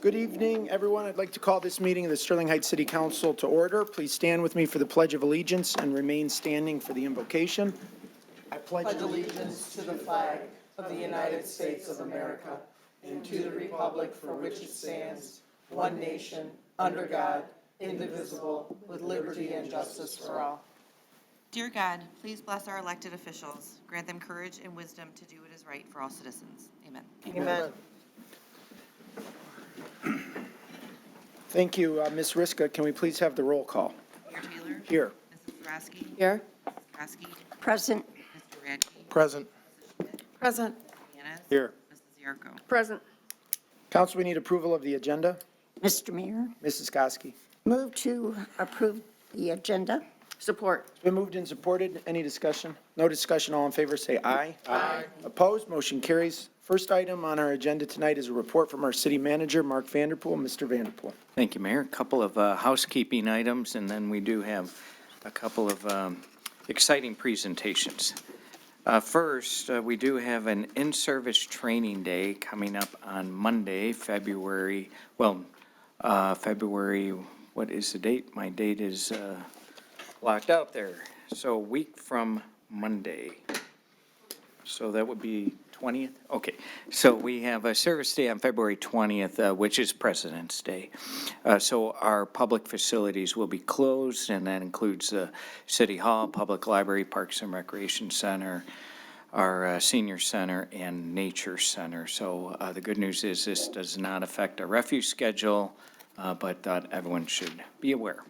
Good evening, everyone. I'd like to call this meeting of the Sterling Heights City Council to order. Please stand with me for the Pledge of Allegiance and remain standing for the invocation. I pledge allegiance to the flag of the United States of America and to the republic for which it stands, one nation, under God, indivisible, with liberty and justice for all. Dear God, please bless our elected officials. Grant them courage and wisdom to do what is right for all citizens. Amen. Amen. Thank you, Ms. Riska. Can we please have the roll call? Mayor Taylor? Here. Mrs. Brasky? Here. Mrs. Brasky? Present. Mr. Radke? Present. Mrs. Schmidt? Present. Yanis? Here. Mrs. Yarko? Present. Council, we need approval of the agenda. Mr. Mayor, Mrs. Koski. move to approve the agenda. Support. It's been moved and supported. Any discussion? No discussion. All in favor say aye. Aye. Opposed? Motion carries. First item on our agenda tonight is a report from our city manager, Mark Vanderpool. Mr. Vanderpool. Thank you, Mayor. A couple of housekeeping items, and then we do have a couple of exciting presentations. First, we do have an in-service training day coming up on Monday, February, what is the date? My date is blocked out there. So a week from Monday. So that would be 20th? Okay. So we have a service day on February 20th, which is President's Day. So our public facilities will be closed, and that includes the City Hall, Public Library, Parks and Recreation Center, our Senior Center, and Nature Center. So the good news is this does not affect our refuse schedule, but thought everyone should be aware.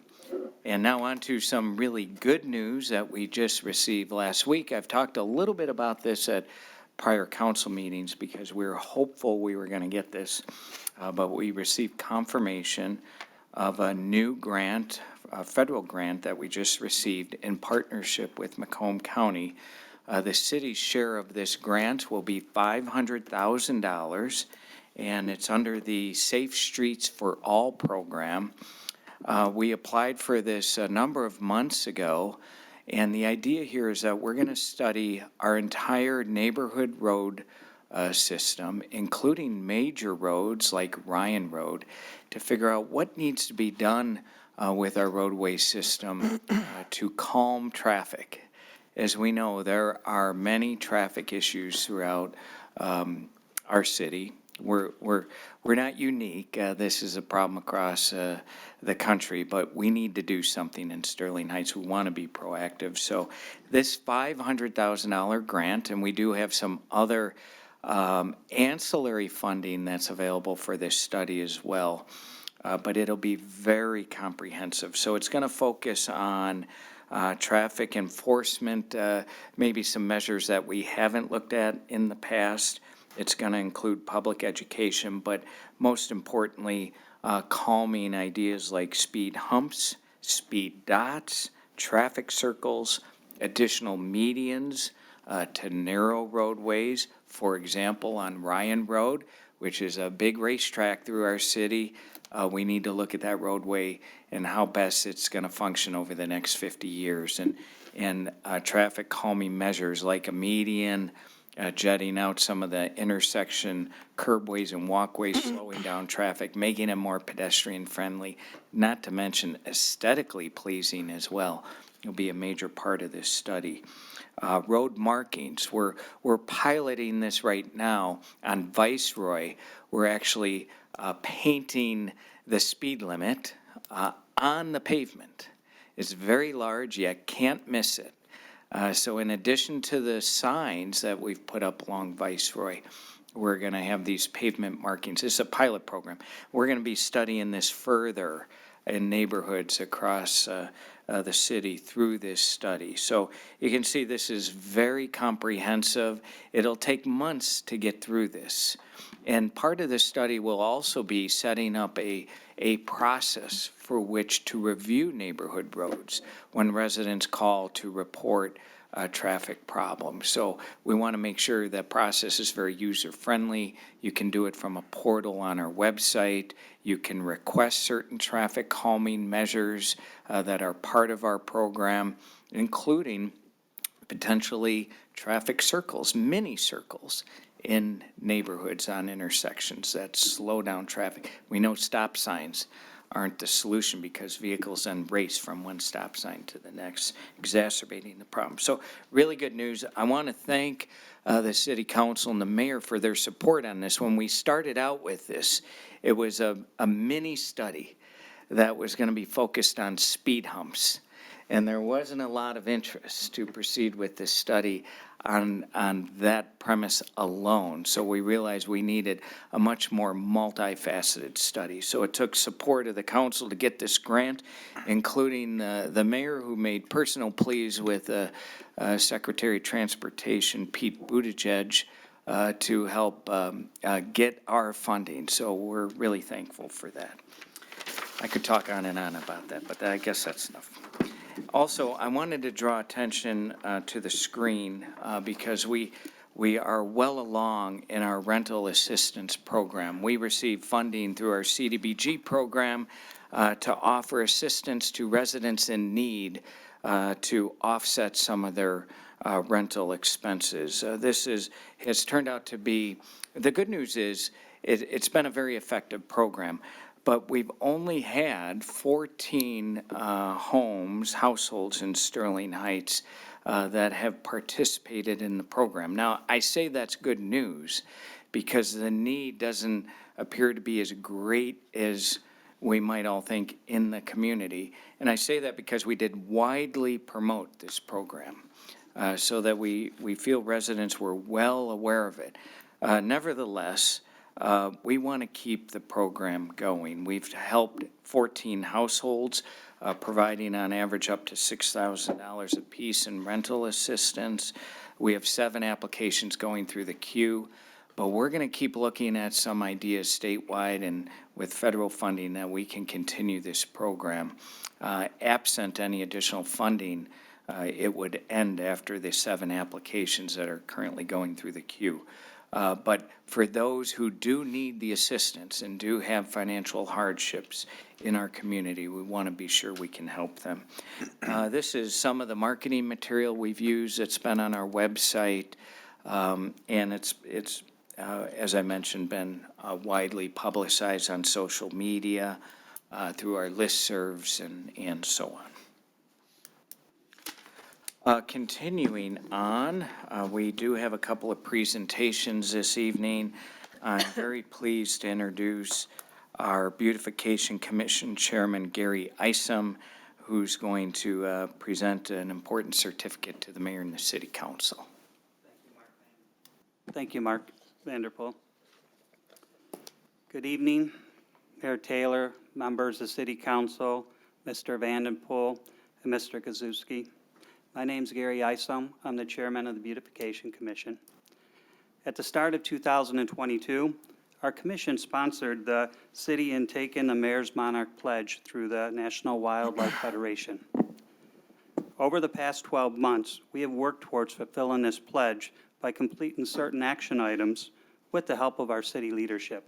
And now on to some really good news that we just received last week. I've talked a little bit about this at prior council meetings because we were hopeful we were going to get this, but we received confirmation of a new grant, a federal grant that we just received in partnership with Macomb County. The city's share of this grant will be $500,000, and it's under the Safe Streets for All program. We applied for this a number of months ago, and the idea here is that we're going to study our entire neighborhood road system, including major roads like Ryan Road, to figure out what needs to be done with our roadway system to calm traffic. As we know, there are many traffic issues throughout our city. We're not unique. This is a problem across the country, but we need to do something in Sterling Heights. We want to be proactive. So this $500,000 grant, and we do have some other ancillary funding that's available for this study as well, but it'll be very comprehensive. So it's going to focus on traffic enforcement, maybe some measures that we haven't looked at in the past. It's going to include public education, but most importantly, calming ideas like speed humps, speed dots, traffic circles, additional medians to narrow roadways. For example, on Ryan Road, which is a big racetrack through our city, we need to look at that roadway and how best it's going to function over the next 50 years. And traffic calming measures like a median, jetting out some of the intersection curbways and walkways, slowing down traffic, making it more pedestrian friendly, not to mention aesthetically pleasing as well. It'll be a major part of this study. Road markings, we're piloting this right now on Viceroy. We're actually painting the speed limit on the pavement. It's very large, you can't miss it. So in addition to the signs that we've put up along Viceroy, we're going to have these pavement markings. It's a pilot program. We're going to be studying this further in neighborhoods across the city through this study. So you can see this is very comprehensive. It'll take months to get through this. And part of this study will also be setting up a process for which to review neighborhood roads when residents call to report traffic problems. So we want to make sure that process is very user-friendly. You can do it from a portal on our website. You can request certain traffic calming measures that are part of our program, including potentially traffic circles, mini circles. in neighborhoods on intersections that slow down traffic. We know stop signs aren't the solution because vehicles then race from one stop sign to the next, exacerbating the problem. So really good news. I want to thank the city council and the mayor for their support on this. When we started out with this, it was a mini study that was going to be focused on speed humps. And there wasn't a lot of interest to proceed with this study on that premise alone. So we realized we needed a much more multifaceted study. So it took support of the council to get this grant, including the mayor, who made personal pleas with Secretary of Transportation Pete Buttigieg to help get our funding. So we're really thankful for that. I could talk on and on about that, but I guess that's enough. Also, I wanted to draw attention to the screen because we are well along in our rental assistance program. We receive funding through our CDBG program to offer assistance to residents in need to offset some of their rental expenses. This has turned out to be, the good news is it's been a very effective program. But we've only had 14 households in Sterling Heights that have participated in the program. Now, I say that's good news because the need doesn't appear to be as great as we might all think in the community. And I say that because we did widely promote this program so that we feel residents were well aware of it. Nevertheless, we want to keep the program going. We've helped 14 households, providing on average up to $6,000 apiece in rental assistance. We have 7 applications going through the queue, but we're going to keep looking at some ideas statewide and with federal funding that we can continue this program. Absent any additional funding, it would end after the 7 applications that are currently going through the queue. But for those who do need the assistance and do have financial hardships in our community, we want to be sure we can help them. This is some of the marketing material we've used. It's been on our website, and it's as I mentioned, been widely publicized on social media, through our listservs and so on. Continuing on, we do have a couple of presentations this evening. I'm very pleased to introduce our Beautification Commission Chairman, Gary Isom, who's going to present an important certificate to the mayor and the city council. Thank you, Mark Vanderpool. Good evening, Mayor Taylor, members of City Council, Mr. Vanderpool, and Mr. Gazuski. My name's Gary Isom. I'm the chairman of the Beautification Commission. At the start of 2022, our commission sponsored the city in taking the Mayor's Monarch Pledge through the National Wildlife Federation. Over the past 12 months, we have worked towards fulfilling this pledge by completing certain action items with the help of our city leadership.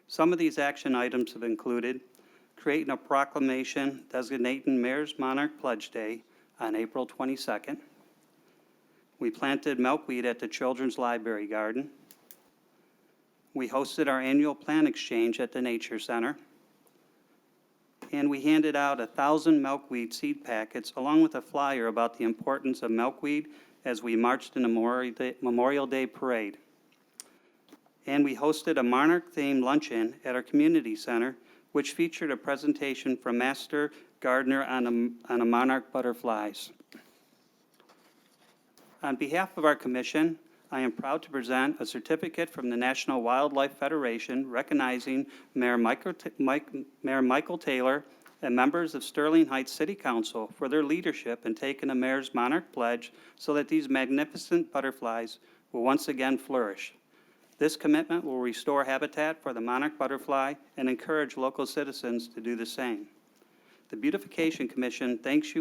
Some of these action items have included creating a proclamation designating Mayor's Monarch Pledge Day on April 22nd. We planted milkweed at the Children's Library Garden. We hosted our annual plant exchange at the Nature Center. And we handed out 1,000 milkweed seed packets along with a flyer about the importance of milkweed as we marched in the Memorial Day Parade. And we hosted a monarch-themed luncheon at our community center, which featured a presentation from Master Gardener on a monarch butterflies. On behalf of our commission, I am proud to present a certificate from the National Wildlife Federation recognizing Mayor Michael Taylor and members of Sterling Heights City Council for their leadership in taking the Mayor's Monarch Pledge so that these magnificent butterflies will once again flourish. This commitment will restore habitat for the monarch butterfly and encourage local citizens to do the same. The Beautification Commission thanks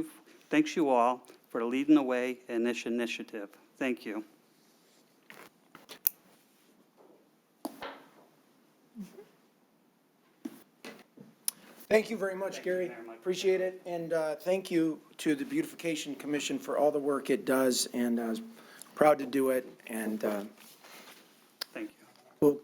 you all for leading the way in this initiative. Thank you. Thank you very much, Gary. Appreciate it. And thank you to the Beautification Commission for all the work it does. And I was proud to do it. And we'll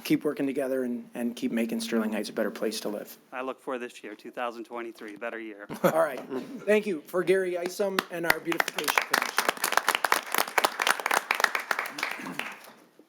keep working together and keep making Sterling Heights a better place to live. I look for this year, 2023, better year. All right. Thank you for Gary Isom and our beautification commission.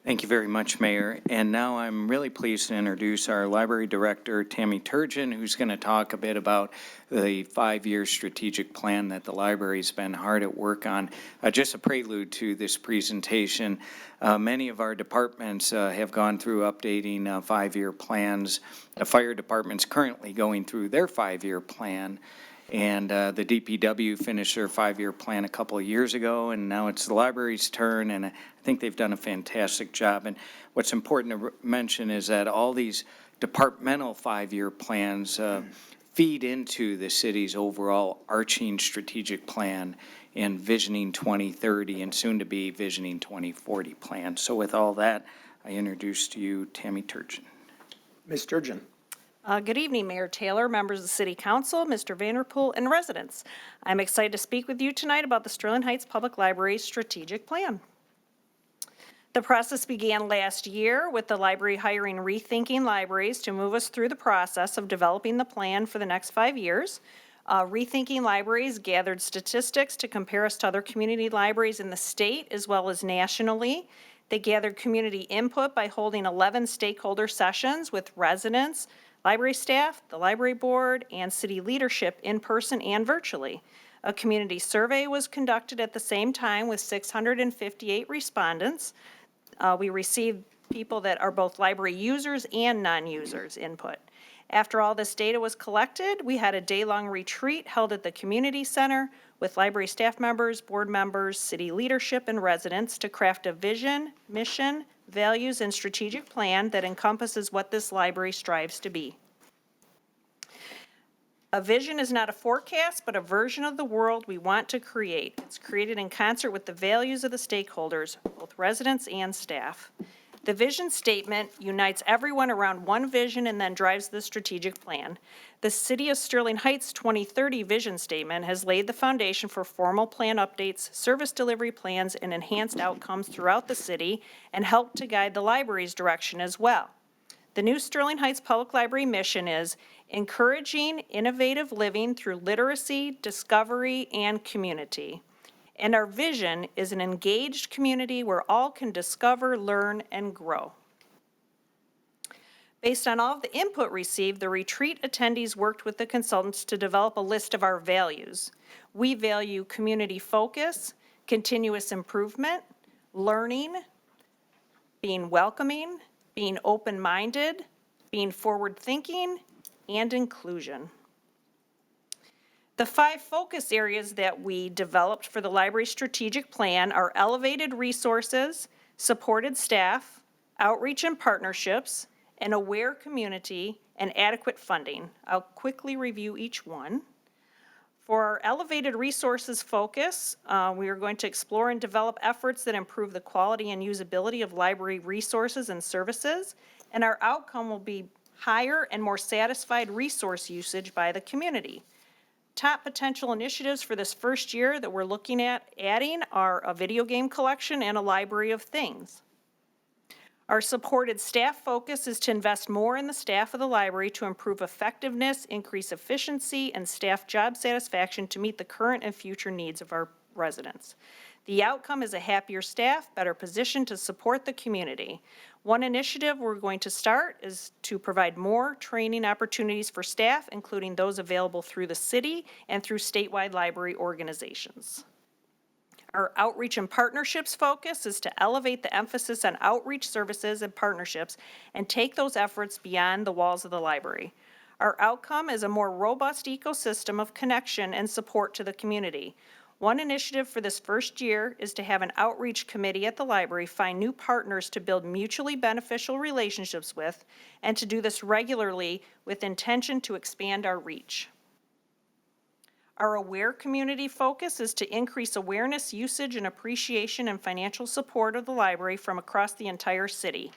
Thank you very much, Mayor. And now I'm really pleased to introduce our Library Director, Tammy Turgeon, who's going to talk a bit about the 5-year strategic plan that the library's been hard at work on. Just a prelude to this presentation, many of our departments have gone through updating 5-year plans. The fire department's currently going through their 5-year plan. And the DPW finished their 5-year plan a couple of years ago, and now it's the library's turn, and I think they've done a fantastic job. And what's important to mention is that all these departmental 5-year plans feed into the city's overall arching strategic plan and Visioning 2030 and soon-to-be Visioning 2040 plan. So with all that, I introduce to you Tammy Turgeon. Ms. Turgeon. Good evening, Mayor Taylor, members of the City Council, Mr. Vanderpool, and residents. I'm excited to speak with you tonight about the Sterling Heights Public Library's strategic plan. The process began last year with the library hiring Rethinking Libraries to move us through the process of developing the plan for the next 5 years. Rethinking Libraries gathered statistics to compare us to other community libraries in the state as well as nationally. They gathered community input by holding 11 stakeholder sessions with residents, library staff, the library board, and city leadership in person and virtually. A community survey was conducted at the same time with 658 respondents. We received people that are both library users and non-users input. After all this data was collected, we had a day-long retreat held at the community center with library staff members, board members, city leadership, and residents to craft a vision, mission, values, and strategic plan that encompasses what this library strives to be. A vision is not a forecast, but a version of the world we want to create. It's created in concert with the values of the stakeholders, both residents and staff. The vision statement unites everyone around one vision and then drives the strategic plan. The City of Sterling Heights 2030 vision statement has laid the foundation for formal plan updates, service delivery plans, and enhanced outcomes throughout the city and helped to guide the library's direction as well. The new Sterling Heights Public Library mission is encouraging innovative living through literacy, discovery, and community. And our vision is an engaged community where all can discover, learn, and grow. Based on all of the input received, the retreat attendees worked with the consultants to develop a list of our values. We value community focus, continuous improvement, learning, being welcoming, being open-minded, being forward-thinking, and inclusion. The 5 focus areas that we developed for the library strategic plan are elevated resources, supported staff, outreach and partnerships, an aware community, and adequate funding. I'll quickly review each one. For our elevated resources focus, we are going to explore and develop efforts that improve the quality and usability of library resources and services, and our outcome will be higher and more satisfied resource usage by the community. Top potential initiatives for this first year that we're looking at adding are a video game collection and a library of things. Our supported staff focus is to invest more in the staff of the library to improve effectiveness, increase efficiency, and staff job satisfaction to meet the current and future needs of our residents. The outcome is a happier staff, better positioned to support the community. One initiative we're going to start is to provide more training opportunities for staff, including those available through the city and through statewide library organizations. Our outreach and partnerships focus is to elevate the emphasis on outreach services and partnerships and take those efforts beyond the walls of the library. Our outcome is a more robust ecosystem of connection and support to the community. One initiative for this first year is to have an outreach committee at the library find new partners to build mutually beneficial relationships with, and to do this regularly with intention to expand our reach. Our aware community focus is to increase awareness, usage, and appreciation and financial support of the library from across the entire city.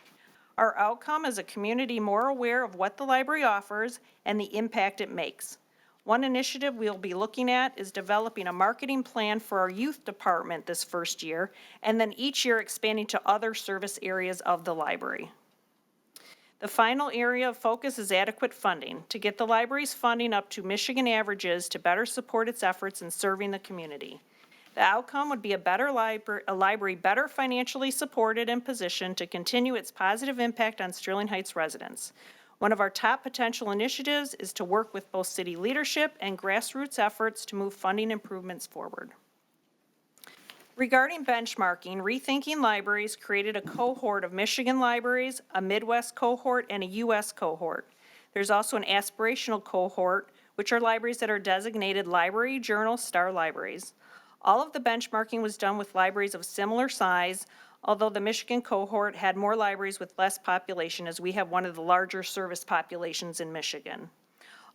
Our outcome is a community more aware of what the library offers and the impact it makes. One initiative we'll be looking at is developing a marketing plan for our youth department this first year, and then each year expanding to other service areas of the library. The final area of focus is adequate funding to get the library's funding up to Michigan averages to better support its efforts in serving the community. The outcome would be a library better financially supported and positioned to continue its positive impact on Sterling Heights residents. One of our top potential initiatives is to work with both city leadership and grassroots efforts to move funding improvements forward. Regarding benchmarking, Rethinking Libraries created a cohort of Michigan libraries, a Midwest cohort, and a U.S. cohort. There's also an aspirational cohort, which are libraries that are designated Library Journal Star Libraries. All of the benchmarking was done with libraries of similar size, although the Michigan cohort had more libraries with less population, as we have one of the larger service populations in Michigan.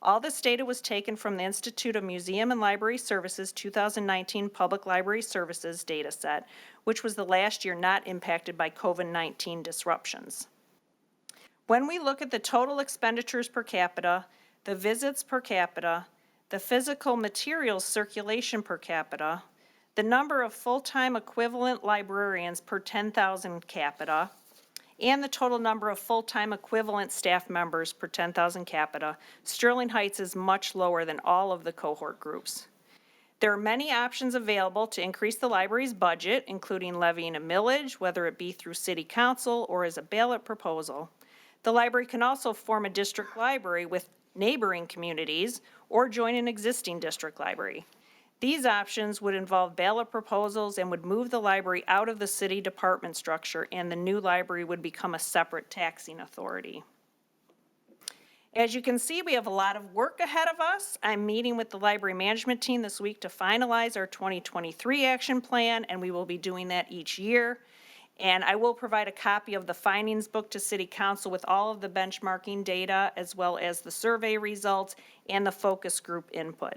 All this data was taken from the Institute of Museum and Library Services 2019 Public Library Services dataset, which was the last year not impacted by COVID-19 disruptions. When we look at the total expenditures per capita, the visits per capita, the physical materials circulation per capita, the number of full-time equivalent librarians per 10,000 capita, and the total number of full-time equivalent staff members per 10,000 capita, Sterling Heights is much lower than all of the cohort groups. There are many options available to increase the library's budget, including levying a millage, whether it be through city council or as a ballot proposal. The library can also form a district library with neighboring communities or join an existing district library. These options would involve ballot proposals and would move the library out of the city department structure, and the new library would become a separate taxing authority. As you can see, we have a lot of work ahead of us. I'm meeting with the library management team this week to finalize our 2023 action plan, and we will be doing that each year. And I will provide a copy of the findings book to City Council with all of the benchmarking data, as well as the survey results and the focus group input.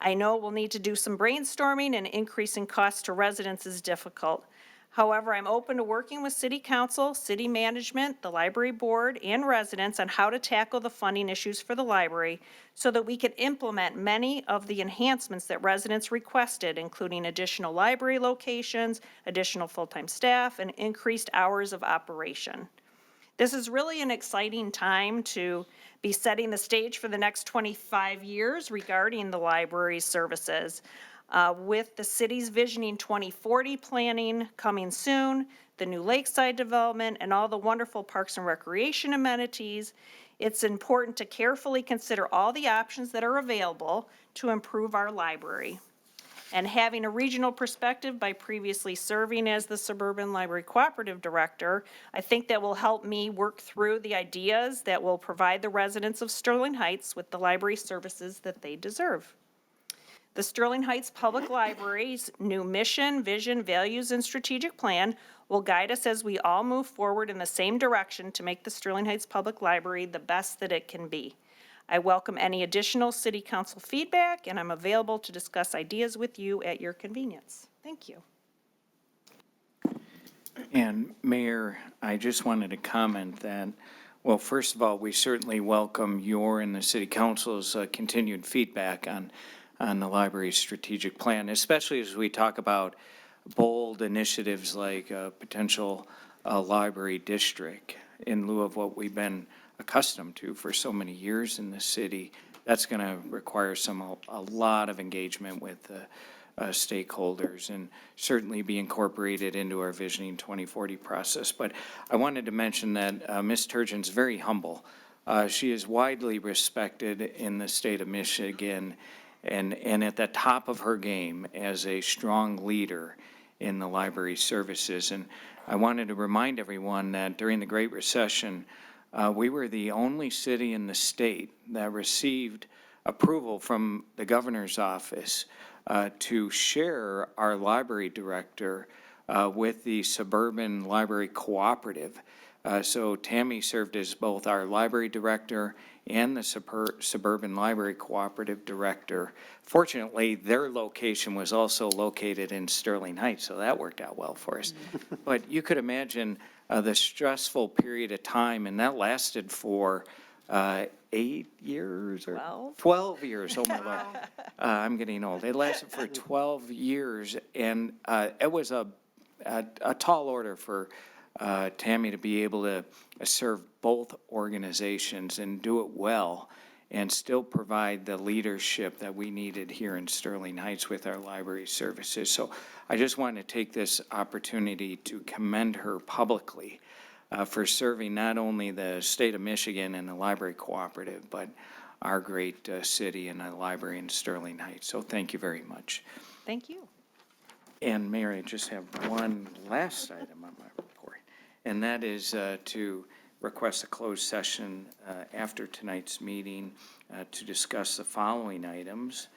I know we'll need to do some brainstorming, and increasing costs to residents is difficult. However, I'm open to working with City Council, City Management, the Library Board, and residents on how to tackle the funding issues for the library so that we can implement many of the enhancements that residents requested, including additional library locations, additional full-time staff, and increased hours of operation. This is really an exciting time to be setting the stage for the next 25 years regarding the library's services. With the city's Visioning 2040 planning coming soon, the new lakeside development, and all the wonderful parks and recreation amenities, it's important to carefully consider all the options that are available to improve our library. And having a regional perspective by previously serving as the Suburban Library Cooperative Director, I think that will help me work through the ideas that will provide the residents of Sterling Heights with the library services that they deserve. The Sterling Heights Public Library's new mission, vision, values, and strategic plan will guide us as we all move forward in the same direction to make the Sterling Heights Public Library the best that it can be. I welcome any additional City Council feedback, and I'm available to discuss ideas with you at your convenience. Thank you. And Mayor, I just wanted to comment that, well, first of all, we certainly welcome your and the City Council's continued feedback on the library's strategic plan, especially as we talk about bold initiatives like a potential library district in lieu of what we've been accustomed to for so many years in the city. That's going to require a lot of engagement with stakeholders and certainly be incorporated into our Visioning 2040 process. But I wanted to mention that Ms. Turgeon's very humble. She is widely respected in the state of Michigan and at the top of her game as a strong leader in the library services. And I wanted to remind everyone that during the Great Recession, we were the only city in the state that received approval from the governor's office to share our library director with the Suburban Library Cooperative. So Tammy served as both our library director and the Suburban Library Cooperative Director. Fortunately, their location was also located in Sterling Heights, so that worked out well for us. But you could imagine the stressful period of time, and that lasted for 8 years or 12 years. Oh my Lord, I'm getting old. It lasted for 12 years, and it was a tall order for Tammy to be able to serve both organizations and do it well and still provide the leadership that we needed here in Sterling Heights with our library services. So I just want to take this opportunity to commend her publicly for serving not only the state of Michigan and the library cooperative, but our great city and the library in Sterling Heights. So thank you very much. Thank you. And Mayor, I just have one last item on my report, and that is to request a closed session after tonight's meeting to discuss the following items.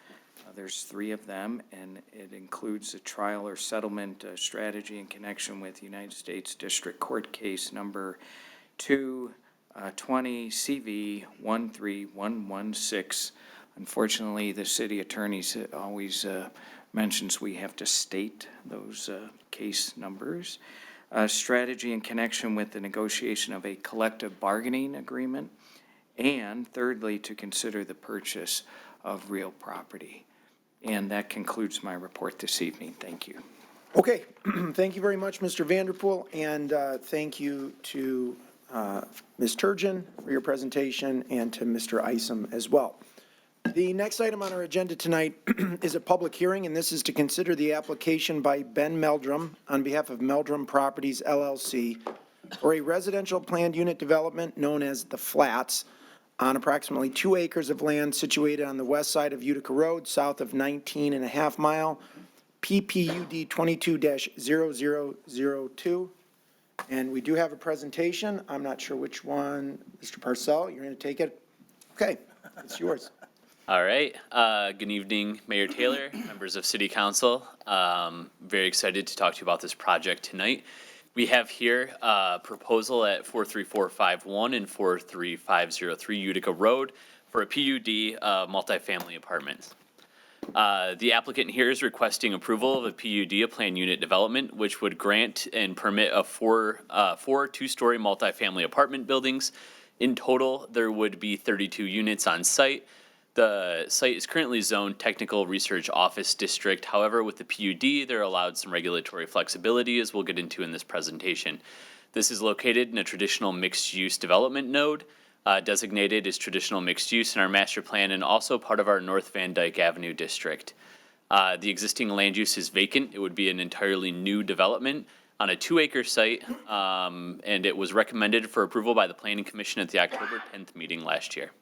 There's 3 of them, and it includes a trial or settlement strategy in connection with United States District Court Case number 220 CV 13116. Unfortunately, the city attorney always mentions we have to state those case numbers. Strategy in connection with the negotiation of a collective bargaining agreement. And thirdly, to consider the purchase of real property. And that concludes my report this evening. Thank you. Okay, thank you very much, Mr. Vanderpool, and thank you to Ms. Turgeon for your presentation and to Mr. Isom as well. The next item on our agenda tonight is a public hearing, and this is to consider the application by Ben Meldrum on behalf of Meldrum Properties LLC for a residential planned unit development known as The Flats on approximately 2 acres of land situated on the west side of Utica Road, south of 19.5 mile, PPUD 22-0002. And we do have a presentation. I'm not sure which one. Mr. Parcell, you're going to take it? Okay, it's yours. All right. Good evening, Mayor Taylor, members of City Council. Very excited to talk to you about this project tonight. We have here a proposal at 43451 and 43503 Utica Road for a PUD multifamily apartments. The applicant here is requesting approval of a PUD, a planned unit development, which would grant and permit a four 2-story multifamily apartment buildings. In total, there would be 32 units on site. The site is currently zoned Technical Research Office District. However, with the PUD, they're allowed some regulatory flexibility, as we'll get into in this presentation. This is located in a traditional mixed-use development node, designated as traditional mixed use in our master plan and also part of our North Van Dyke Avenue district. The existing land use is vacant. It would be an entirely new development on a 2-acre site, and it was recommended for approval by the Planning Commission at the October 10th meeting last year.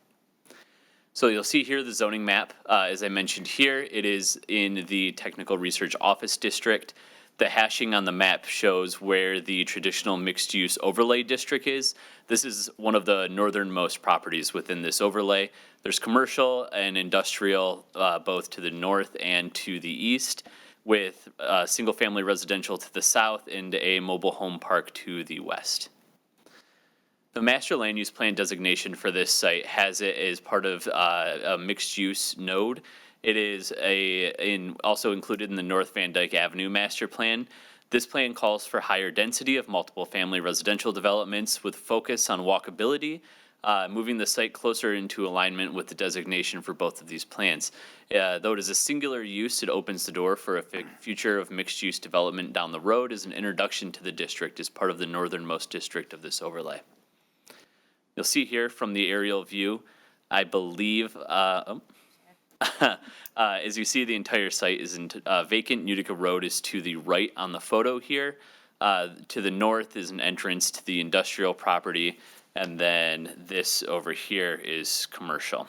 So you'll see here the zoning map. As I mentioned here, it is in the Technical Research Office District. The hashing on the map shows where the traditional mixed-use overlay district is. This is one of the northernmost properties within this overlay. There's commercial and industrial both to the north and to the east, with single-family residential to the south and a mobile home park to the west. The master land use plan designation for this site has it as part of a mixed-use node. It is also included in the North Van Dyke Avenue master plan. This plan calls for higher density of multiple family residential developments with focus on walkability, moving the site closer into alignment with the designation for both of these plans. Though it is a singular use, it opens the door for a future of mixed-use development down the road as an introduction to the district as part of the northernmost district of this overlay. You'll see here from the aerial view, I believe, as you see, the entire site is vacant. Utica Road is to the right on the photo here. To the north is an entrance to the industrial property, and then this over here is commercial.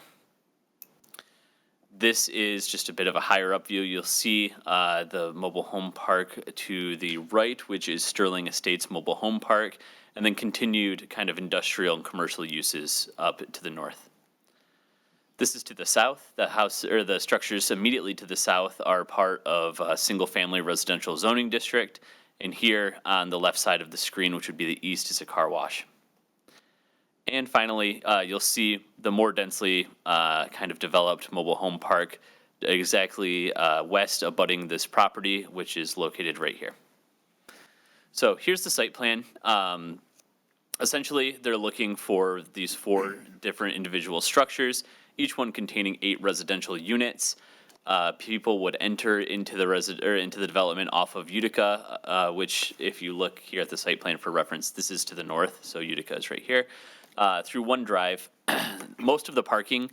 This is just a bit of a higher up view. You'll see the mobile home park to the right, which is Sterling Estates Mobile Home Park, and then continued kind of industrial and commercial uses up to the north. This is to the south. The house or the structures immediately to the south are part of a single-family residential zoning district, and here on the left side of the screen, which would be the east, is a car wash. And finally, you'll see the more densely kind of developed mobile home park exactly west abutting this property, which is located right here. So here's the site plan. Essentially, they're looking for these 4 different individual structures, each one containing 8 residential units. people would enter into into the development off of Utica, which if you look here at the site plan for reference, this is to the north, so Utica is right here, through one drive. Most of the parking,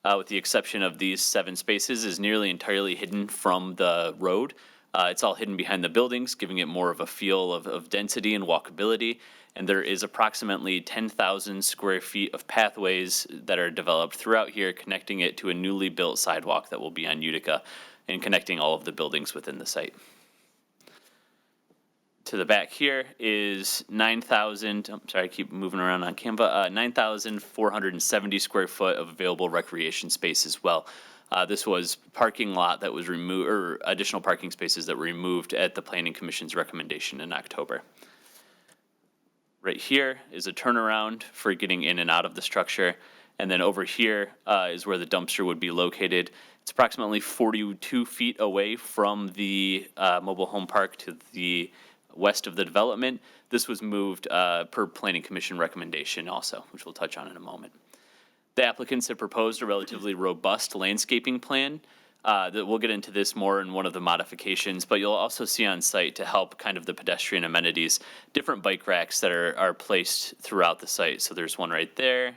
with the exception of these 7 spaces, is nearly entirely hidden from the road. It's all hidden behind the buildings, giving it more of a feel of density and walkability. And there is approximately 10,000 square feet of pathways that are developed throughout here, connecting it to a newly built sidewalk that will be on Utica and connecting all of the buildings within the site. To the back here is 9,000, I'm sorry, I keep moving around on Canva, 9,470 square foot of available recreation space as well. This was parking lot that was removed, or additional parking spaces that were removed at the Planning Commission's recommendation in October. Right here is a turnaround for getting in and out of the structure. And then over here is where the dumpster would be located. It's approximately 42 feet away from the mobile home park to the west of the development. This was moved per Planning Commission recommendation also, which we'll touch on in a moment. The applicants have proposed a relatively robust landscaping plan. That we'll get into this more in one of the modifications, but you'll also see on site, to help kind of the pedestrian amenities, different bike racks that are placed throughout the site. So there's one right there,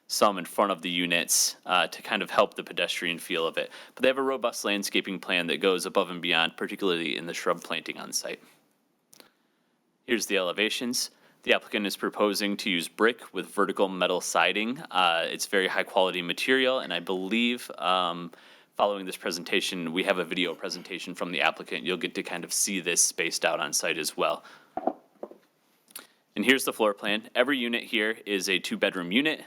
some in front of the units to kind of help the pedestrian feel of it. But they have a robust landscaping plan that goes above and beyond, particularly in the shrub planting on site. Here's the elevations. The applicant is proposing to use brick with vertical metal siding. It's very high quality material, and I believe following this presentation, we have a video presentation from the applicant. You'll get to kind of see this spaced out on site as well. And here's the floor plan. Every unit here is a 2-bedroom unit.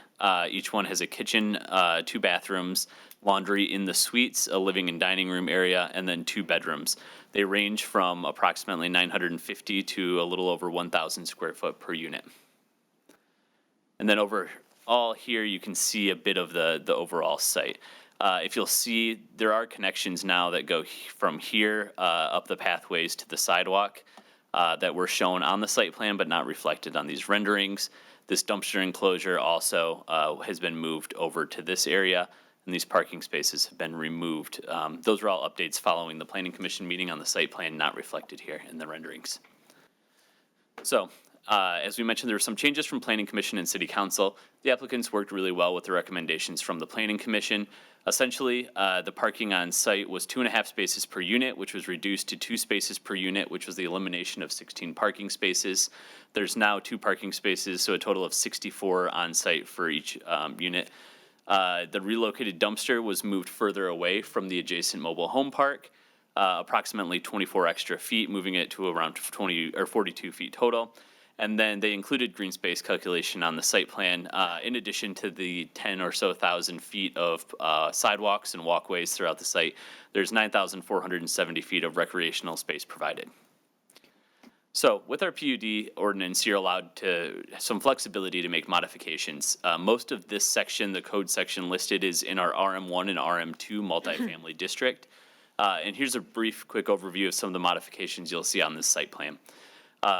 Each one has a kitchen, 2 bathrooms, laundry in the suites, a living and dining room area, and then 2 bedrooms. They range from approximately 950 to a little over 1,000 square foot per unit. And then overall here, you can see a bit of the overall site. If you'll see, there are connections now that go from here up the pathways to the sidewalk that were shown on the site plan but not reflected on these renderings. This dumpster enclosure also has been moved over to this area, and these parking spaces have been removed. Those are all updates following the Planning Commission meeting on the site plan, not reflected here in the renderings. So, as we mentioned, there were some changes from Planning Commission and City Council. The applicants worked really well with the recommendations from the Planning Commission. Essentially, the parking on site was 2.5 spaces per unit, which was reduced to 2 spaces per unit, which was the elimination of 16 parking spaces. There's now 2 parking spaces, so a total of 64 on site for each unit. The relocated dumpster was moved further away from the adjacent mobile home park, approximately 24 extra feet, moving it to around 20 or 42 feet total. And then they included green space calculation on the site plan, in addition to the 10 or so thousand feet of sidewalks and walkways throughout the site. There's 9,470 feet of recreational space provided. So with our PUD ordinance, you're allowed some flexibility to make modifications. Most of this section, the code section listed, is in our RM1 and RM2 multifamily district. And here's a brief, quick overview of some of the modifications you'll see on this site plan.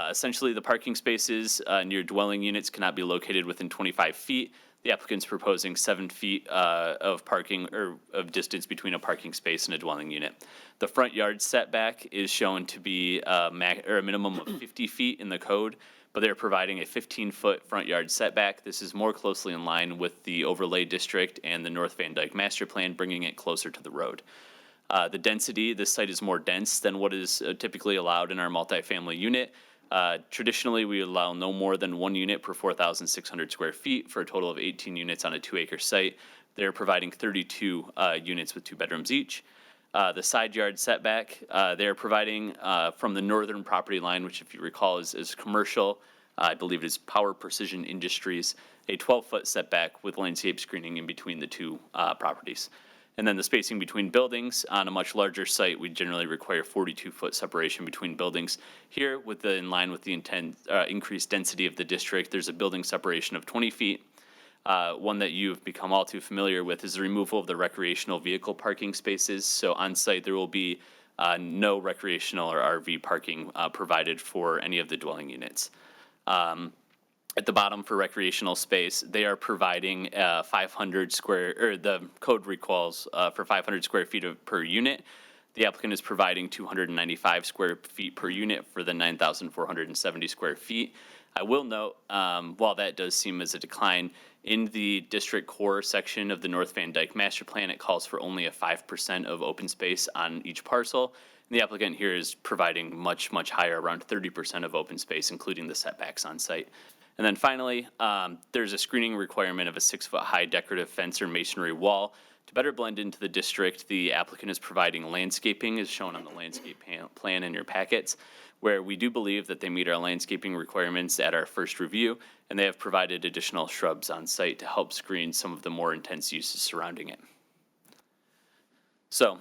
Essentially, the parking spaces near dwelling units cannot be located within 25 feet. The applicant's proposing 7 feet of parking or of distance between a parking space and a dwelling unit. The front yard setback is shown to be a minimum of 50 feet in the code, but they're providing a 15-foot front yard setback. This is more closely in line with the overlay district and the North Van Dyke master plan, bringing it closer to the road. The density, this site is more dense than what is typically allowed in our multifamily unit. Traditionally, we allow no more than 1 unit per 4,600 square feet for a total of 18 units on a 2-acre site. They're providing 32 units with 2 bedrooms each. The side yard setback, they're providing from the northern property line, which if you recall is commercial, I believe it is Power Precision Industries, a 12-foot setback with landscape screening in between the 2 properties. And then the spacing between buildings on a much larger site, we generally require 42-foot separation between buildings. Here, in line with the increased density of the district, there's a building separation of 20 feet. One that you've become all too familiar with is the removal of the recreational vehicle parking spaces. So on site, there will be no recreational or RV parking provided for any of the dwelling units. at the bottom for recreational space, they are providing 500 square, or the code recalls for 500 square feet per unit. The applicant is providing 295 square feet per unit for the 9,470 square feet. I will note, while that does seem as a decline, in the district core section of the North Van Dyke Master Plan, it calls for only a 5% of open space on each parcel. And the applicant here is providing much, much higher, around 30% of open space, including the setbacks on site. And then finally, there's a screening requirement of a 6-foot-high decorative fence or masonry wall. To better blend into the district, the applicant is providing landscaping, as shown on the landscape plan in your packets, where we do believe that they meet our landscaping requirements at our first review, and they have provided additional shrubs on site to help screen some of the more intense uses surrounding it. So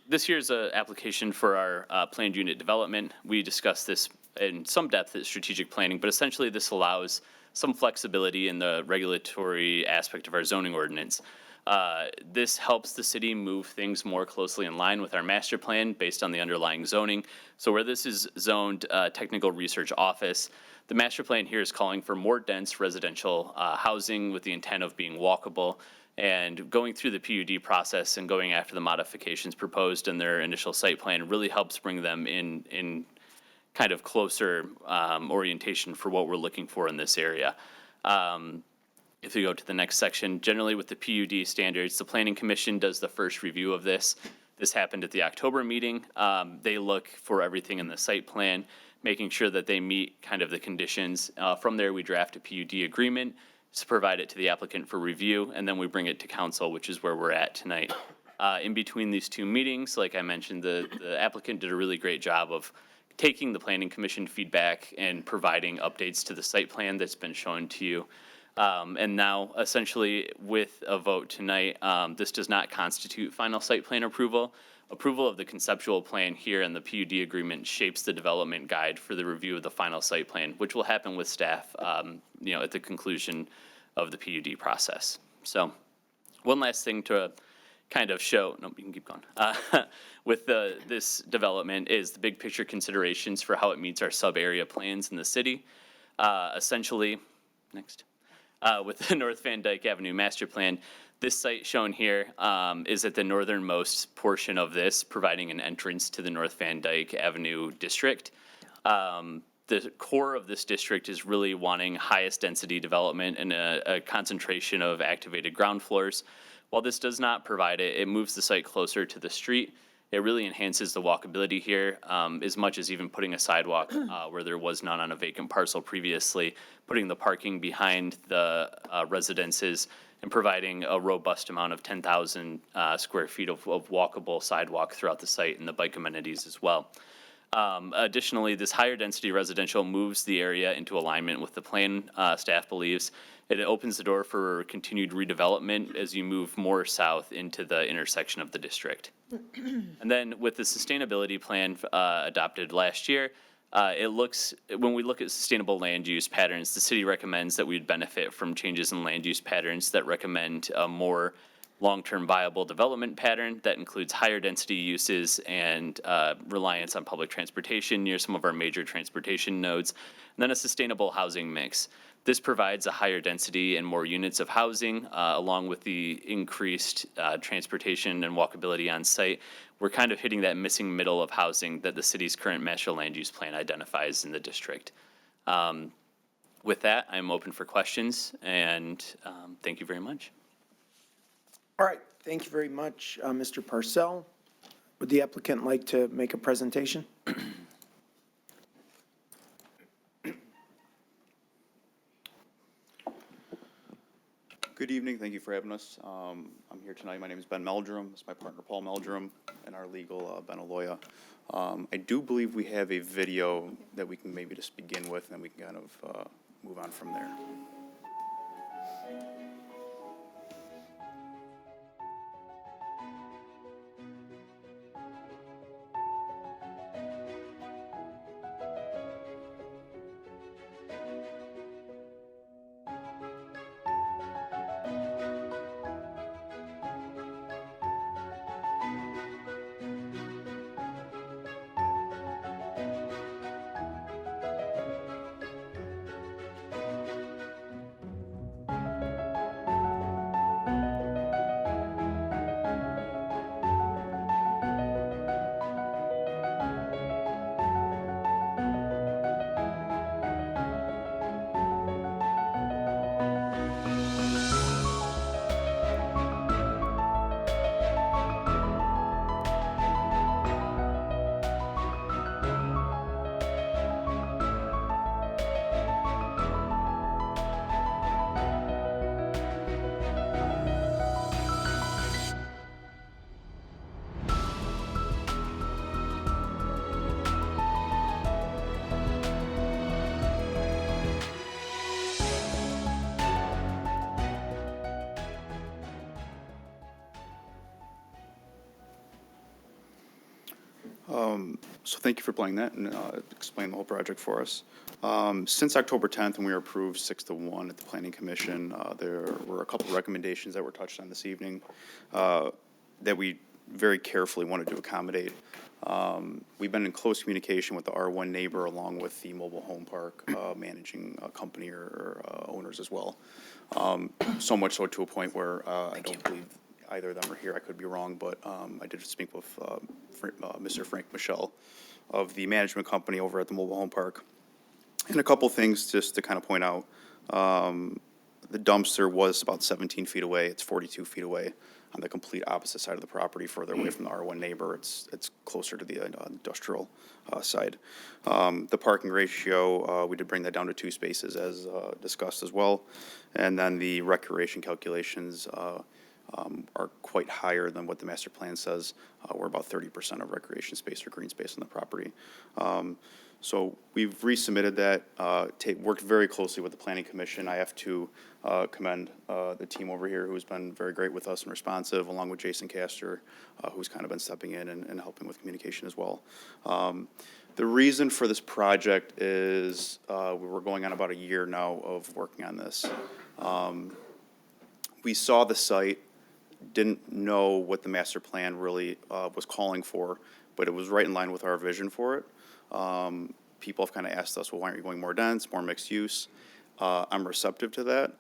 this here's an application for our planned unit development. We discussed this in some depth at strategic planning, but essentially this allows some flexibility in the regulatory aspect of our zoning ordinance. This helps the city move things more closely in line with our master plan based on the underlying zoning. So where this is zoned technical research office, the master plan here is calling for more dense residential housing with the intent of being walkable. And going through the PUD process and going after the modifications proposed in their initial site plan really helps bring them in kind of closer orientation for what we're looking for in this area. If we go to the next section, generally with the PUD standards, the Planning Commission does the first review of this. This happened at the October meeting. They look for everything in the site plan, making sure that they meet kind of the conditions. From there, we draft a PUD agreement to provide it to the applicant for review, and then we bring it to council, which is where we're at tonight. In between these two meetings, like I mentioned, the applicant did a really great job of taking the Planning Commission feedback and providing updates to the site plan that's been shown to you. And now, essentially, with a vote tonight, this does not constitute final site plan approval. Approval of the conceptual plan here and the PUD agreement shapes the development guide for the review of the final site plan, which will happen with staff, at the conclusion of the PUD process. So, one last thing to kind of show, no, you can keep going, with this development is the big picture considerations for how it meets our sub-area plans in the city. Essentially, next. With the North Van Dyke Avenue Master Plan, this site shown here is at the northernmost portion of this, providing an entrance to the North Van Dyke Avenue district. The core of this district is really wanting highest density development and a concentration of activated ground floors. While this does not provide it, it moves the site closer to the street. It really enhances the walkability here, as much as even putting a sidewalk where there was none on a vacant parcel previously, putting the parking behind the residences, and providing a robust amount of 10,000 square feet of walkable sidewalk throughout the site and the bike amenities as well. Additionally, this higher density residential moves the area into alignment with the plan, staff believes. It opens the door for continued redevelopment as you move more south into the intersection of the district. And then with the sustainability plan adopted last year, when we look at sustainable land use patterns, the city recommends that we'd benefit from changes in land use patterns that recommend a more long-term viable development pattern that includes higher density uses and reliance on public transportation near some of our major transportation nodes, and then a sustainable housing mix. This provides a higher density and more units of housing, along with the increased transportation and walkability on site. We're kind of hitting that missing middle of housing that the city's current master land use plan identifies in the district. With that, I'm open for questions, and thank you very much. All right, thank you very much, Mr. Parcell. Would the applicant like to make a presentation? Good evening. Thank you for having us. I'm here tonight. My name is Ben Meldrum. This is my partner, Paul Meldrum, and our legal, Ben Aloya. I do believe we have a video that we can maybe just begin with, and then we can kind of move on from there. So thank you for playing that and explaining the whole project for us. Since October 10th, when we were approved 6-1 at the Planning Commission, there were a couple of recommendations that were touched on this evening that we very carefully wanted to accommodate. We've been in close communication with the R1 neighbor along with the mobile home park managing company or owners as well. So much so to a point where I don't believe either of them are here. I could be wrong, but I did speak with Mr. Frank Michelle of the management company over at the mobile home park. And a couple things just to kind of point out. The dumpster was about 17 feet away. It's 42 feet away on the complete opposite side of the property, further away from the R1 neighbor. It's closer to the industrial side. The parking ratio, we did bring that down to 2 spaces as discussed as well. And then the recreation calculations are quite higher than what the master plan says. We're about 30% of recreation space or green space on the property. So we've resubmitted that, worked very closely with the Planning Commission. I have to commend the team over here who's been very great with us and responsive, along with Jason Castor, who's kind of been stepping in and helping with communication as well. The reason for this project is we were going on about a year now of working on this. We saw the site, didn't know what the master plan really was calling for, but it was right in line with our vision for it. People have kind of asked us, well, why aren't you going more dense, more mixed use? I'm receptive to that.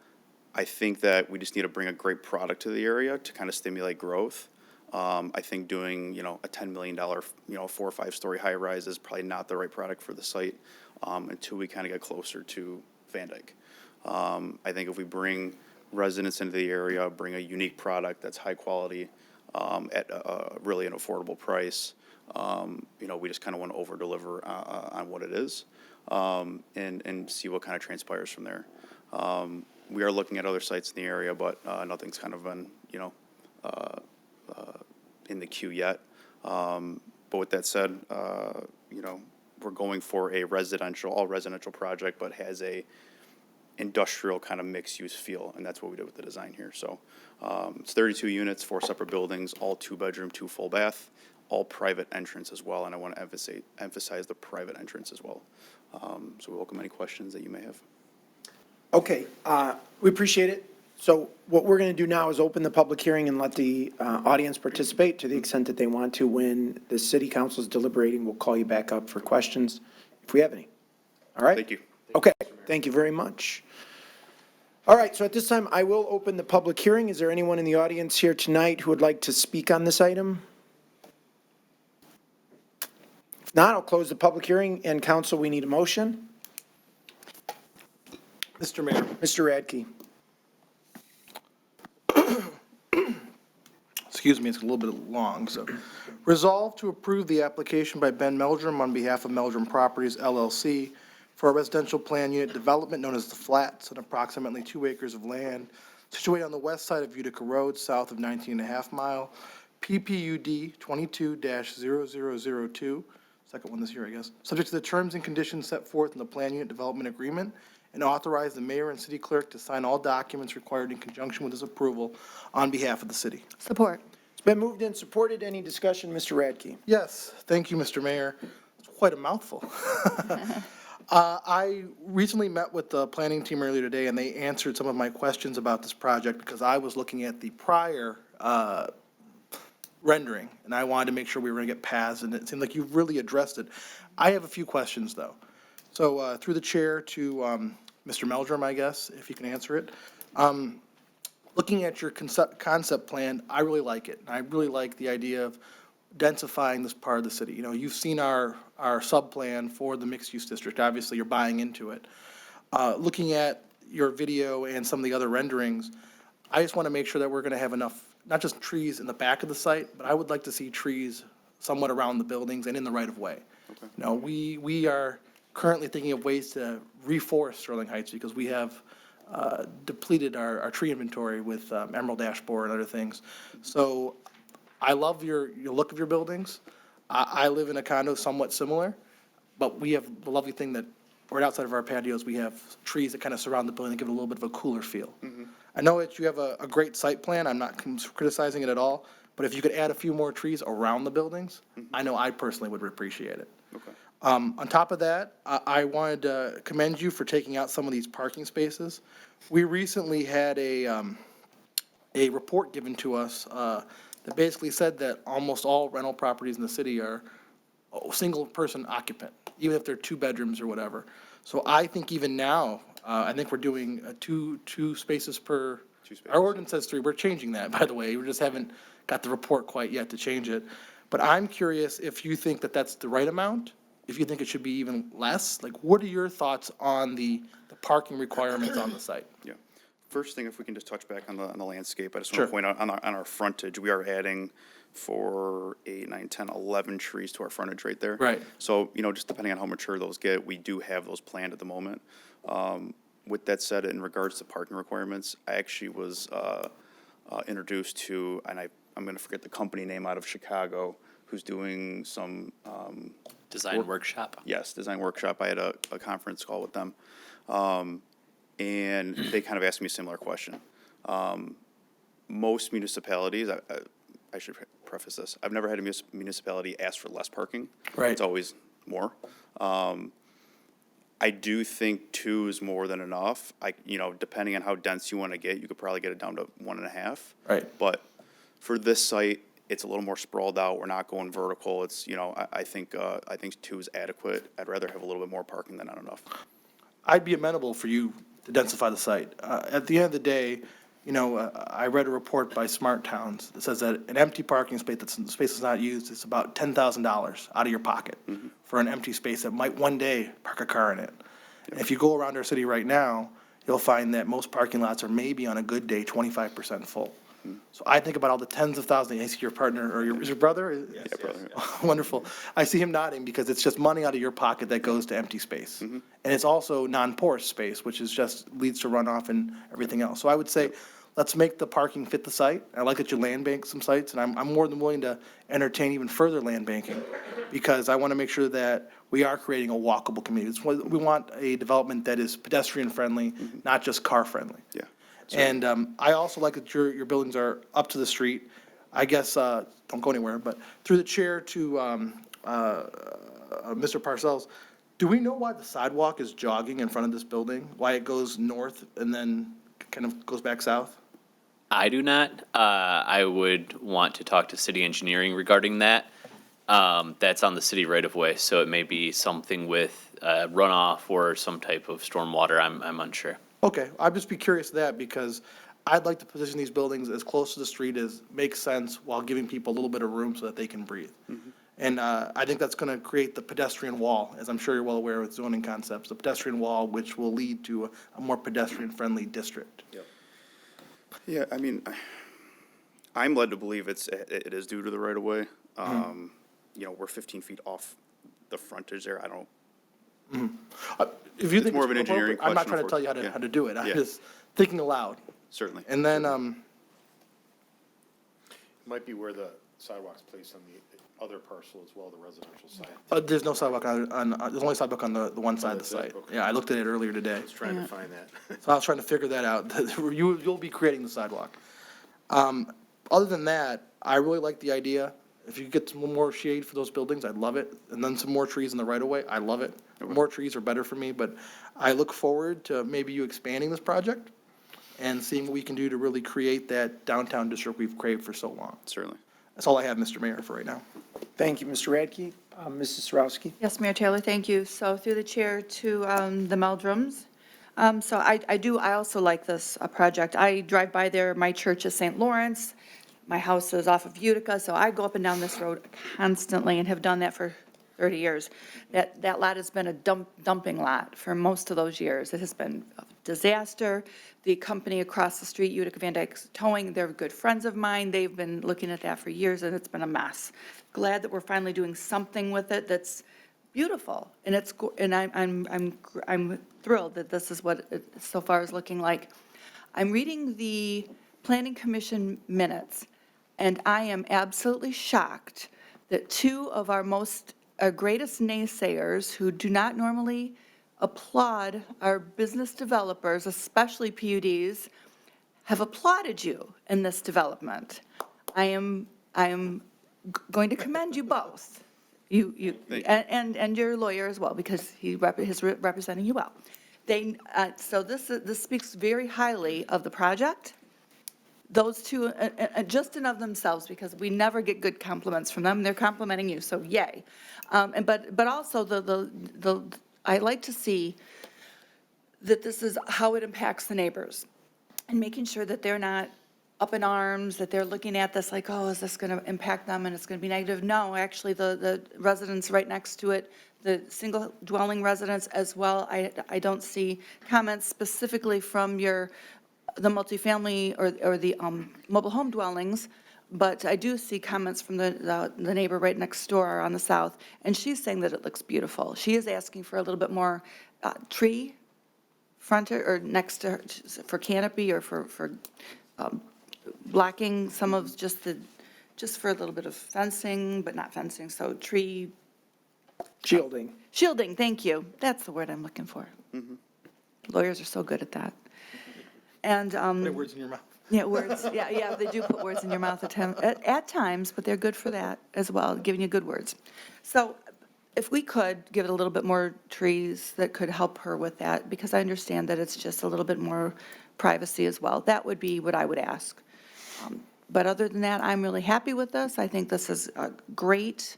I think that we just need to bring a great product to the area to kind of stimulate growth. I think doing, a $10 million, 4 or 5 story high rise is probably not the right product for the site until we kind of get closer to Van Dyke. I think if we bring residents into the area, bring a unique product that's high quality at really an affordable price, we just kind of want to over deliver on what it is and see what kind of transpires from there. We are looking at other sites in the area, but nothing's kind of been, in the queue yet. But with that said, we're going for a all residential project, but has a industrial kind of mixed use feel, and that's what we did with the design here. So it's 32 units, 4 separate buildings, all 2-bedroom, 2 full bath, all private entrance as well, and I want to emphasize the private entrance as well. So we welcome any questions that you may have. Okay, we appreciate it. So what we're going to do now is open the public hearing and let the audience participate to the extent that they want to. When the city council is deliberating, we'll call you back up for questions if we have any. All right? Thank you. Okay, thank you very much. All right, so at this time, I will open the public hearing. Is there anyone in the audience here tonight who would like to speak on this item? If not, I'll close the public hearing, and council, we need a motion. Mr. Mayor, Mr. Radke. excuse me, it's a little bit long, so. Resolve to approve the application by Ben Meldrum on behalf of Meldrum Properties LLC for a residential plan unit development known as The Flats, on approximately 2 acres of land situated on the west side of Utica Road, south of 19.5 mile, PPUD 22-0002, second one this year, I guess, subject to the terms and conditions set forth in the plan unit development agreement, and authorize the mayor and city clerk to sign all documents required in conjunction with this approval on behalf of the city. Support. It's been moved and supported. Any discussion, Mr. Radke? Yes, thank you, Mr. Mayor. It's quite a mouthful. I recently met with the planning team earlier today, and they answered some of my questions about this project because I was looking at the prior rendering, and I wanted to make sure we were going to get paths, and it seemed like you've really addressed it. I have a few questions, though. So through the chair to Mr. Meldrum, I guess, if you can answer it. Looking at your concept plan, I really like it. I really like the idea of densifying this part of the city. You've seen our sub-plan for the mixed-use district. Obviously, you're buying into it. Looking at your video and some of the other renderings, I just want to make sure that we're going to have enough, not just trees in the back of the site, but I would like to see trees somewhat around the buildings and in the right-of-way. Okay. We are currently thinking of ways to reforest Sterling Heights because we have depleted our tree inventory with emerald ash borer and other things. So I love your look of your buildings. I live in a condo somewhat similar, but we have the lovely thing that right outside of our patios, we have trees that kind of surround the building and give it a little bit of a cooler feel. Mm-hmm. I know that you have a great site plan. I'm not criticizing it at all, but if you could add a few more trees around the buildings, I know I personally would appreciate it. On top of that, I wanted to commend you for taking out some of these parking spaces. We recently had a report given to us that basically said that almost all rental properties in the city are single-person occupant, even if they're two bedrooms or whatever. So I think even now, I think we're doing two spaces per. Our ordinance says 3. We're changing that, by the way. We just haven't got the report quite yet to change it. But I'm curious if you think that that's the right amount, if you think it should be even less. Like, what are your thoughts on the parking requirements on the site? Yeah. First thing, if we can just touch back on the landscape, I just Sure. want to point out on our frontage, we are adding 4, 8, 9, 10, 11 trees to our frontage right there. Right. So, just depending on how mature those get, we do have those planned at the moment. With that said, in regards to parking requirements, I actually was introduced to, and I'm going to forget the company name out of Chicago, who's doing some, Design workshop. yes, design workshop. I had a conference call with them. And they kind of asked me a similar question. Most municipalities, I should preface this, I've never had a municipality ask for less parking. Right. It's always more. I do think 2 is more than enough. Depending on how dense you want to get, you could probably get it down to 1.5. Right. But for this site, it's a little more sprawled out. We're not going vertical. It's, I think 2 is adequate. I'd rather have a little bit more parking than not enough. I'd be amenable for you to densify the site. At the end of the day, I read a report by Smart Towns that says that an empty parking space that's not used is about $10,000 out of your pocket for an empty space that might one day park a car in it. And if you go around our city right now, you'll find that most parking lots are maybe on a good day 25% full. So I think about all the tens of thousands. I see your partner, or is your brother? Yeah, brother. Wonderful. I see him nodding because it's just money out of your pocket that goes to empty space. And it's also non-porous space, which is just leads to runoff and everything else. So I would say, let's make the parking fit the site. I like that you land bank some sites, and I'm more than willing to entertain even further land banking because I want to make sure that we are creating a walkable community. We want a development that is pedestrian friendly, not just car friendly. Yeah. And I also like that your buildings are up to the street. I guess, don't go anywhere, but through the chair to Mr. Parcells, do we know why the sidewalk is jogging in front of this building? Why it goes north and then kind of goes back south? I do not. I would want to talk to city engineering regarding that. That's on the city right of way, so it may be something with runoff or some type of stormwater. I'm unsure. Okay, I'd just be curious of that because I'd like to position these buildings as close to the street as makes sense while giving people a little bit of room so that they can breathe. And I think that's going to create the pedestrian wall, as I'm sure you're well aware with zoning concepts, the pedestrian wall, which will lead to a more pedestrian-friendly district. Yeah, I'm led to believe it is due to the right of way. We're 15 feet off the frontage there. I don't. If you think more of an it's engineering appropriate, I'm not question, trying to tell you how to do it. I'm Yeah. just thinking aloud. Certainly. And then, Might be where the sidewalk's placed on the other parcel as well, the residential side. there's no sidewalk there's only sidewalk on the one side of the that's it? site. Okay. Yeah, I looked at it earlier today. I was trying to find that. So I was trying to figure that out. You'll be creating the sidewalk. Other than that, I really like the idea. If you get some more shade for those buildings, I'd love it. And then some more trees in the right of way, I love it. More trees are better for me, but I look forward to maybe you expanding this project and seeing what we can do to really create that downtown district we've craved for so long. Certainly. That's all I have, Mr. Mayor, for right now. Thank you, Mr. Radke. Mrs. Sarowski? Yes, Mayor Taylor, thank you. So through the chair to the Meldrums. So I also like this project. I drive by there, my church is St. Lawrence. My house is off of Utica, so I go up and down this road constantly and have done that for 30 years. That lot has been a dumping lot for most of those years. It has been a disaster. The company across the street, Utica Van Dyke's Towing, they're good friends of mine. They've been looking at that for years, and it's been a mess. Glad that we're finally doing something with it that's beautiful, and I'm thrilled that this is what it so far is looking like. I'm reading the Planning Commission minutes, and I am absolutely shocked that 2 of our greatest naysayers who do not normally applaud our business developers, especially PUDs, have applauded you in this development. I am going to commend you both. Thank you. and your lawyer as well, because he's representing you well. So this speaks very highly of the project. Those two, just in of themselves, because we never get good compliments from them, they're complimenting you, so yay. But also I like to see that this is how it impacts the neighbors, and making sure that they're not up in arms, that they're looking at this like, oh, is this going to impact them and it's going to be negative? No, actually, the residents right next to it, the single dwelling residents as well, I don't see comments specifically from the multifamily or the mobile home dwellings, but I do see comments from the neighbor right next door on the south, and she's saying that it looks beautiful. She is asking for a little bit more tree frontage or next to her, for canopy or for blocking some of just for a little bit of fencing, but not fencing, so tree. Shielding. Shielding, thank you. That's the word I'm looking for. Lawyers are so good at that. And, Put words in your mouth. yeah, words, yeah, they do put words in your mouth at times, but they're good for that as well, giving you good words. So if we could give it a little bit more trees that could help her with that, because I understand that it's just a little bit more privacy as well. That would be what I would ask. But other than that, I'm really happy with this. I think this is a great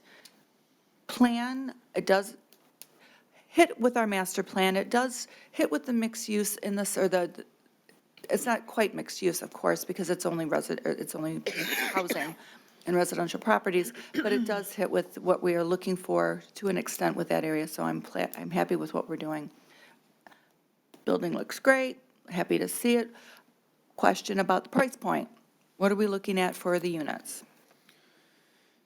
plan. It does hit with our master plan. It does hit with the mixed use in this, or it's not quite mixed use, of course, because it's only housing and residential properties, but it does hit with what we are looking for to an extent with that area, so I'm happy with what we're doing. Building looks great, happy to see it. Question about the price point. What are we looking at for the units?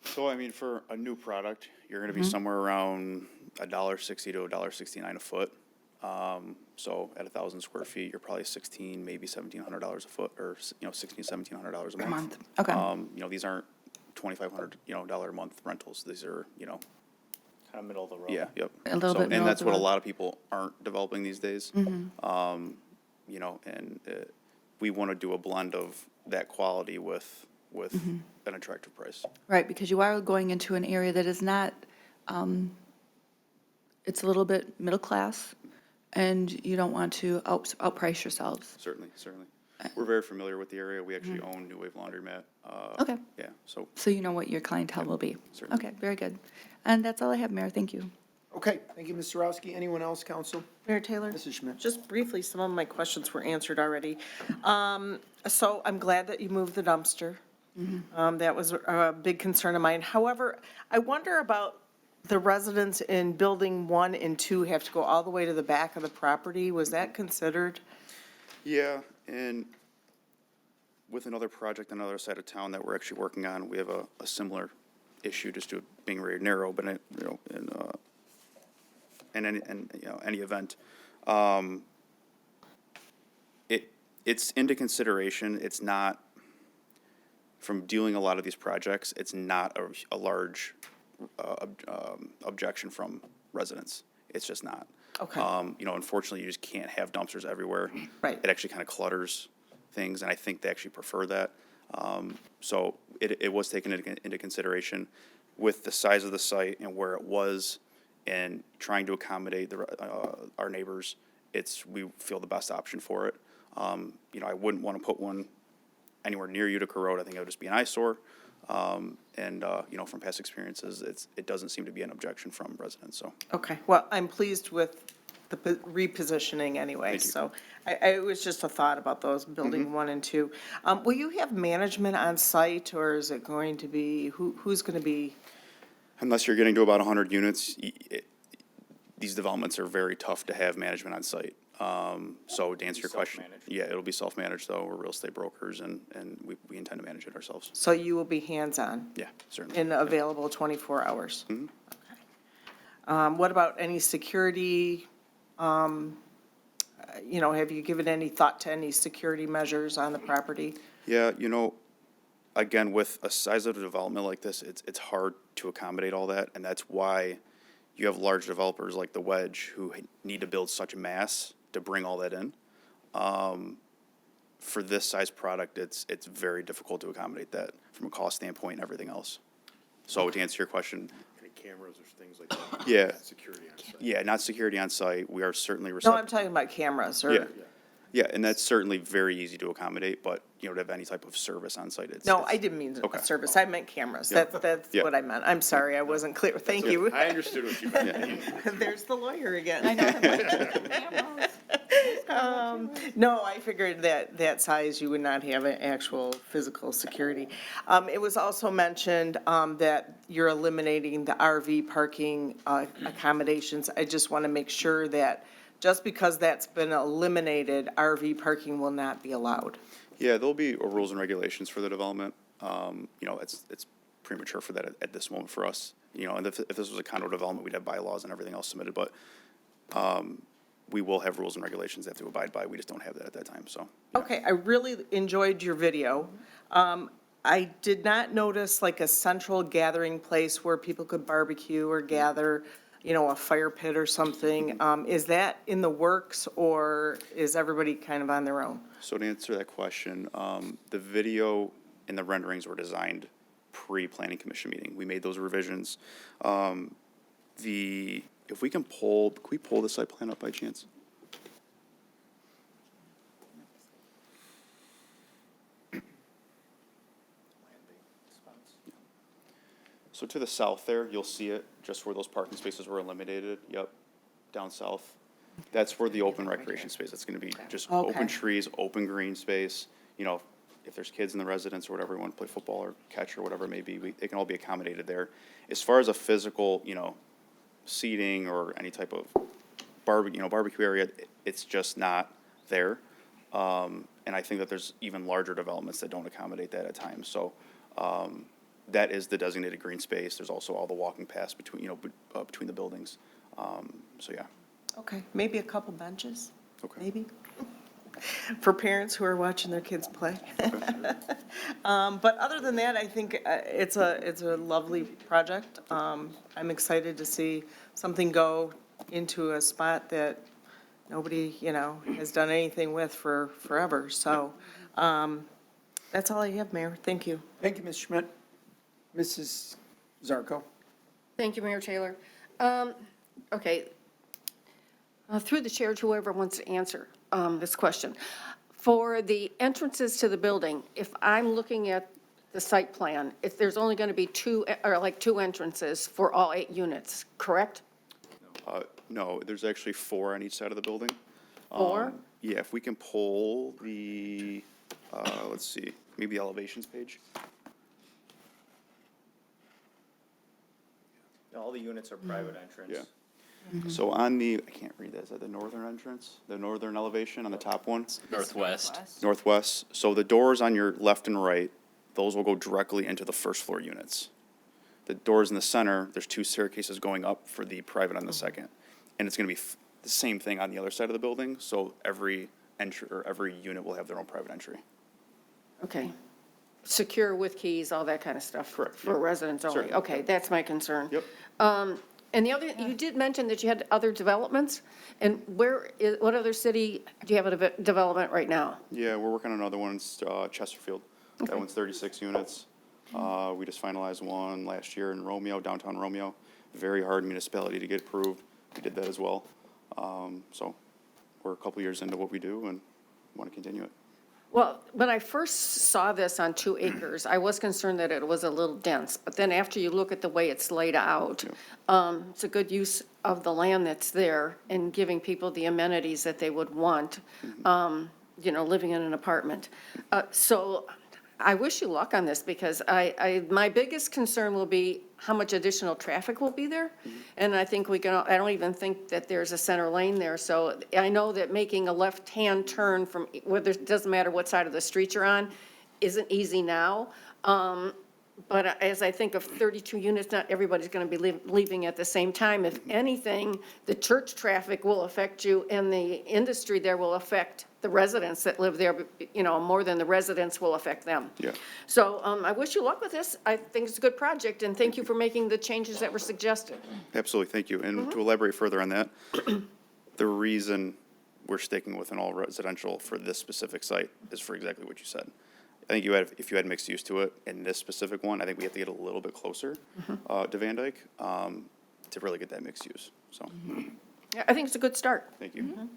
So, I mean, for a new product, you're gonna be somewhere around $1.60 to $1.69 a foot. So at 1,000 square feet, you're probably $1,600, maybe $1,700 a foot, or, $1,700 a month. Okay. These aren't $2,500, dollar a month rentals. These are, Kind of middle of the road. yeah, yep. A little So, bit middle and of that's the what a road. lot of people aren't developing these days. We want to do a blend of that quality with an attractive price. Right, because you are going into an area that is not, it's a little bit middle class, and you don't want to outprice yourselves. Certainly. We're very familiar with the area. We actually own New Wave Laundromat. Okay. Yeah, so, So you know what your clientele will be. certainly. Okay, very good. And that's all I have, Mayor, thank you. Okay, thank you, Ms. Sarowski. Anyone else, council? Mayor Taylor? Mrs. Schmidt? Just briefly, some of my questions were answered already. So I'm glad that you moved the dumpster. That was a big concern of mine. However, I wonder about the residents in building 1 and 2 have to go all the way to the back of the property. Was that considered? Yeah, and with another project on another side of town that we're actually working on, we have a similar issue, just to it being very narrow, but in any event, it's into consideration. It's not, from doing a lot of these projects, it's not a large objection from residents. It's just not. Okay. Unfortunately, you just can't have dumpsters everywhere. Right. It actually kind of clutters things, and I think they actually prefer that. So it was taken into consideration with the size of the site and where it was, and trying to accommodate our neighbors. We feel the best option for it. I wouldn't want to put one anywhere near Utica Road. I think it would just be an eyesore. From past experiences, it doesn't seem to be an objection from residents, so. Okay, well, I'm pleased with the repositioning anyway, Thank you. so it was just a thought about those, building 1 and 2. Will you have management on site, or is it going to be, who's going to be? Unless you're getting to about 100 units, these developments are very tough to have management on site. So to answer your question, Self-managed. yeah, it'll be self-managed though. We're real estate brokers, and we intend to manage it ourselves. So you will be hands-on Yeah, certainly. and available 24 hours? Okay. What about any security? Have you given any thought to any security measures on the property? Yeah, again, with a size of a development like this, it's hard to accommodate all that, and that's why you have large developers like the Wedge who need to build such a mass to bring all that in. For this size product, it's very difficult to accommodate that from a cost standpoint and everything else. So to answer your question, cameras or things like that? Yeah. Not security on site? Yeah, not security on site. We are certainly No, receptive. I'm talking about cameras Yeah, or, yeah, and that's certainly very easy to accommodate, but, to have any type of service on site, it's. no, it's- I didn't mean Okay. service. I meant cameras. Yeah. That's Yeah. what I meant. I'm sorry, I wasn't clear. Thank you. I understood what you meant. There's the lawyer again. No, I figured that size, you would not have an actual physical security. It was also mentioned, that you're eliminating the RV parking, accommodations. I just want to make sure that just because that's been eliminated, RV parking will not be allowed. Yeah, there'll be rules and regulations for the development. It's premature for that at this moment for us. And if this was a condo development, we'd have bylaws and everything else submitted, but, we will have rules and regulations they have to abide by. We just don't have that at that time, so. Okay, I really enjoyed your video. I did not notice like a central gathering place where people could barbecue or gather, a fire pit or something. Is that in the works, or is everybody kind of on their own? So to answer that question, the video and the renderings were designed pre-planning commission meeting. We made those revisions. If we can we pull the site plan up by chance? So to the south there, you'll see it, just where those parking spaces were eliminated, yep, down south. That's where the open recreation space, that's gonna be just Okay. open trees, open green space. If there's kids in the residence or whatever, who want to play football or catch or whatever it may be, they can all be accommodated there. As far as a physical, seating or any type of barbecue area, it's just not there. And I think that there's even larger developments that don't accommodate that at times. So, that is the designated green space. There's also all the walking paths between the buildings. So, yeah. Okay, maybe a couple benches, Okay. maybe? For parents who are watching their kids play. But other than that, I think it's a lovely project. I'm excited to see something go into a spot that nobody, has done anything with for forever. So that's all I have, Mayor. Thank you. Thank you, Ms. Schmidt. Mrs. Zarko. Thank you, Mayor Taylor. Okay. Through the chair to whoever wants to answer this question. For the entrances to the building, if I'm looking at the site plan, if there's only going to be two entrances for all 8 units, correct? No, there's actually 4 on each side of the building. 4? Yeah, if we can pull let's see, maybe the elevations page. All the units are private entrance. Yeah. So on I can't read that, is that the northern entrance? The northern elevation on the top one? Northwest. Northwest. So the doors on your left and right, those will go directly into the first floor units. The doors in the center, there's 2 staircases going up for the private on the second. And it's gonna be the same thing on the other side of the building, so every unit will have their own private entry. Okay. Secure with keys, all that kind of stuff. Correct, For yeah. residents only. Certainly. Okay, that's my concern. Yep. And the other, you did mention that you had other developments, and what other city do you have a development right now? Yeah, we're working on another one, it's Chesterfield. That one's 36 units. We just finalized one last year in Romeo, downtown Romeo. Very hard municipality to get approved. We did that as well. So we're a couple years into what we do and want to continue it. Well, when I first saw this on 2 acres, I was concerned that it was a little dense, but then after you look at the way it's laid out, it's a good use of the land that's there and giving people the amenities that they would want, living in an apartment. So I wish you luck on this, because my biggest concern will be how much additional traffic will be there. And I think I don't even think that there's a center lane there. So I know that making a left-hand turn from, whether, it doesn't matter what side of the street you're on, isn't easy now. But as I think of 32 units, not everybody's going to be leaving at the same time. If anything, the church traffic will affect you, and the industry there will affect the residents that live there, more than the residents will affect them. Yeah. So I wish you luck with this. I think it's a good project, and thank you for making the changes that were suggested. Absolutely, thank you. And to elaborate further on that, the reason we're sticking with an all residential for this specific site is for exactly what you said. think if you had mixed use to it in this specific one, I think we have to get a little bit closer to Van Dyke to really get that mixed use. So, Yeah, I think it's a good start. thank you.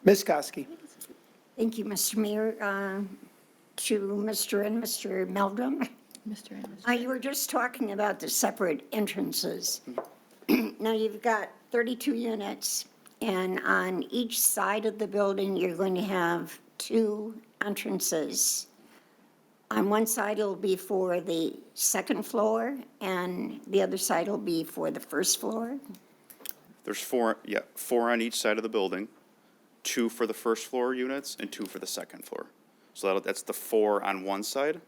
Ms. Kosky. Thank you, Mr. Mayor. To Mr. and Mr. Meldrum. You were just talking about the separate entrances. Now, you've got 32 units, and on each side of the building, you're going to have 2 entrances. On one side, it'll be for the second floor, and the other side will be for the first floor. There's 4 on each side of the building, 2 for the first floor units and 2 for the second floor. So that's the 4 on one side.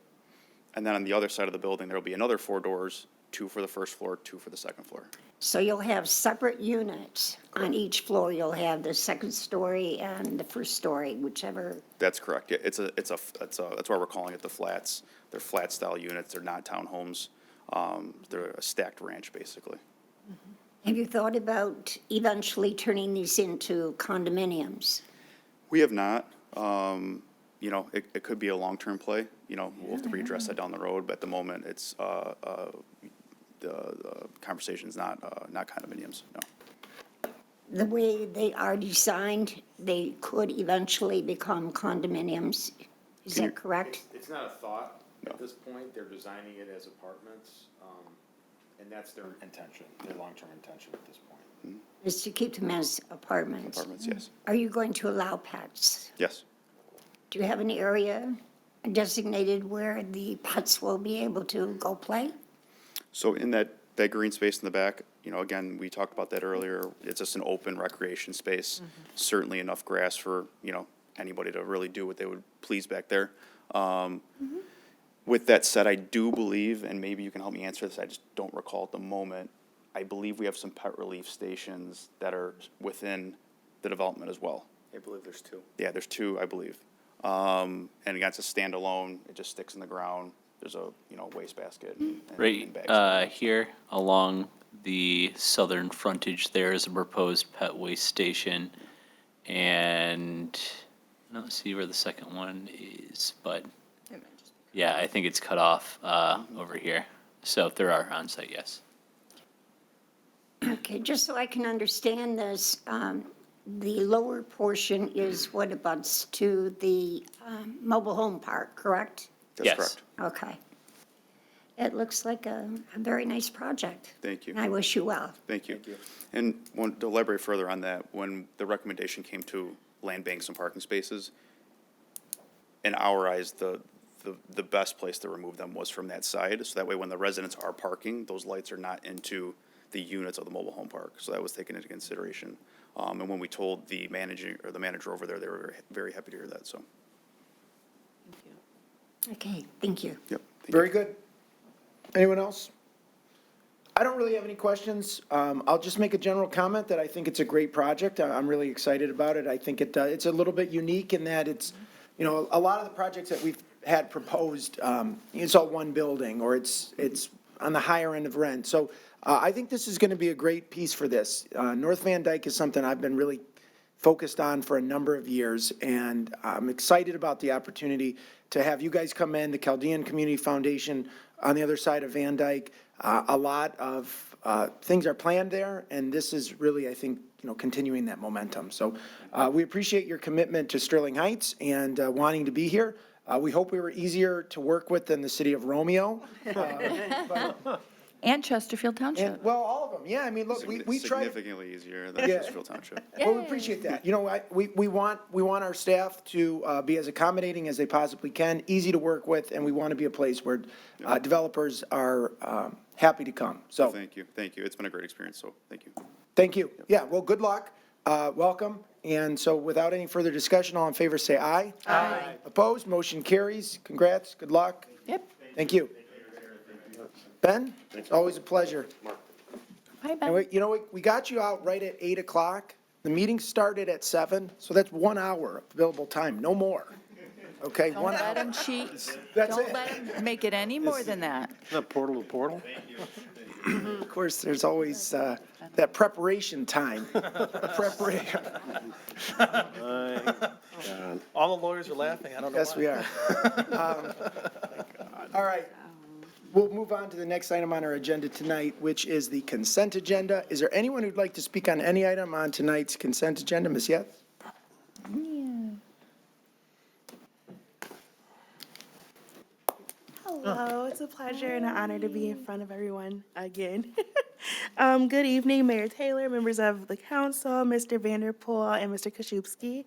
And then on the other side of the building, there'll be another 4 doors, 2 for the first floor, 2 for the second floor. So you'll have separate units. On each floor, you'll have the second story and the first story, whichever. That's correct. Yeah, that's why we're calling it the flats. They're flat style units. They're not townhomes. They're a stacked ranch, basically. Have you thought about eventually turning these into condominiums? We have not. You know, it could be a long-term play. You know, we'll have to readdress that down the road, but at the moment, it's, the conversation's not condominiums, no. The way they are designed, they could eventually become condominiums. Is that correct? It's not a thought at this point. They're designing it as apartments, and that's their intention, their long-term intention at this point. Is to keep them as apartments? Apartments, yes. Are you going to allow pets? Yes. Do you have an area designated where the pets will be able to go play? So in that green space in the back, you know, again, we talked about that earlier. It's just an open recreation space. Certainly enough grass for, you know, anybody to really do what they would please back there. With that said, I do believe, and maybe you can help me answer this, I just don't recall at the moment, I believe we have some pet relief stations that are within the development as well. I believe there's 2. Yeah, there's 2, I believe. And again, it's a standalone, it just sticks in the ground. There's a, you know, wastebasket and Right, bags. here along the southern frontage, there is a proposed pet waste station. And I don't see where the second one is, but yeah, I think it's cut off, over here. So if there are on site, yes. Okay, just so I can understand this, the lower portion is what abuts to the mobile home park, correct? That's Yes. correct. Okay. It looks like a very nice project. Thank you. And I wish you well. Thank you. And to elaborate further on that, when the recommendation came to land banks and parking spaces, in our eyes, the best place to remove them was from that side. So that way, when the residents are parking, those lights are not into the units of the mobile home park. So that was taken into consideration. And when we told the manager over there, they were very happy to hear that, so. Okay, thank you. Yep. Very good. Anyone else? I don't really have any questions. I'll just make a general comment that I think it's a great project. I'm really excited about it. I think it's a little bit unique in that it's, you know, a lot of the projects that we've had proposed, it's all one building, or it's on the higher end of rent. So I think this is going to be a great piece for this. North Van Dyke is something I've been really focused on for a number of years, and I'm excited about the opportunity to have you guys come in, the Chaldean Community Foundation on the other side of Van Dyke. A lot of things are planned there, and this is really, I think, you know, continuing that momentum. So we appreciate your commitment to Sterling Heights and wanting to be here. We hope we were easier to work with than the city of Romeo. And Chesterfield Township. And, well, all of them, yeah, I mean, look, we try to. Significantly easier than Yeah. Chesterfield Township. Well, we appreciate that. You know, we want our staff to be as accommodating as they possibly can, easy to work with, and we want to be a place where developers are happy to come. So, Thank you. It's been a great experience, so thank you. thank you. Yeah, well, good luck, welcome. And so without any further discussion, all in favor say aye. Aye. Opposed, motion carries. Congrats, good luck. Yep. Thank you. Ben, it's always a pleasure. Hi, And Ben. you know, we got you out right at 8 o'clock. The meeting started at 7, so that's 1 hour of available time, no more. Okay, Don't 1 let hour. him cheat. That's Don't it. let him make it any more than that. Is that portal to portal? Of course, there's always that preparation time. Preparation. All the lawyers are laughing, I don't know why. Yes, we are. All right. We'll move on to the next item on our agenda tonight, which is the consent agenda. Is there anyone who'd like to speak on any item on tonight's consent agenda? Ms. Yeth? Hello, it's a pleasure and an honor to be in front of everyone again. Good evening, Mayor Taylor, members of the council, Mr. Vanderpool, and Mr. Koszybski.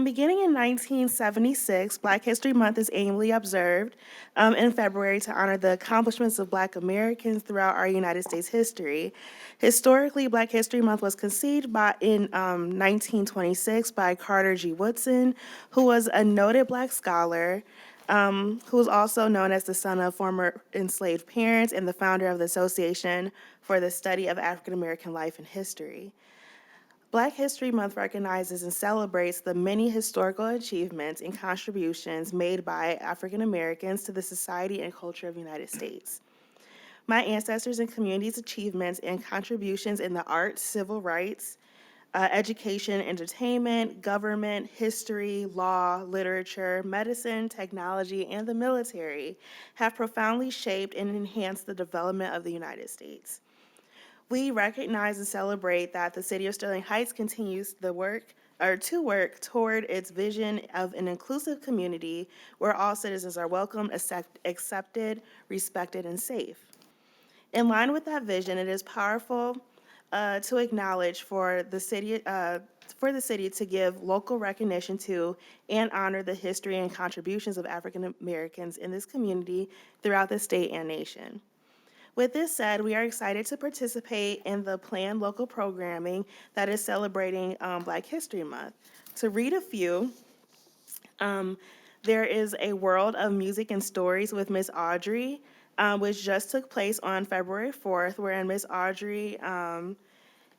Beginning in 1976, Black History Month is annually observed in February to honor the accomplishments of Black Americans throughout our United States history. Historically, Black History Month was conceived in 1926 by Carter G. Woodson, who was a noted Black scholar, who was also known as the son of former enslaved parents and the founder of the Association for the Study of African American Life and History. Black History Month recognizes and celebrates the many historical achievements and contributions made by African Americans to the society and culture of the United States. My ancestors and community's achievements and contributions in the arts, civil rights, education, entertainment, government, history, law, literature, medicine, technology, and the military have profoundly shaped and enhanced the development of the United States. We recognize and celebrate that the City of Sterling Heights continues to work toward its vision of an inclusive community where all citizens are welcome, accepted, respected, and safe. In line with that vision, it is powerful to acknowledge for the city to give local recognition to and honor the history and contributions of African Americans in this community throughout the state and nation. With this said, we are excited to participate in the planned local programming that is celebrating Black History Month. To read a few, there is a World of Music and Stories with Miss Audrey, which just took place on February 4th, wherein Miss Audrey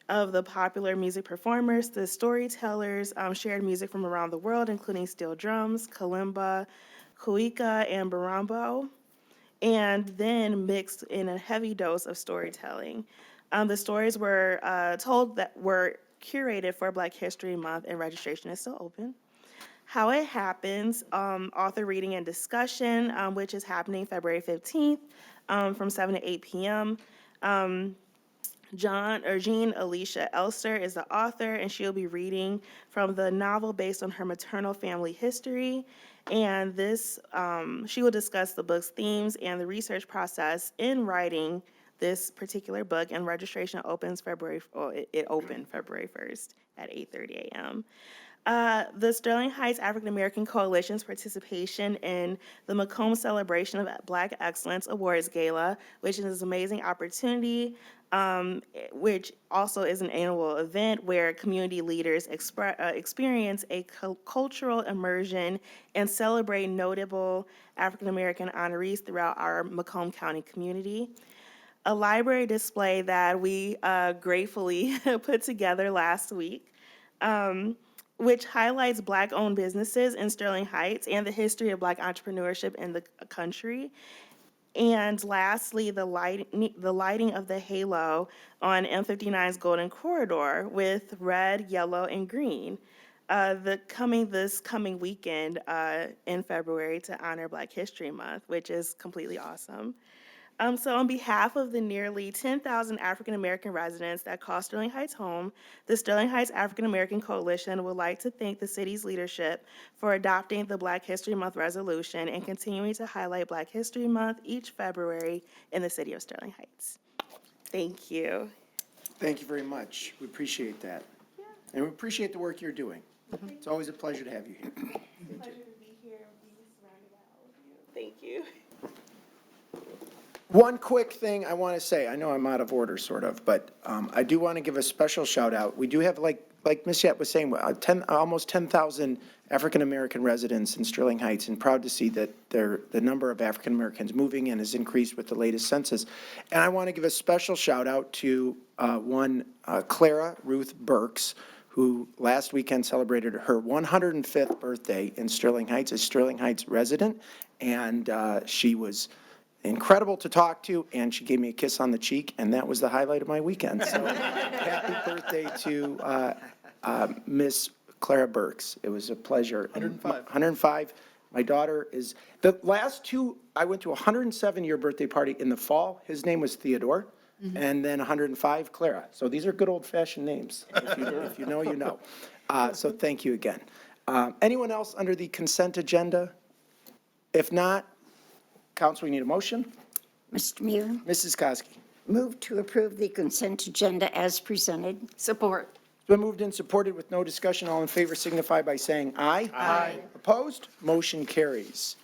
of the popular music performers, the storytellers, shared music from around the world, including steel drums, kalimba, kuika, and barambo, and then mixed in a heavy dose of storytelling. The stories were told that were curated for Black History Month, and registration is still open. How it happens, author reading and discussion, which is happening February 15th from 7 to 8 p.m. Jean Alicia Elster is the author, and she'll be reading from the novel based on her maternal family history. And this, she will discuss the book's themes and the research process in writing this particular book, and registration opens it opened February 1st at 8:30 a.m. The Sterling Heights African American Coalition's participation in the Macomb Celebration of Black Excellence Awards Gala, which is an amazing opportunity, which also is an annual event where community leaders experience a cultural immersion and celebrate notable African American honorees throughout our Macomb County community. A library display that we gratefully put together last week, which highlights Black-owned businesses in Sterling Heights and the history of Black entrepreneurship in the country. And lastly, the lighting of the halo on M59's Golden Corridor with red, yellow, and green. This coming weekend in February to honor Black History Month, which is completely awesome. So on behalf of the nearly 10,000 African American residents that call Sterling Heights home, the Sterling Heights African American Coalition would like to thank the city's leadership for adopting the Black History Month resolution and continuing to highlight Black History Month each February in the city of Sterling Heights. Thank you. Thank you very much. We appreciate that. And we appreciate the work you're doing. It's always a pleasure to have you here. Pleasure to be here and be surrounded by all of you. Thank you. One quick thing I want to say, I know I'm out of order sort of, but I do want to give a special shout out. We do have, like Ms. Yett was saying, almost 10,000 African-American residents in Sterling Heights, and proud to see that the number of African-Americans moving in has increased with the latest census. And I want to give a special shout out to Clara Ruth Burks, who last weekend celebrated her 105th birthday in Sterling Heights, a Sterling Heights resident, and she was incredible to talk to, and she gave me a kiss on the cheek, and that was the highlight of my weekend. So happy birthday to Miss Clara Burks. It was a pleasure. 105. 105. My daughter is, the last two, I went to a 107-year birthday party in the fall. His name was Theodore, and then 105, Clara. So these are good old-fashioned names. If you know, you know. So thank you again. Anyone else under the consent agenda? If not, council, we need a motion. Mr. Mayor, Mrs. Koski. move to approve the consent agenda as presented. Support. It's been moved and supported with no discussion. All in favor signify by saying aye. Aye. Opposed? Motion carries.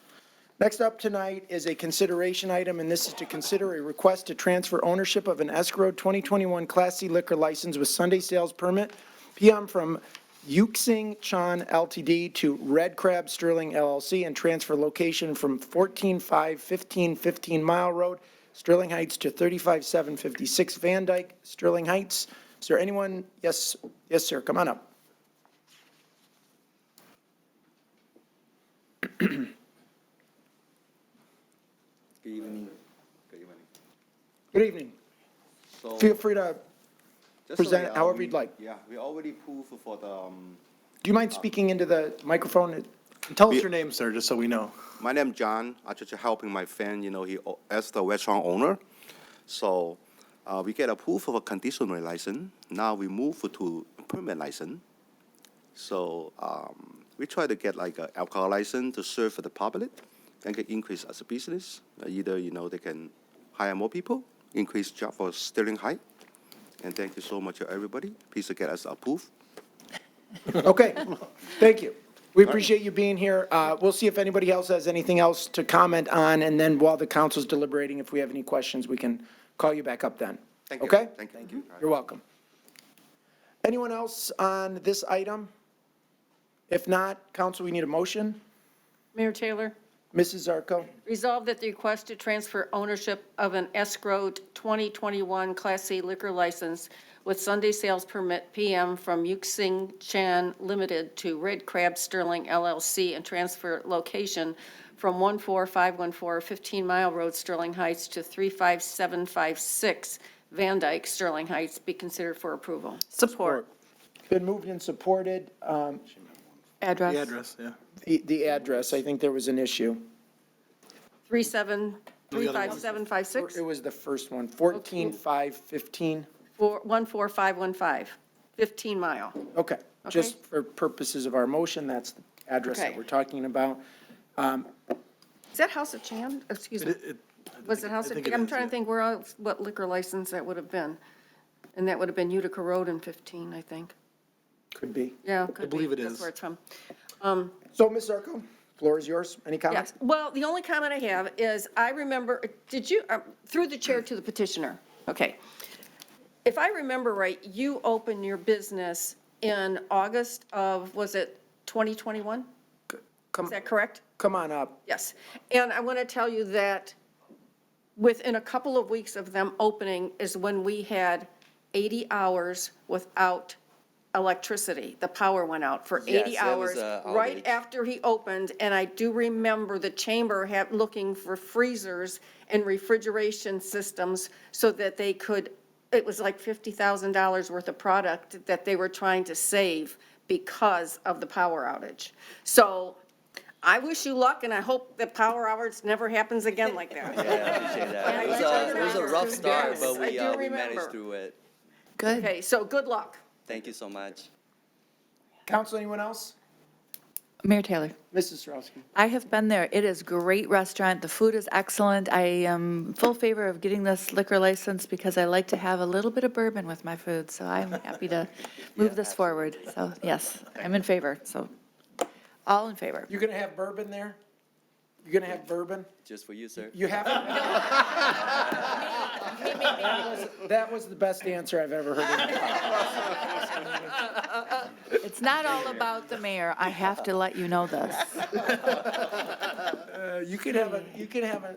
Next up tonight is a consideration item, and this is to consider a request to transfer ownership of an escrowed 2021 Class C liquor license with Sunday sales permit, PM from Yuxing Chan Ltd. to Red Crab Sterling LLC, and transfer location from 14-5-15 Mile Road, Sterling Heights, to 35-756 Van Dyke, Sterling Heights. Is there anyone? Yes, sir, come on up. Good evening. Good evening. Good evening. So, Feel free to just present so, it however you'd like. Yeah, we already proved for the, Do you mind speaking into the microphone? Tell us your name, sir, just so we know. my name John. I just helping my friend, he as the restaurant owner. So, we get approved for a conditional license. Now we move to permanent license. So, we try to get like an alcohol license to serve for the public and get increase as a business. Either, they can hire more people, increase job for Sterling Heights. And thank you so much to everybody. Please get us approved. Okay, thank you. We appreciate you being here. We'll see if anybody else has anything else to comment on, and then while the council's deliberating, if we have any questions, we can call you back up then. Thank you. Okay? Thank you. You're welcome. Anyone else on this item? If not, council, we need a motion. Mayor Taylor, Mrs. Zarco? resolve that the request to transfer ownership of an escrowed 2021 Class C liquor license with Sunday sales permit PM from Yuxing Chan Limited to Red Crab Sterling LLC and transfer location from 14514 15 Mile Road, Sterling Heights to 35756 Van Dyke, Sterling Heights be considered for approval. Support. Been moved and supported. Address. The address, yeah. The address, I think there was an issue. 35756 It was the first one, 14-5-15. 14515, 15 Mile. Okay, just for purposes of our motion, that's the address that Okay. we're talking about. Is that House of Chan? Excuse me. Was it House I of, think it I'm is, trying yeah. to think what liquor license that would have been. And that would have been Utica Road in 15, I think. Could be. Yeah, could be. believe it That's is. where it's from. So, Ms. Zarco, floor is yours. Any comments? Yes, well, the only comment I have is, I remember, did you, through the chair to the petitioner, okay. If I remember right, you opened your business in August of, was it 2021? Is that correct? Come on up. Yes, and I want to tell you that within a couple of weeks of them opening is when we had 80 hours without electricity. The power went out for 80 Yes, it was hours, a right outage. after he opened, and I do remember the chamber looking for freezers and refrigeration systems so that they could, it was like $50,000 worth of product that they were trying to save because of the power outage. So I wish you luck, and I hope that power outage never happens again like that. Yeah, I appreciate that. It was a rough start, but we managed through it. Good. Okay, so good luck. Thank you so much. Council, anyone else? Mayor Taylor. Mrs. Sarowski. I have been there. It is a great restaurant. The food is excellent. I am full favor of getting this liquor license because I like to have a little bit of bourbon with my food. So I'm happy to move this forward. So yes, I'm in favor. So all in favor. You're going to have bourbon there? You're going to have bourbon? Just for you, sir. You have it? That was the best answer I've ever heard in my life. It's not all about the mayor. I have to let you know this. You could have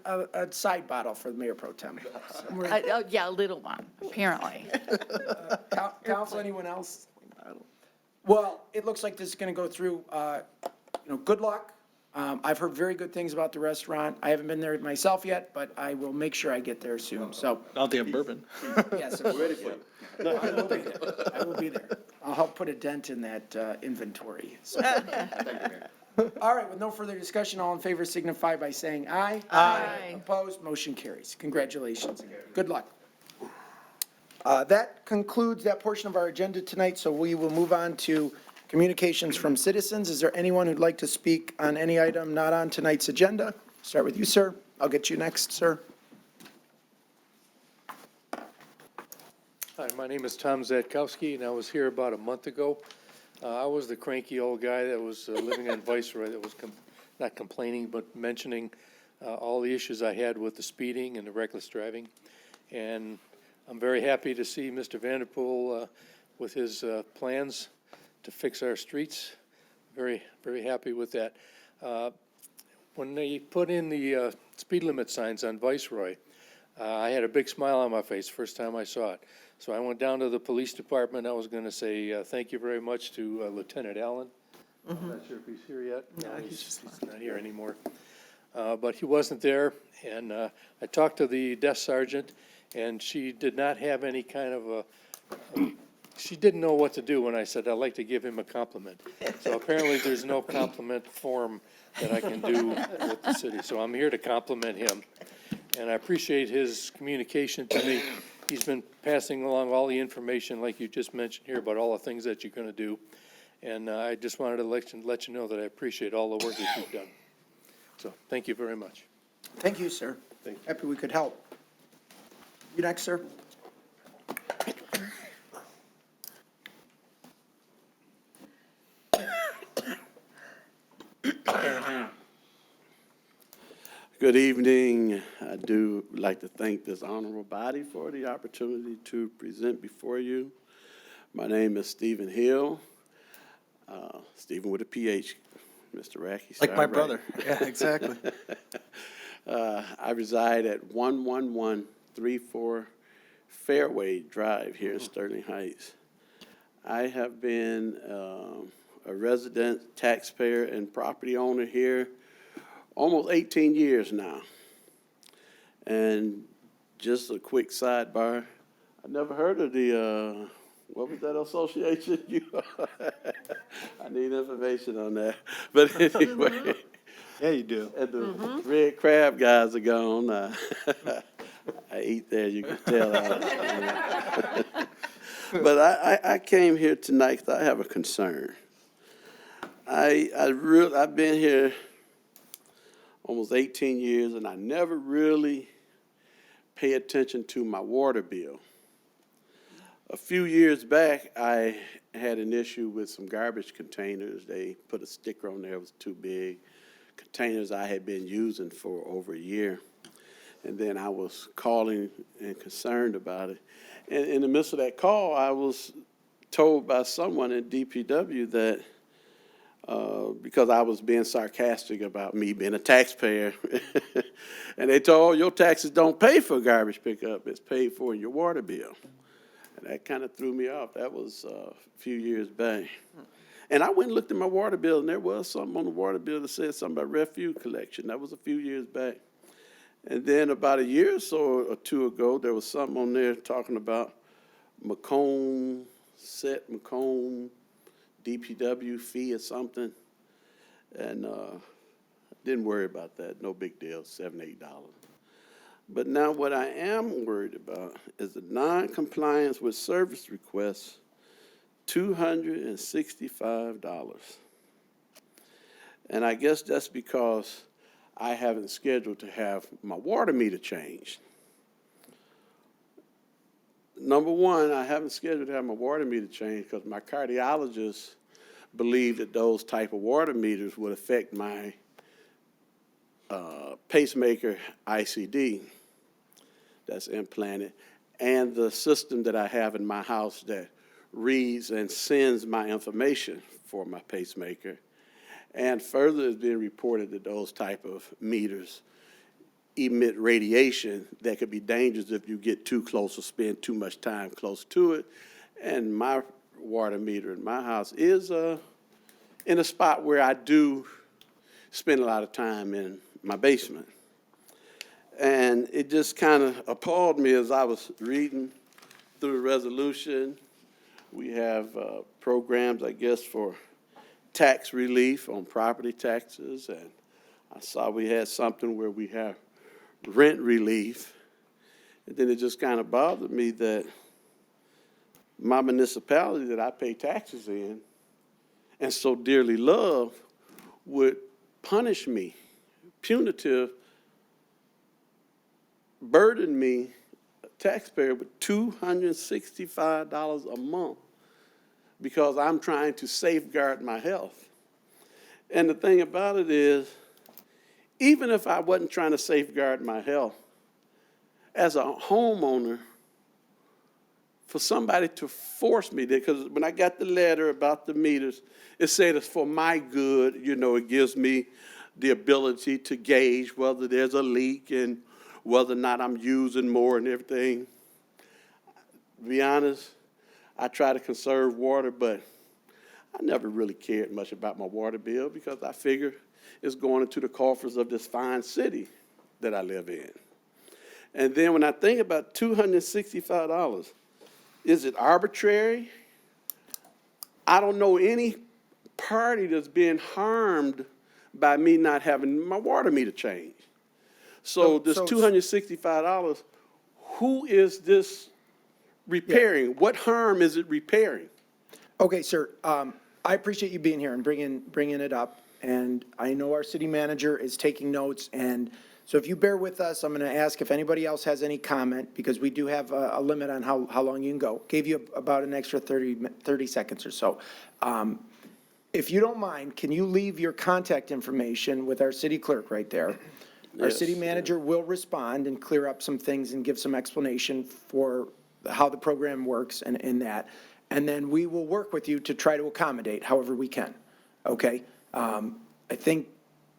a side bottle for the mayor pro tem. Yeah, a little one, apparently. Council, anyone else? Well, it looks like this is going to go through, good luck. I've heard very good things about the restaurant. I haven't been there myself yet, but I will make sure I get there soon, so. Now they have bourbon. Yes, of course. I will be there. I will be there. I'll help put a dent in that inventory. So. All right, with no further discussion, all in favor signify by saying aye. Aye. Opposed, motion carries. Congratulations. Good luck. That concludes that portion of our agenda tonight, so we will move on to communications from citizens. Is there anyone who'd like to speak on any item not on tonight's agenda? Start with you, sir. I'll get you next, sir. Hi, my name is Tom Zatkowski, and I was here about a month ago. I was the cranky old guy that was living on Viceroy that was not complaining, but mentioning all the issues I had with the speeding and the reckless driving. And I'm very happy to see Mr. Vanderpool with his plans to fix our streets. Very, very happy with that. When they put in the speed limit signs on Viceroy, I had a big smile on my face first time I saw it. So I went down to the police department. I was going to say thank you very much to Lieutenant Allen. I'm not sure if he's here yet. No, he's not here anymore. But he wasn't there, and I talked to the desk sergeant, and she did not have any kind of she didn't know what to do when I said I'd like to give him a compliment. So apparently there's no compliment form that I can do with the city. So I'm here to compliment him, and I appreciate his communication to me. He's been passing along all the information, like you just mentioned here, about all the things that you're going to do. And I just wanted to let you know that I appreciate all the work that you've done. So thank you very much. Thank you, sir. Happy we could help. You next, sir. Good evening. I do like to thank this honorable body for the opportunity to present before you. My name is Stephen Hill, Stephen with a PH, Mr. Racky. Like my brother. Yeah, exactly. I reside at 11134 Fairway Drive here in Sterling Heights. I have been a resident, taxpayer, and property owner here almost 18 years now. And just a quick sidebar, I never heard of the, what was that association? I need information on that. But anyway. Yeah, you do. And the red crab guys are gone. I eat there, you can tell. But I came here tonight because I have a concern. I've been here almost 18 years, and I never really pay attention to my water bill. A few years back, I had an issue with some garbage containers. They put a sticker on there, it was too big. Containers I had been using for over a year. And then I was calling and concerned about it. And in the midst of that call, I was told by someone in DPW that because I was being sarcastic about me being a taxpayer. And they told, your taxes don't pay for garbage pickup, it's paid for in your water bill. And that kind of threw me off. That was a few years back. And I went and looked at my water bill, and there was something on the water bill that said something about refuse collection. That was a few years back. And then about a year or so or two ago, there was something on there talking about Macomb DPW fee or something, and didn't worry about that. No big deal, $7, $8. But now what I am worried about is the non-compliance with service requests, $265. And I guess that's because I haven't scheduled to have my water meter changed. Number one, I haven't scheduled to have my water meter changed because my cardiologist believed that those type of water meters would affect my pacemaker ICD that's implanted, and the system that I have in my house that reads and sends my information for my pacemaker. And further, it's been reported that those type of meters emit radiation that could be dangerous if you get too close or spend too much time close to it. And my water meter in my house is in a spot where I do spend a lot of time in my basement. And it just kind of appalled me as I was reading through the resolution. We have programs, I guess, for tax relief on property taxes, and I saw we had something where we have rent relief. And then it just kind of bothered me that my municipality that I pay taxes in and so dearly love would punish me, punitive, burden me, a taxpayer, with $265 a month because I'm trying to safeguard my health. And the thing about it is, even if I wasn't trying to safeguard my health, as a homeowner, for somebody to force me, because when I got the letter about the meters, it said it's for my good. You know, it gives me the ability to gauge whether there's a leak and whether or not I'm using more and everything. To be honest, I try to conserve water, but I never really cared much about my water bill because I figure it's going into the coffers of this fine city that I live in. And then when I think about $265, is it arbitrary? I don't know any party that's being harmed by me not having my water meter changed. So this $265, who is this repairing? Yeah. What harm is it repairing? Okay, sir, I appreciate you being here and bringing it up. And I know our city manager is taking notes. And so if you bear with us, I'm going to ask if anybody else has any comment, because we do have a limit on how long you can go. Gave you about an extra 30 seconds or so. If you don't mind, can you leave your contact information with our city clerk right there? Our city manager will respond and clear up some things and give some explanation for how the program works and in that. And then we will work with you to try to accommodate however we can. Okay? I think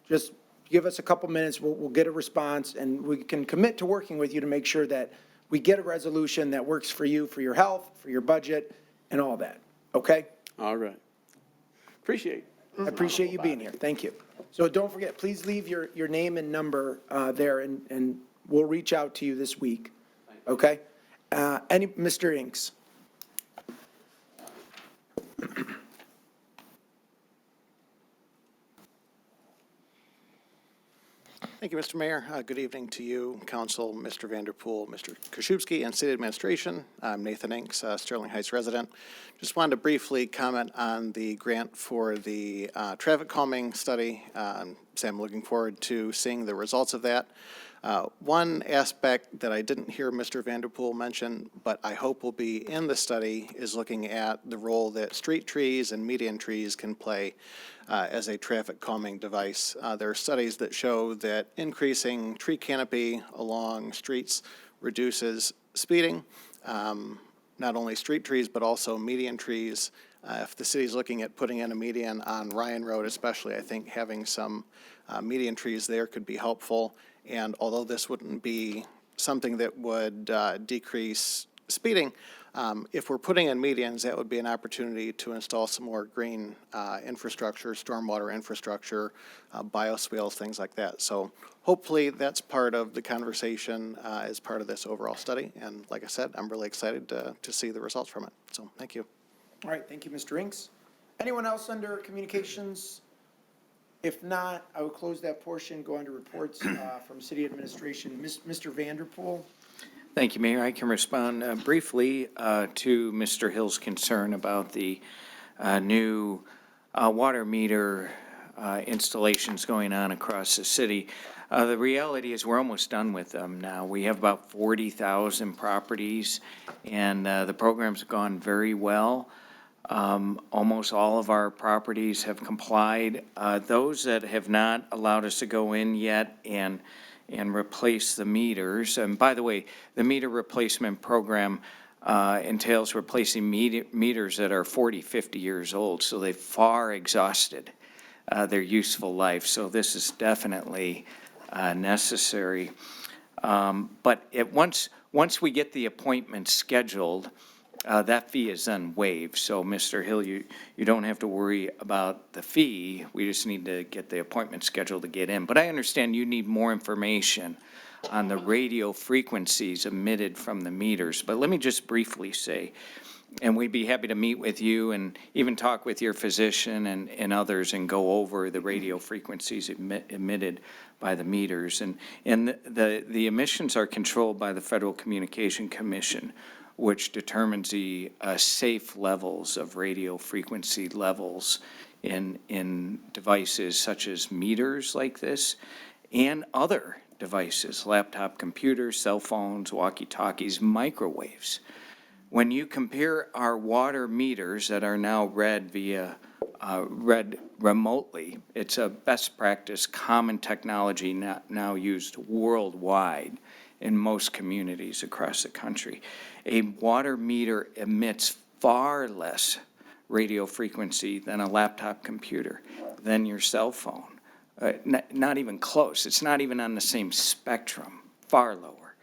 just give us a couple minutes, we'll get a response, and we can commit to working with you to make sure that we get a resolution that works for you, for your health, for your budget, and all that. Okay? All right. Appreciate it. I appreciate you being here. Thank you. So don't forget, please leave your name and number there, and we'll reach out to you this week. Okay? Mr. Inks? Thank you, Mr. Mayor. Good evening to you, Council, Mr. Vanderpool, Mr. Koszewski, and City Administration. I'm Nathan Inks, Sterling Heights resident. Just wanted to briefly comment on the grant for the traffic calming study. So I'm looking forward to seeing the results of that. One aspect that I didn't hear Mr. Vanderpool mention, but I hope will be in the study, is looking at the role that street trees and median trees can play as a traffic calming device. There are studies that show that increasing tree canopy along streets reduces speeding, not only street trees, but also median trees. If the city's looking at putting in a median on Ryan Road especially, I think having some median trees there could be helpful. And although this wouldn't be something that would decrease speeding, if we're putting in medians, that would be an opportunity to install some more green infrastructure, stormwater infrastructure, bioswales, things like that. So hopefully that's part of the conversation as part of this overall study. And like I said, I'm really excited to see the results from it. So thank you. All right, thank you, Mr. Inks. Anyone else under communications? If not, I will close that portion, go on to reports from city administration. Mr. Vanderpool? Thank you, Mayor. I can respond briefly to Mr. Hill's concern about the new water meter installations going on across the city. The reality is we're almost done with them now. We have about 40,000 properties, and the program's gone very well. Almost all of our properties have complied. Those that have not allowed us to go in yet and replace the meters. And by the way, the meter replacement program entails replacing meters that are 40, 50 years old, so they've far exhausted their useful life. So this is definitely necessary. But once we get the appointment scheduled, that fee is then waived. So, Mr. Hill, you don't have to worry about the fee. We just need to get the appointment scheduled to get in. But I understand you need more information on the radio frequencies emitted from the meters. But let me just briefly say, and we'd be happy to meet with you and even talk with your physician and others and go over the radio frequencies emitted by the meters. And the emissions are controlled by the Federal Communication Commission, which determines the safe levels of radio frequency levels in devices such as meters like this and other devices, laptop computers, cell phones, walkie-talkies, microwaves. When you compare our water meters that are now read read remotely, it's a best practice, common technology now used worldwide in most communities across the country. A water meter emits far less radio frequency than a laptop computer, than your cell phone. Not even close. It's not even on the same spectrum, far lower.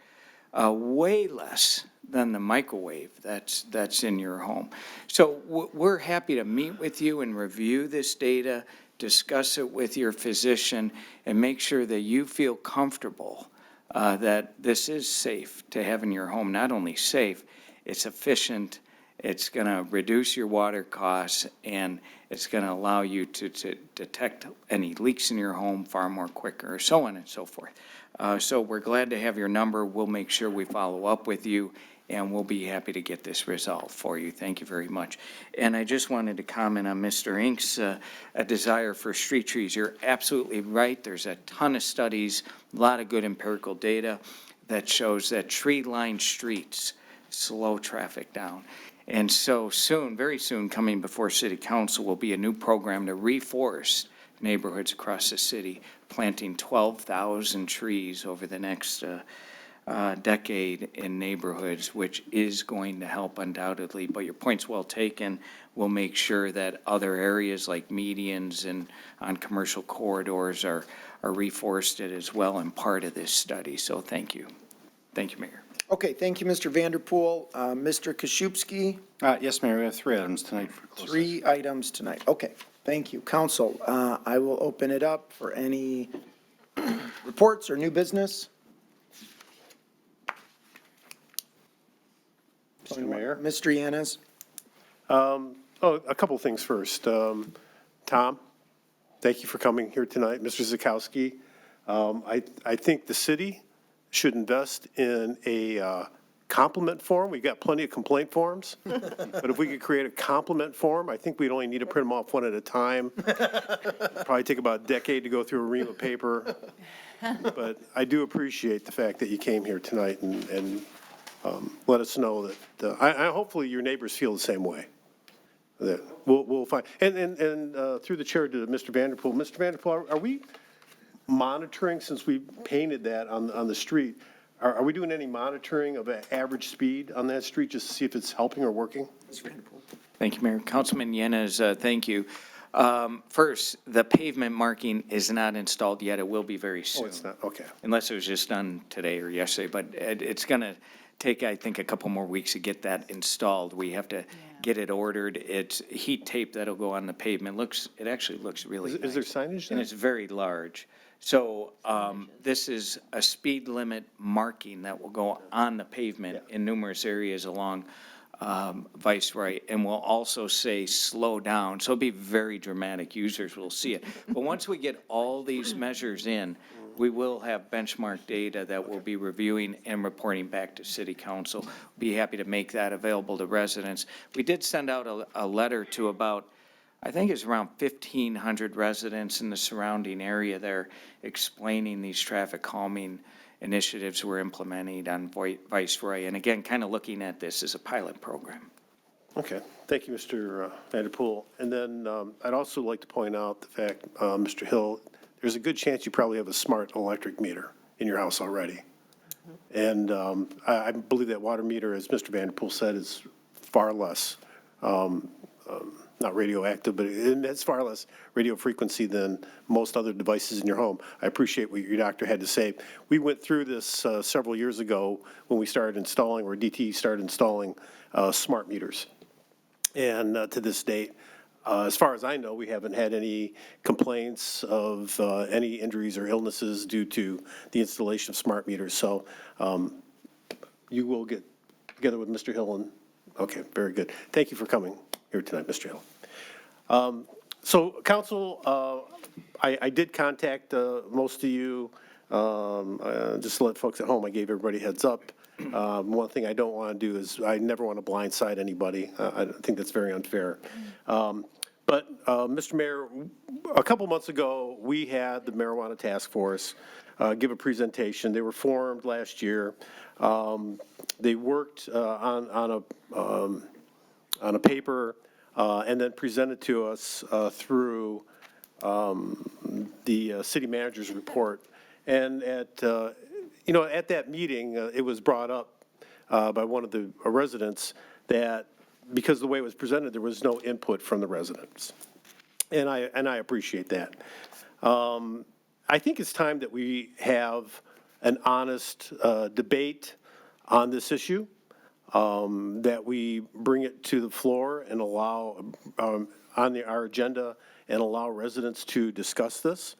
Way less than the microwave that's in your home. So we're happy to meet with you and review this data, discuss it with your physician, and make sure that you feel comfortable that this is safe to have in your home. Not only safe, it's efficient, it's going to reduce your water costs, and it's going to allow you to detect any leaks in your home far more quicker, so on and so forth. So we're glad to have your number. We'll make sure we follow up with you, and we'll be happy to get this resolved for you. Thank you very much. And I just wanted to comment on Mr. Ink's a desire for street trees. You're absolutely right. There's a ton of studies, a lot of good empirical data that shows that tree-lined streets slow traffic down. And so soon, very soon, coming before City Council will be a new program to reforest neighborhoods across the city, planting 12,000 trees over the next decade in neighborhoods, which is going to help undoubtedly. But your point's well taken. We'll make sure that other areas like medians and on commercial corridors are reforested as well and part of this study. So thank you. Thank you, Mayor. Okay, thank you, Mr. Vanderpool. Mr. Koszybski? Yes, Mayor, we have 3 items tonight for closed session. 3 items tonight. Okay, thank you. Council, I will open it up for any reports or new business. Mr. Mayor? Mr. Yanez? A couple things first. Tom, thank you for coming here tonight. Mr. Zakowski, I think the city should invest in a compliment form. We've got plenty of complaint forms. But if we could create a compliment form, I think we'd only need to print them off one at a time. Probably take about a decade to go through a ream of paper. But I do appreciate the fact that you came here tonight and let us know that, hopefully your neighbors feel the same way. That we'll find, and through the chair to Mr. Vanderpool. Mr. Vanderpool, are we monitoring, since we painted that on the street, are we doing any monitoring of an average speed on that street just to see if it's helping or working? Thank you, Mayor. Councilman Yanez, thank you. First, the pavement marking is not installed yet. It will be very soon. Oh, it's not, okay. Unless it was just done today or yesterday, but it's going to take, I think, a couple more weeks to get that installed. We have to get it ordered. It's heat tape that'll go on the pavement. It actually looks really nice. Is there signage there? And it's very large. So this is a speed limit marking that will go on the pavement in numerous areas along Viceroy, and will also say slow down. So it'll be very dramatic. Users will see it. But once we get all these measures in, we will have benchmark data that we'll be reviewing and reporting back to City Council. Be happy to make that available to residents. We did send out a letter to about, I think it's around 1,500 residents in the surrounding area there, explaining these traffic calming initiatives we're implementing on Viceroy. And again, kind of looking at this as a pilot program. Okay, thank you, Mr. Vanderpool. And then I'd also like to point out the fact, Mr. Hill, there's a good chance you probably have a smart electric meter in your house already. And I believe that water meter, as Mr. Vanderpool said, is far less not radioactive, but it's far less radio frequency than most other devices in your home. I appreciate what your doctor had to say. We went through this several years ago when we started installing, or DTE started installing smart meters. And to this date, as far as I know, we haven't had any complaints of any injuries or illnesses due to the installation of smart meters. So you will get together with Mr. Hill and, okay, very good. Thank you for coming here tonight, Mr. Hill. So council, I did contact most of you. Just to let folks at home, I gave everybody a heads up. One thing I don't want to do is, I never want to blindside anybody. I think that's very unfair. But, Mr. Mayor, a couple months ago, we had the marijuana task force give a presentation. They were formed last year. They worked on a paper and then presented to us through the city manager's report. And at that meeting, it was brought up by one of the residents that because the way it was presented, there was no input from the residents. And I appreciate that. I think it's time that we have an honest debate on this issue, that we bring it to the floor and allow, on our agenda, and allow residents to discuss this.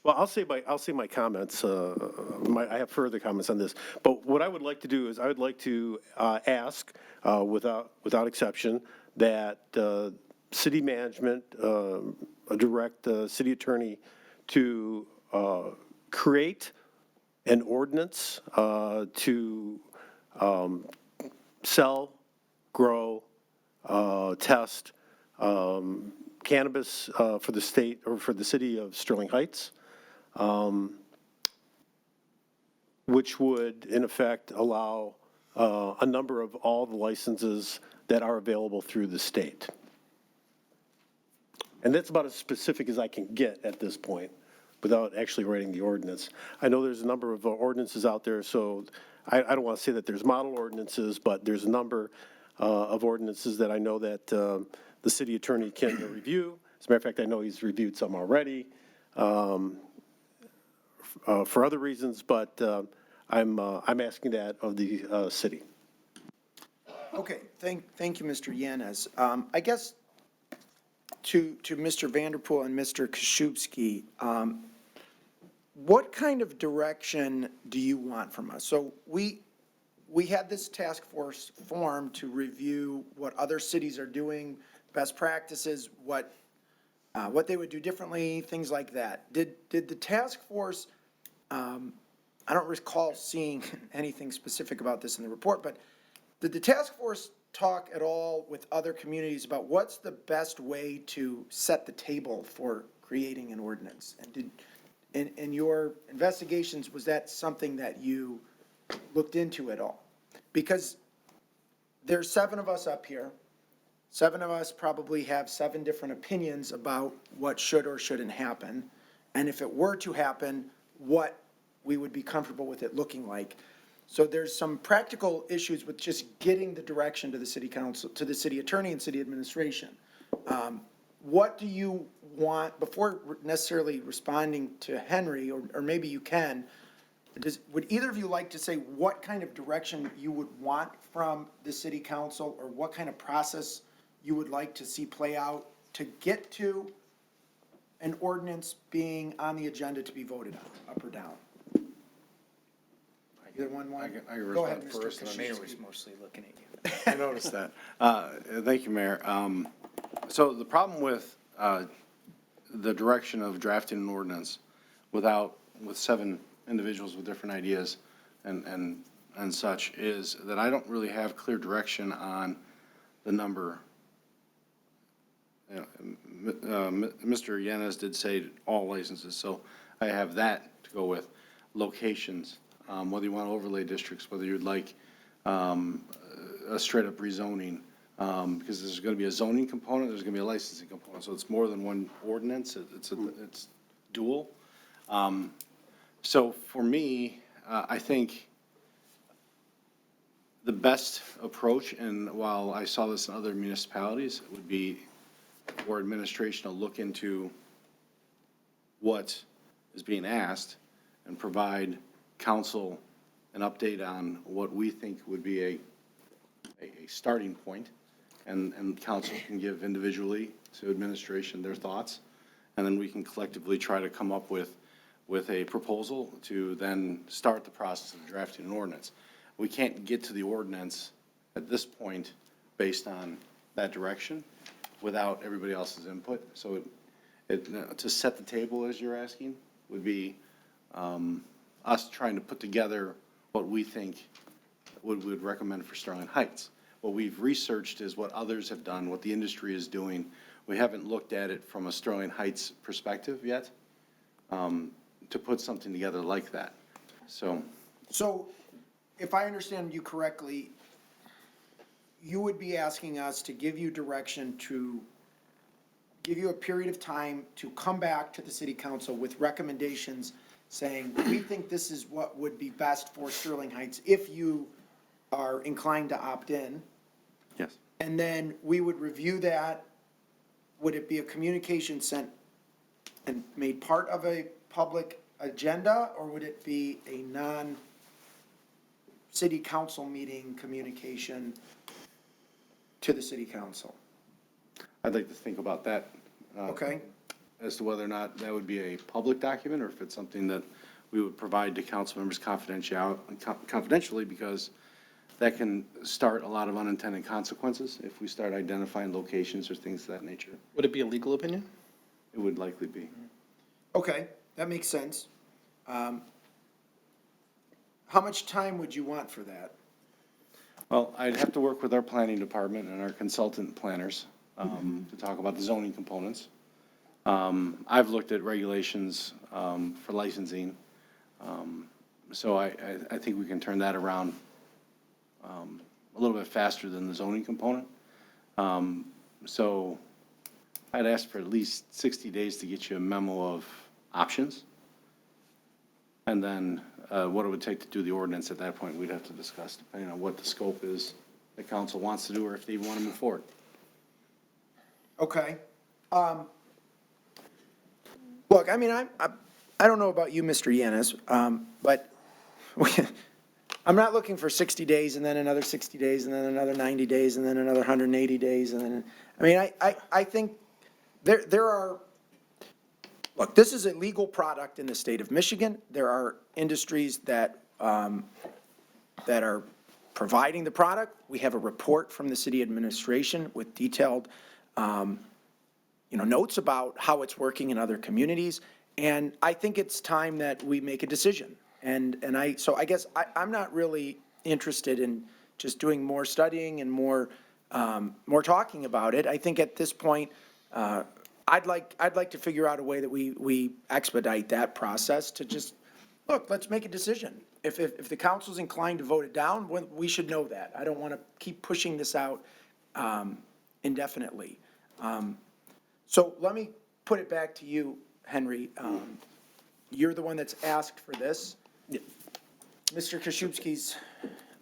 Well, I'll say my comments. I have further comments on this. But what I would like to do is I would like to ask, without exception, that city management direct the city attorney to create an ordinance to sell, grow, test cannabis for the state or for the city of Sterling Heights, which would, in effect, allow a number of all the licenses that are available through the state. And that's about as specific as I can get at this point without actually writing the ordinance. I know there's a number of ordinances out there, so I don't want to say that there's model ordinances, but there's a number of ordinances that I know that the city attorney can review. As a matter of fact, I know he's reviewed some already for other reasons, but I'm asking that of the city. Okay, thank you, Mr. Yanez. I guess to Mr. Vanderpool and Mr. Koszubski, what kind of direction do you want from us? So we had this task force formed to review what other cities are doing, best practices, what they would do differently, things like that. Did the task force, I don't recall seeing anything specific about this in the report, but did the task force talk at all with other communities about what's the best way to set the table for creating an ordinance? And in your investigations, was that something that you looked into at all? Because there's 7 of us up here. 7 of us probably have 7 different opinions about what should or shouldn't happen. And if it were to happen, what we would be comfortable with it looking like. So there's some practical issues with just getting the direction to the city council, to the city attorney and city administration. What do you want, before necessarily responding to Henry, or maybe you can, would either of you like to say what kind of direction you would want from the city council, or what kind of process you would like to see play out to get to an ordinance being on the agenda to be voted on, up or down? Either one want? I can Go ahead, respond Mr. first. The mayor was mostly looking at you. I noticed that. Thank you, Mayor. So the problem with the direction of drafting an ordinance with 7 individuals with different ideas and such is that I don't really have clear direction on the number. Mr. Yanez did say all licenses, so I have that to go with. Locations, whether you want overlay districts, whether you'd like a straight-up rezoning, because there's going to be a zoning component, there's going to be a licensing component, so it's more than one ordinance, it's dual. So for me, I think the best approach, and while I saw this in other municipalities, would be for administration to look into what is being asked and provide council an update on what we think would be a starting point, and council can give individually to administration their thoughts, and then we can collectively try to come up with a proposal to then start the process of drafting an ordinance. We can't get to the ordinance at this point based on that direction without everybody else's input. So to set the table, as you're asking, would be us trying to put together what we think would recommend for Sterling Heights. What we've researched is what others have done, what the industry is doing. We haven't looked at it from a Sterling Heights perspective yet, to put something together like that. So if I understand you correctly, you would be asking us to give you direction to give you a period of time to come back to the city council with recommendations saying, we think this is what would be best for Sterling Heights if you are inclined to opt in. yes. And then we would review that. Would it be a communication sent and made part of a public agenda, or would it be a non-city council meeting communication to the city council? I'd like to think about that. Okay. As to whether or not that would be a public document, or if it's something that we would provide to council members confidentially, because that can start a lot of unintended consequences if we start identifying locations or things of that nature. Would it be a legal opinion? It would likely be. Okay, that makes sense. How much time would you want for that? Well, I'd have to work with our planning department and our consultant planners to talk about the zoning components. I've looked at regulations for licensing, so I think we can turn that around a little bit faster than the zoning component. So I'd ask for at least 60 days to get you a memo of options. And then what it would take to do the ordinance at that point, we'd have to discuss, depending on what the scope is the council wants to do, or if they even want to move forward. Okay. Look, I mean, I don't know about you, Mr. Yanis, but I'm not looking for 60 days and then another 60 days and then another 90 days and then another 180 days. And then, I mean, I think there are, look, this is a legal product in the state of Michigan. There are industries that are providing the product. We have a report from the city administration with detailed, notes about how it's working in other communities. And I think it's time that we make a decision. So I guess I'm not really interested in just doing more studying and more talking about it. I think at this point, I'd like to figure out a way that we expedite that process to just, look, let's make a decision. If the council's inclined to vote it down, we should know that. I don't want to keep pushing this out indefinitely. So let me put it back to you, Henry. You're the one that's asked for this. Mr. Koszubski's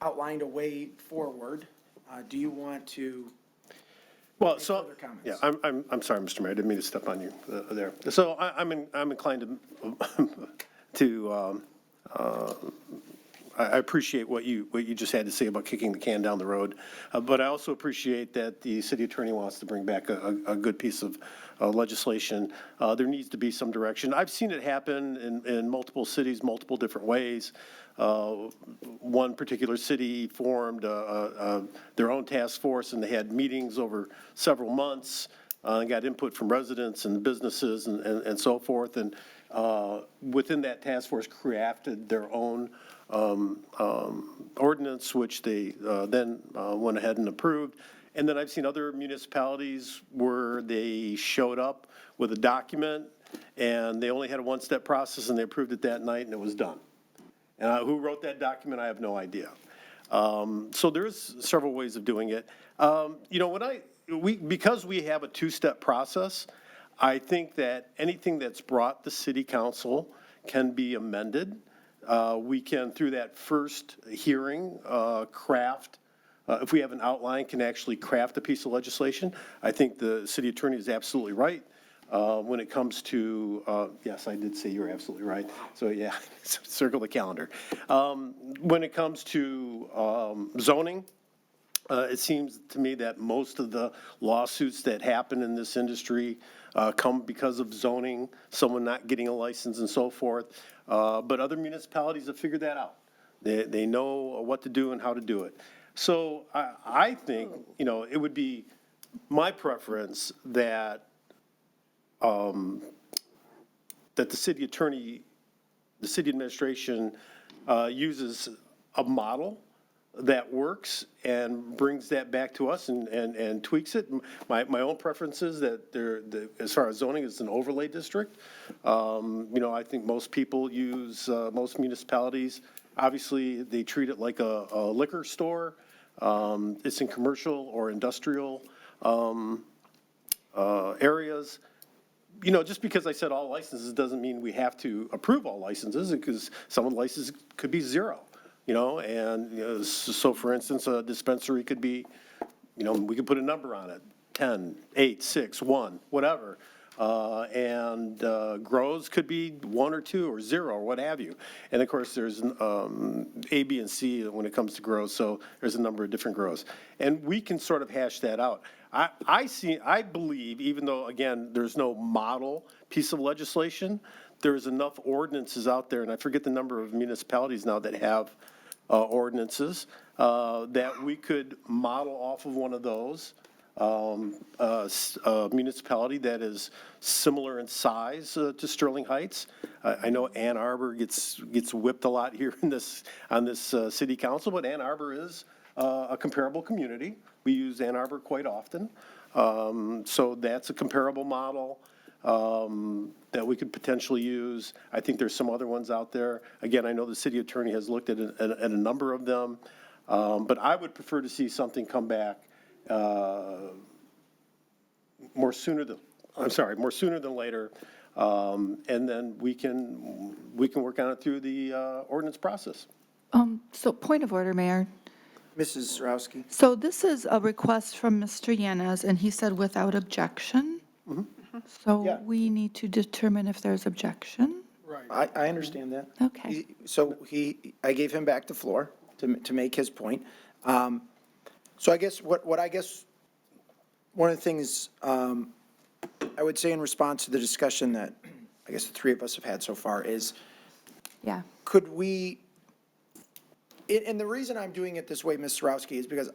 outlined a way forward. Do you want to? Well, so, yeah, I'm sorry, Mr. Mayor, I didn't mean to step on you there. So I'm inclined to I appreciate what you just had to say about kicking the can down the road, but I also appreciate that the city attorney wants to bring back a good piece of legislation. There needs to be some direction. I've seen it happen in multiple cities, multiple different ways. One particular city formed their own task force, and they had meetings over several months, and got input from residents and businesses and so forth. And within that task force crafted their own ordinance, which they then went ahead and approved. And then I've seen other municipalities where they showed up with a document, and they only had a one-step process, and they approved it that night, and it was done. And who wrote that document, I have no idea. So there's several ways of doing it. Because we have a two-step process, I think that anything that's brought the city council can be amended we can, through that first hearing, craft, if we have an outline, can actually craft a piece of legislation. I think the city attorney is absolutely right. When it comes to, yes, I did say you're absolutely right. So, yeah, circle the calendar. When it comes to zoning, it seems to me that most of the lawsuits that happen in this industry come because of zoning, someone not getting a license and so forth. But other municipalities have figured that out. They know what to do and how to do it. So I think, it would be my preference that that the city attorney, the city administration uses a model that works and brings that back to us and tweaks it. My own preference is that as far as zoning, it's an overlay district. I think most people use, most municipalities, obviously, they treat it like a liquor store. It's in commercial or industrial areas. Just because I said all licenses doesn't mean we have to approve all licenses, because some of the licenses could be zero, and so for instance, a dispensary could be, we could put a number on it, 10, 8, 6, 1, whatever. And grows could be 1 or 2 or 0 or what have you. And of course, there's A, B, and C when it comes to grows, so there's a number of different grows. And we can sort of hash that out. I believe, even though, again, there's no model piece of legislation, there's enough ordinances out there, and I forget the number of municipalities now that have ordinances, that we could model off of one of those. A municipality that is similar in size to Sterling Heights. I know Ann Arbor gets whipped a lot here on this city council, but Ann Arbor is a comparable community. We use Ann Arbor quite often. So that's a comparable model that we could potentially use. I think there's some other ones out there. Again, I know the city attorney has looked at a number of them, but I would prefer to see something come back more sooner than later, and then we can work on it through the ordinance process. So point of order, Mayor. Mrs. Sarowski? So this is a request from Mr. Yanez, and he said without objection. So we need to determine if there's objection. I understand that. Okay. So I gave him back the floor to make his point. So I guess one of the things I would say in response to the discussion that I guess the three of us have had so far is, could we, and the reason I'm doing it this way, Ms. Sarowski, is because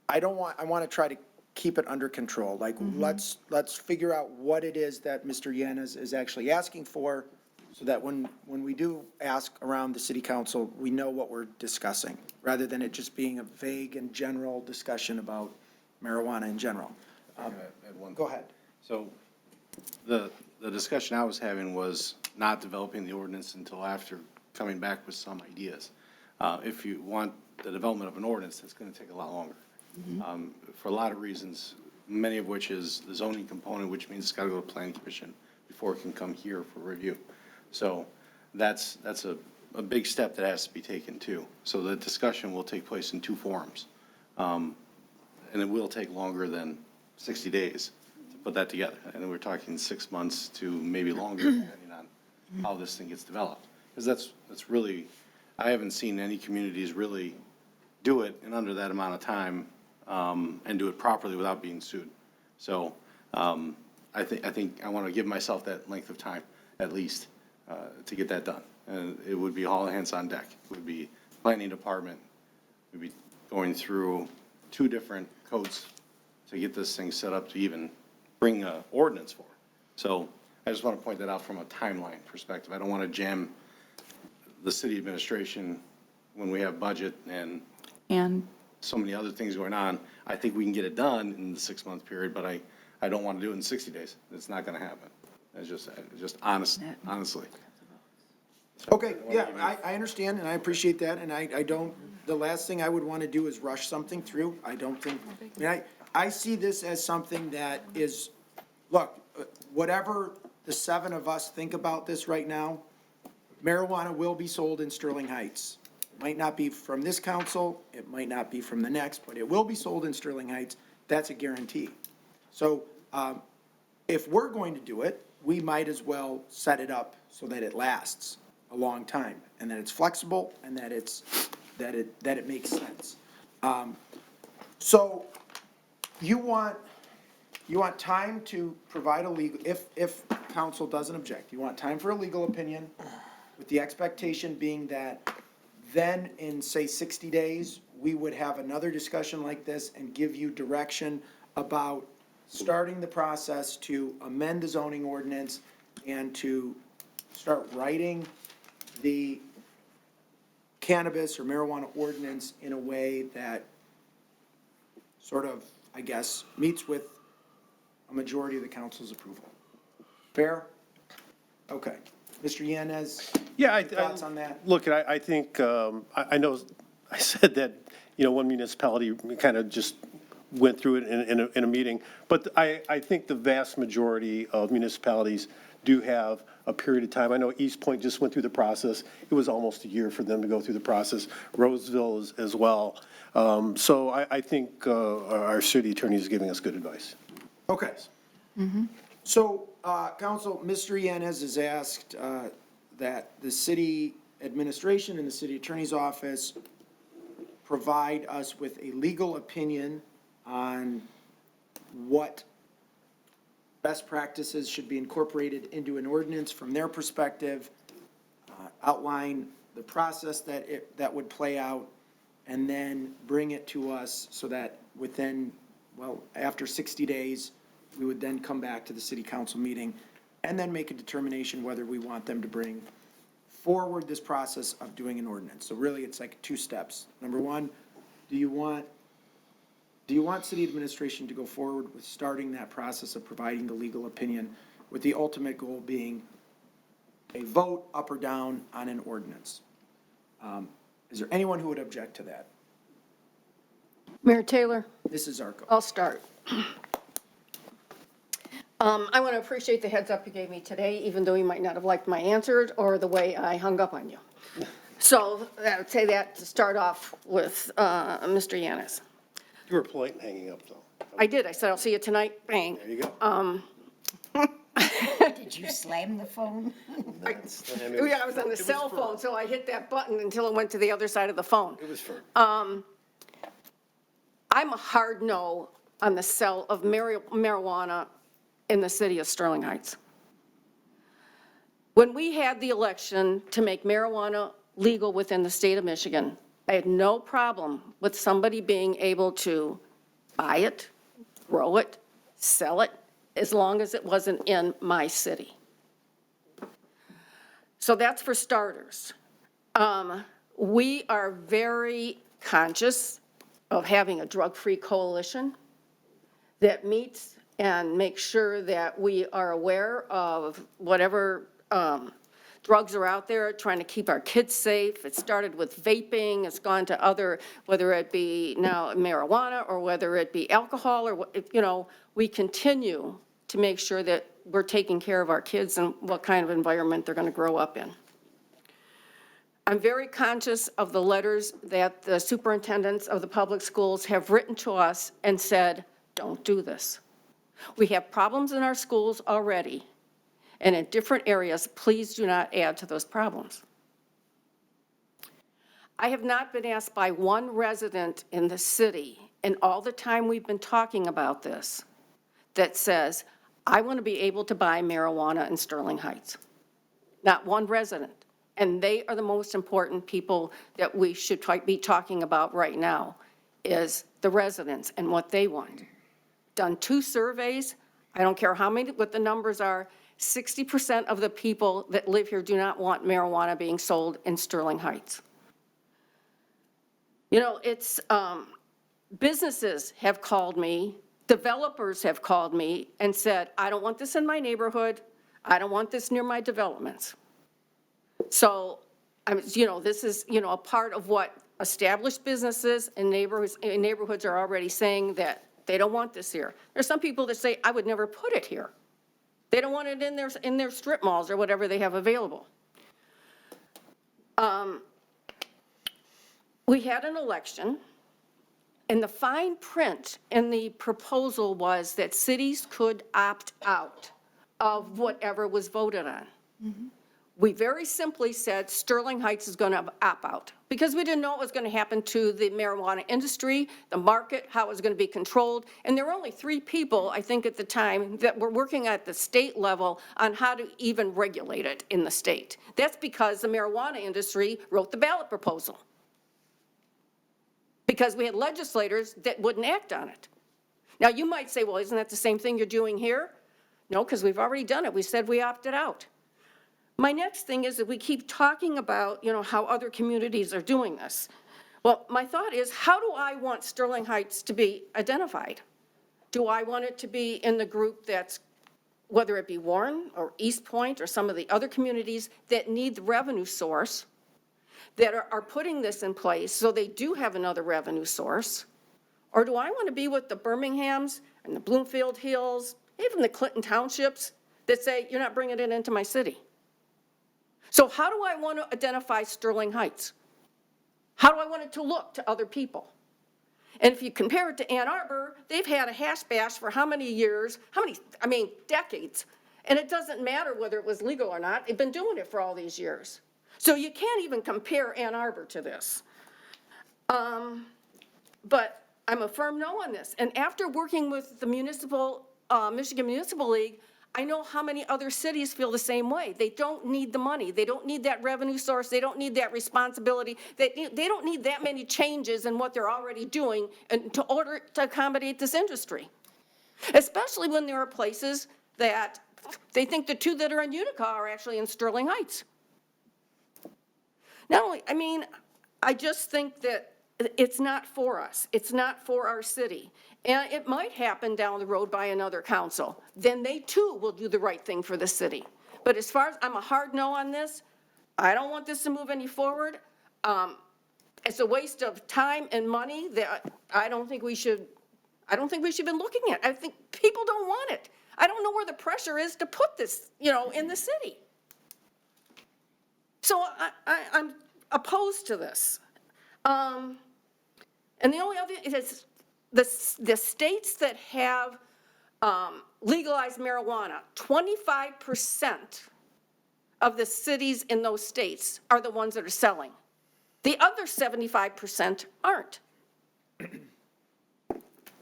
I want to try to keep it under control. Like, let's figure out what it is that Mr. Yanez is actually asking for, so that when we do ask around the city council, we know what we're discussing, rather than it just being a vague and general discussion about marijuana in general. Go ahead. So the discussion I was having was not developing the ordinance until after coming back with some ideas. If you want the development of an ordinance, that's going to take a lot longer. For a lot of reasons, many of which is the zoning component, which means it's got to go to planning commission before it can come here for review. So that's a big step that has to be taken too. So the discussion will take place in 2 forums. And it will take longer than 60 days to put that together. And we're talking 6 months to maybe longer, depending on how this thing gets developed. Because that's really, I haven't seen any communities really do it in under that amount of time, and do it properly without being sued. So I think I want to give myself that length of time at least to get that done. And it would be all hands on deck. It would be planning department. We'd be going through 2 different codes to get this thing set up to even bring an ordinance for. So I just want to point that out from a timeline perspective. I don't want to jam the city administration when we have budget and so many other things going on. I think we can get it done in the 6-month period, but I don't want to do it in 60 days. It's not going to happen. It's just honestly. Okay, yeah, I understand, and I appreciate that, and I don't, the last thing I would want to do is rush something through. I don't think, I see this as something that is, look, whatever the 7 of us think about this right now, marijuana will be sold in Sterling Heights. It might not be from this council, it might not be from the next, but it will be sold in Sterling Heights. That's a guarantee. So if we're going to do it, we might as well set it up so that it lasts a long time, and that it's flexible, and that it makes sense. So you want time to provide a legal, if council doesn't object, you want time for a legal opinion, with the expectation being that then in, say, 60 days, we would have another discussion like this and give you direction about starting the process to amend the zoning ordinance and to start writing the cannabis or marijuana ordinance in a way that sort of, I guess, meets with a majority of the council's approval. Fair? Okay. Mr. Yanez? Yeah, Thoughts on that? Look, I think, I know, I said that, one municipality kind of just went through it in a meeting, but I think the vast majority of municipalities do have a period of time. I know East Point just went through the process. It was almost a year for them to go through the process. Roseville as well. So I think our city attorney is giving us good advice. Okay. So, council, Mr. Yanez has asked that the city administration and the city attorney's office provide us with a legal opinion on what best practices should be incorporated into an ordinance from their perspective, outline the process that would play out, and then bring it to us so that within, after 60 days, we would then come back to the city council meeting and then make a determination whether we want them to bring forward this process of doing an ordinance. So really, it's like 2 steps. Number one, do you want city administration to go forward with starting that process of providing the legal opinion, with the ultimate goal being a vote up or down on an ordinance? Is there anyone who would object to that? Mayor Taylor, Mrs. Zarko. I'll start. I want to appreciate the heads up you gave me today, even though you might not have liked my answers or the way I hung up on you. So I'd say that to start off with Mr. Yanez. You were polite in hanging up, though. I did. I said, I'll see you tonight. Bang. There you go. Did you slam the phone? Yeah, I was on the cell phone, so I hit that button until it went to the other side of the phone. It was firm. I'm a hard no on the sale of marijuana in the city of Sterling Heights. When we had the election to make marijuana legal within the state of Michigan, I had no problem with somebody being able to buy it, grow it, sell it, as long as it wasn't in my city. So that's for starters. We are very conscious of having a drug-free coalition that meets and makes sure that we are aware of whatever drugs are out there, trying to keep our kids safe. It started with vaping, it's gone to other, whether it be now marijuana or whether it be alcohol, or, we continue to make sure that we're taking care of our kids and what kind of environment they're going to grow up in. I'm very conscious of the letters that the superintendents of the public schools have written to us and said, don't do this. We have problems in our schools already, and in different areas, please do not add to those problems. I have not been asked by one resident in the city, in all the time we've been talking about this, that says, I want to be able to buy marijuana in Sterling Heights. Not one resident. And they are the most important people that we should be talking about right now, is the residents and what they want. Done 2 surveys, I don't care what the numbers are, 60% of the people that live here do not want marijuana being sold in Sterling Heights. It's, businesses have called me, developers have called me and said, I don't want this in my neighborhood, I don't want this near my developments. So, this is, a part of what established businesses and neighborhoods are already saying, that they don't want this here. There's some people that say, I would never put it here. They don't want it in their strip malls or whatever they have available. We had an election, and the fine print in the proposal was that cities could opt out of whatever was voted on. We very simply said Sterling Heights is going to opt out, because we didn't know what was going to happen to the marijuana industry, the market, how it was going to be controlled. And there were only 3 people, I think at the time, that were working at the state level on how to even regulate it in the state. That's because the marijuana industry wrote the ballot proposal, because we had legislators that wouldn't act on it. Now, you might say, well, isn't that the same thing you're doing here? No, because we've already done it. We said we opted out. My next thing is that we keep talking about, how other communities are doing this. Well, my thought is, how do I want Sterling Heights to be identified? Do I want it to be in the group that's, whether it be Warren or East Point or some of the other communities that need the revenue source, that are putting this in place so they do have another revenue source? Or do I want to be with the Birminghams and the Bloomfield Hills, even the Clinton Townships, that say, you're not bringing it into my city? So how do I want to identify Sterling Heights? How do I want it to look to other people? And if you compare it to Ann Arbor, they've had a hash bash for how many years, decades. And it doesn't matter whether it was legal or not. They've been doing it for all these years. So you can't even compare Ann Arbor to this. But I'm a firm no on this. And after working with the Michigan Municipal League, I know how many other cities feel the same way. They don't need the money. They don't need that revenue source. They don't need that responsibility. They don't need that many changes in what they're already doing in order to accommodate this industry. Especially when there are places that they think the 2 that are in Utica are actually in Sterling Heights. Not only, I just think that it's not for us. It's not for our city. And it might happen down the road by another council. Then they too will do the right thing for the city. But as far as, I'm a hard no on this. I don't want this to move any forward. It's a waste of time and money that I don't think we should be looking at. I think people don't want it. I don't know where the pressure is to put this, in the city. So I'm opposed to this. And the only other is the states that have legalized marijuana, 25% of the cities in those states are the ones that are selling. The other 75% aren't.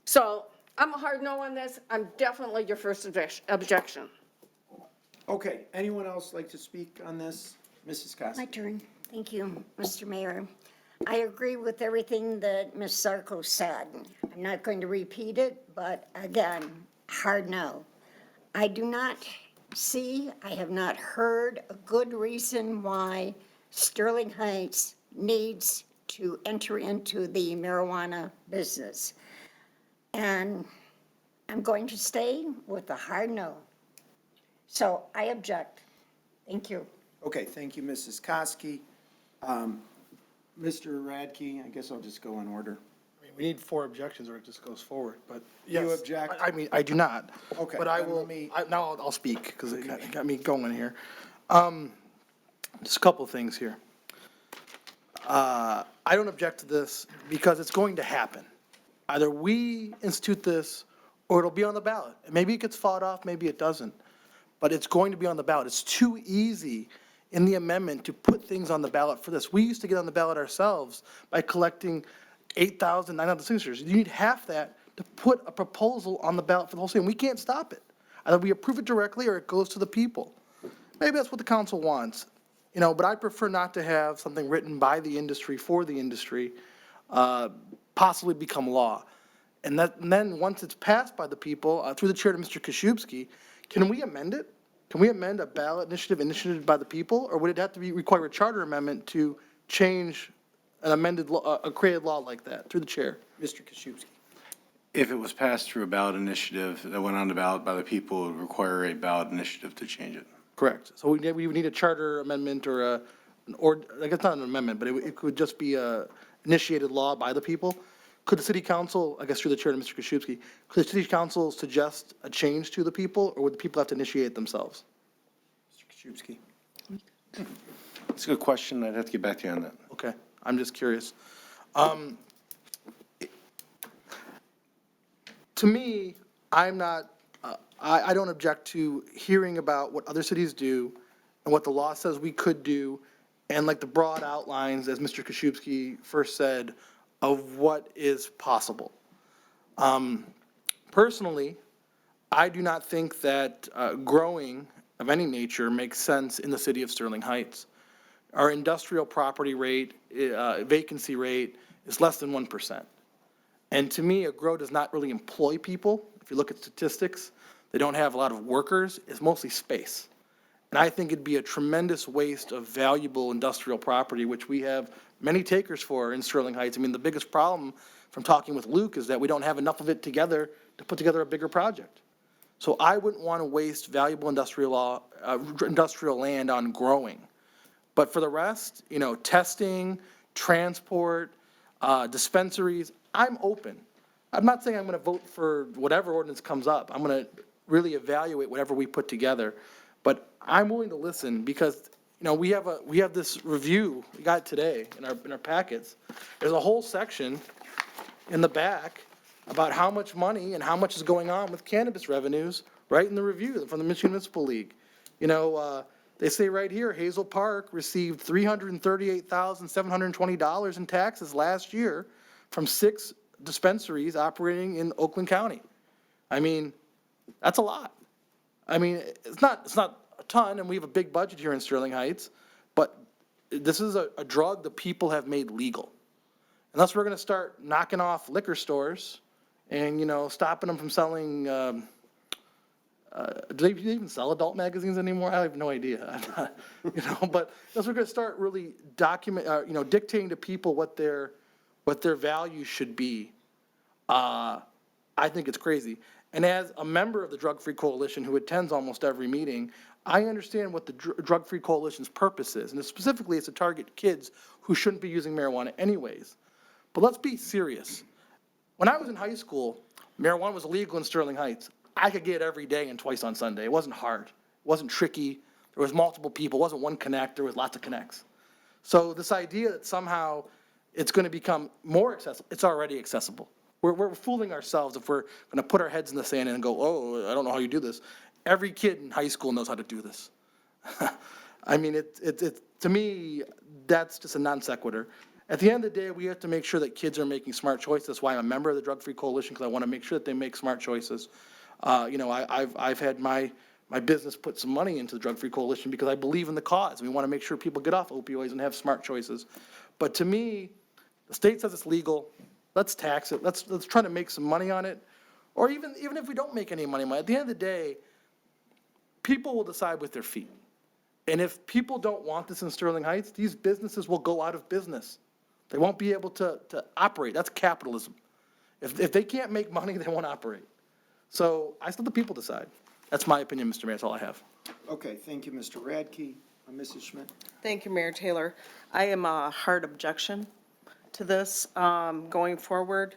So I'm a hard no on this. I'm definitely your first objection. Okay, anyone else like to speak on this? Mrs. Costa. My turn. Thank you, Mr. Mayor. I agree with everything that Ms. Sarko said. I'm not going to repeat it, but again, hard no. I do not see, I have not heard a good reason why Sterling Heights needs to enter into the marijuana business. And I'm going to stay with a hard no. So I object. Thank you. Okay, thank you, Mrs. Koski. Mr. Radke, I guess I'll just go in order. We need 4 objections or it just goes forward, but You yes. object? I do not. Okay, But I then will, let me- now I'll speak, because it got me going here. Just a couple of things here. I don't object to this because it's going to happen. Either we institute this or it'll be on the ballot. Maybe it gets fought off, maybe it doesn't. But it's going to be on the ballot. It's too easy in the amendment to put things on the ballot for this. We used to get on the ballot ourselves by collecting 8,000, 9,000 signatures. You need half that to put a proposal on the ballot for the whole city. We can't stop it. Either we approve it directly or it goes to the people. Maybe that's what the council wants, but I prefer not to have something written by the industry for the industry possibly become law. And then once it's passed by the people, through the chair to Mr. Koszubski, can we amend it? Can we amend a ballot initiated by the people, or would it have to require a charter amendment to change an amended law, a created law like that? Through the chair. Mr. Koszubski. If it was passed through a ballot initiative that went on the ballot by the people, it would require a ballot initiative to change it. Correct. So we would need a charter amendment or I guess not an amendment, but it could just be a initiated law by the people. Could the city council, I guess through the chair to Mr. Koszubski, could the city council suggest a change to the people, or would the people have to initiate it themselves? Mr. Koszubski. It's a good question. I'd have to get back to you on that. Okay, I'm just curious. To me, I'm not, I don't object to hearing about what other cities do and what the law says we could do, and like the broad outlines, as Mr. Koszybski first said, of what is possible. Personally, I do not think that growing of any nature makes sense in the city of Sterling Heights. Our industrial property rate, vacancy rate is less than 1%. And to me, a grow does not really employ people. If you look at statistics, they don't have a lot of workers. It's mostly space. And I think it'd be a tremendous waste of valuable industrial property, which we have many takers for in Sterling Heights. I mean, the biggest problem from talking with Luke is that we don't have enough of it together to put together a bigger project. So I wouldn't want to waste valuable industrial land on growing. But for the rest, you know, testing, transport, dispensaries, I'm open. I'm not saying I'm going to vote for whatever ordinance comes up. I'm going to really evaluate whatever we put together. But I'm willing to listen because, you know, we have this review we got today in our packets. There's a whole section in the back about how much money and how much is going on with cannabis revenues right in the review from the Michigan Municipal League. You know, they say right here, Hazel Park received $338,720 in taxes last year from 6 dispensaries operating in Oakland County. I mean, that's a lot. I mean, it's not a ton, and we have a big budget here in Sterling Heights, but this is a drug that people have made legal. Unless we're going to start knocking off liquor stores and, you know, stopping them from selling, do they even sell adult magazines anymore? I have no idea. You know, but unless we're going to start really dictating to people what their values should be, I think it's crazy. And as a member of the Drug Free Coalition who attends almost every meeting, I understand what the Drug Free Coalition's purpose is. And specifically, it's to target kids who shouldn't be using marijuana anyways. But let's be serious. When I was in high school, marijuana was illegal in Sterling Heights. I could get it every day and twice on Sunday. It wasn't hard. It wasn't tricky. There was multiple people. It wasn't one connect. There was lots of connects. So this idea that somehow it's going to become more accessible, it's already accessible. We're fooling ourselves if we're going to put our heads in the sand and go, oh, I don't know how you do this. Every kid in high school knows how to do this. I mean, to me, that's just a non sequitur. At the end of the day, we have to make sure that kids are making smart choices. That's why I'm a member of the Drug Free Coalition, because I want to make sure that they make smart choices. You know, I've had my business put some money into the Drug Free Coalition because I believe in the cause. We want to make sure people get off opioids and have smart choices. But to me, the state says it's legal. Let's tax it. Let's try to make some money on it. Or even if we don't make any money on it, at the end of the day, people will decide with their feet. And if people don't want this in Sterling Heights, these businesses will go out of business. They won't be able to operate. That's capitalism. If they can't make money, they won't operate. So I let the people decide. That's my opinion, Mr. Mayor. That's all I have. Okay, thank you, Mr. Radke. Mrs. Schmidt? Thank you, Mayor Taylor. I am a hard objection to this going forward.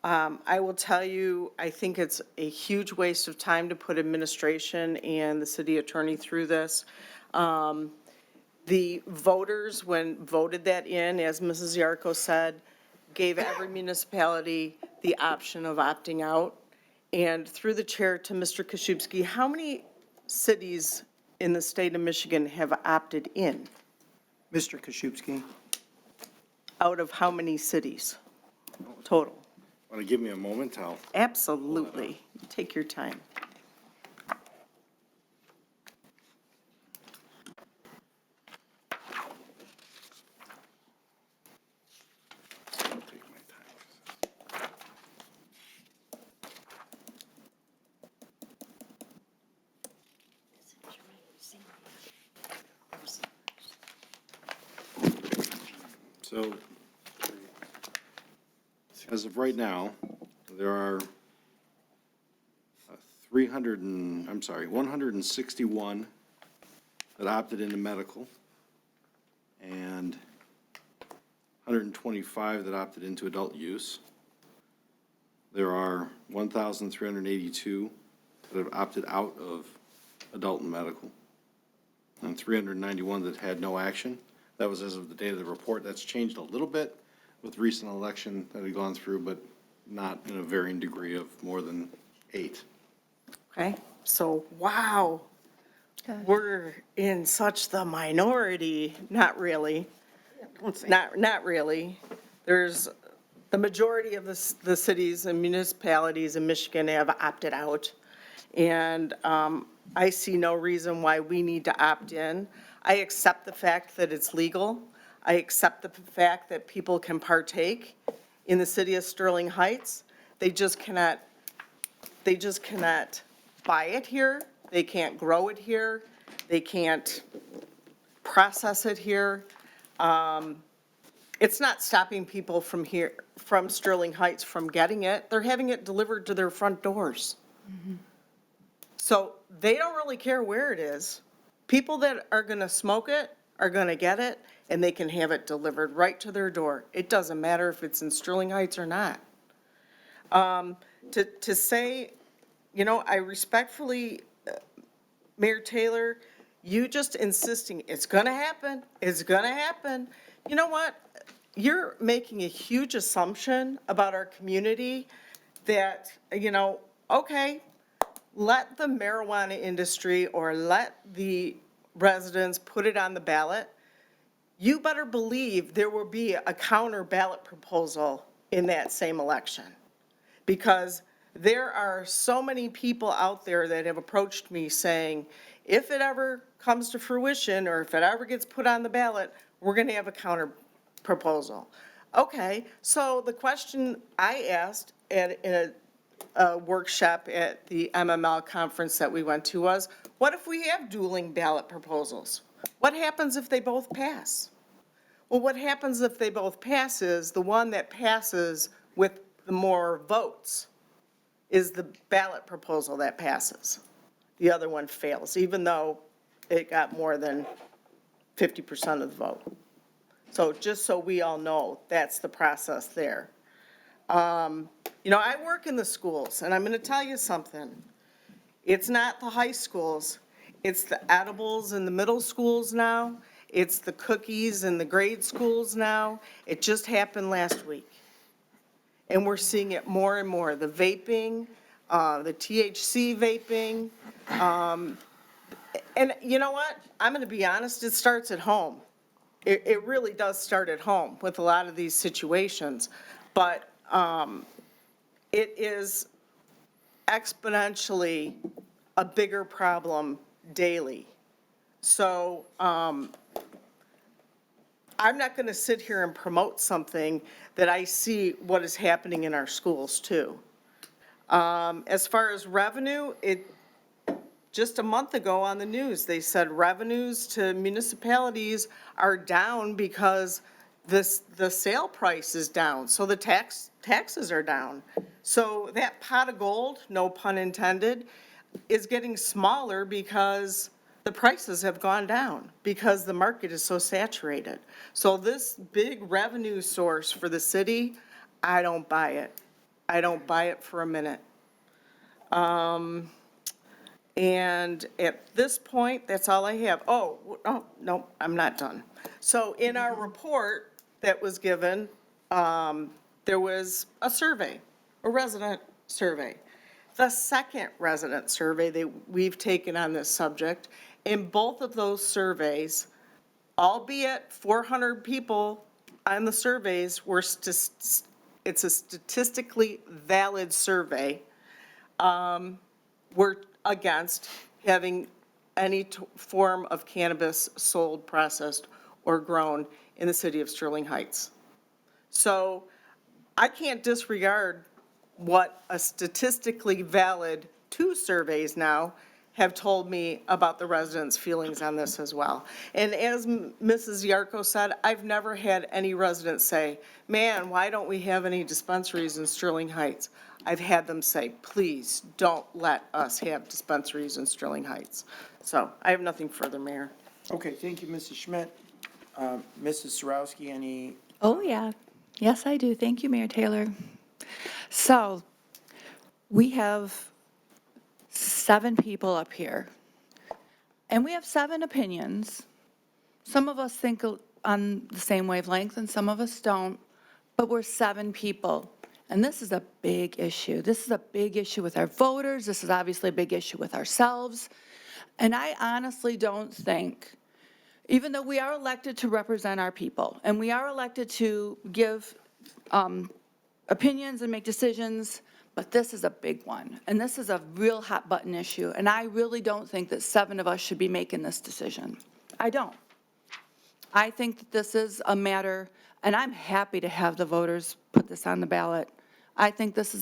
I will tell you, I think it's a huge waste of time to put administration and the city attorney through this. The voters, when voted that in, as Mrs. Yarko said, gave every municipality the option of opting out. And through the chair to Mr. Koszybski, how many cities in the state of Michigan have opted in? Mr. Koszybski? Out of how many cities total? Want to give me a moment? Absolutely. Take your time. So, as of right now, there are 161 that opted into medical and 125 that opted into adult use. There are 1,382 that have opted out of adult and medical, and 391 that had no action. That was as of the date of the report. That's changed a little bit with recent election that had gone through, but not in a varying degree of more than 8. Okay, so, wow. We're in such the minority, not really. Not really. There's, the majority of the cities and municipalities in Michigan have opted out. And I see no reason why we need to opt in. I accept the fact that it's legal. I accept the fact that people can partake in the city of Sterling Heights. They just cannot buy it here. They can't grow it here. They can't process it here. It's not stopping people from Sterling Heights from getting it. They're having it delivered to their front doors. So they don't really care where it is. People that are going to smoke it are going to get it, and they can have it delivered right to their door. It doesn't matter if it's in Sterling Heights or not. To say, I respectfully, Mayor Taylor, you just insisting it's going to happen, it's going to happen. You know what? You're making a huge assumption about our community that, okay, let the marijuana industry or let the residents put it on the ballot. You better believe there will be a counter ballot proposal in that same election. Because there are so many people out there that have approached me saying, if it ever comes to fruition or if it ever gets put on the ballot, we're going to have a counter proposal. Okay, so the question I asked in a workshop at the MML conference that we went to was, what if we have dueling ballot proposals? What happens if they both pass? Well, what happens if they both pass is the one that passes with the more votes is the ballot proposal that passes. The other one fails, even though it got more than 50% of the vote. So just so we all know, that's the process there. I work in the schools, and I'm going to tell you something. It's not the high schools. It's the edibles in the middle schools now. It's the cookies in the grade schools now. It just happened last week. And we're seeing it more and more. The vaping, the THC vaping. And you know what? I'm going to be honest, it starts at home. It really does start at home with a lot of these situations. But it is exponentially a bigger problem daily. So I'm not going to sit here and promote something that I see what is happening in our schools too. As far as revenue, just a month ago on the news, they said revenues to municipalities are down because the sale price is down, so the taxes are down. So that pot of gold, no pun intended, is getting smaller because the prices have gone down, because the market is so saturated. So this big revenue source for the city, I don't buy it. I don't buy it for a minute. And at this point, that's all I have. Oh, no, I'm not done. So in our report that was given, there was a survey, a resident survey. The second resident survey that we've taken on this subject, in both of those surveys, albeit 400 people on the surveys were, it's a statistically valid survey, were against having any form of cannabis sold, processed, or grown in the city of Sterling Heights. So I can't disregard what a statistically valid 2 surveys now have told me about the residents' feelings on this as well. And as Mrs. Yarko said, I've never had any resident say, man, why don't we have any dispensaries in Sterling Heights? I've had them say, please don't let us have dispensaries in Sterling Heights. So I have nothing further, Mayor. Okay, thank you, Mrs. Schmidt. Mrs. Sarowski, any? Oh, yeah. Yes, I do. Thank you, Mayor Taylor. So we have 7 people up here, and we have 7 opinions. Some of us think on the same wavelength and some of us don't, but we're 7 people. And this is a big issue. This is a big issue with our voters. This is obviously a big issue with ourselves. And I honestly don't think, even though we are elected to represent our people, and we are elected to give opinions and make decisions, but this is a big one. And this is a real hot button issue. And I really don't think that 7 of us should be making this decision. I don't. I think that this is a matter, and I'm happy to have the voters put this on the ballot. I think this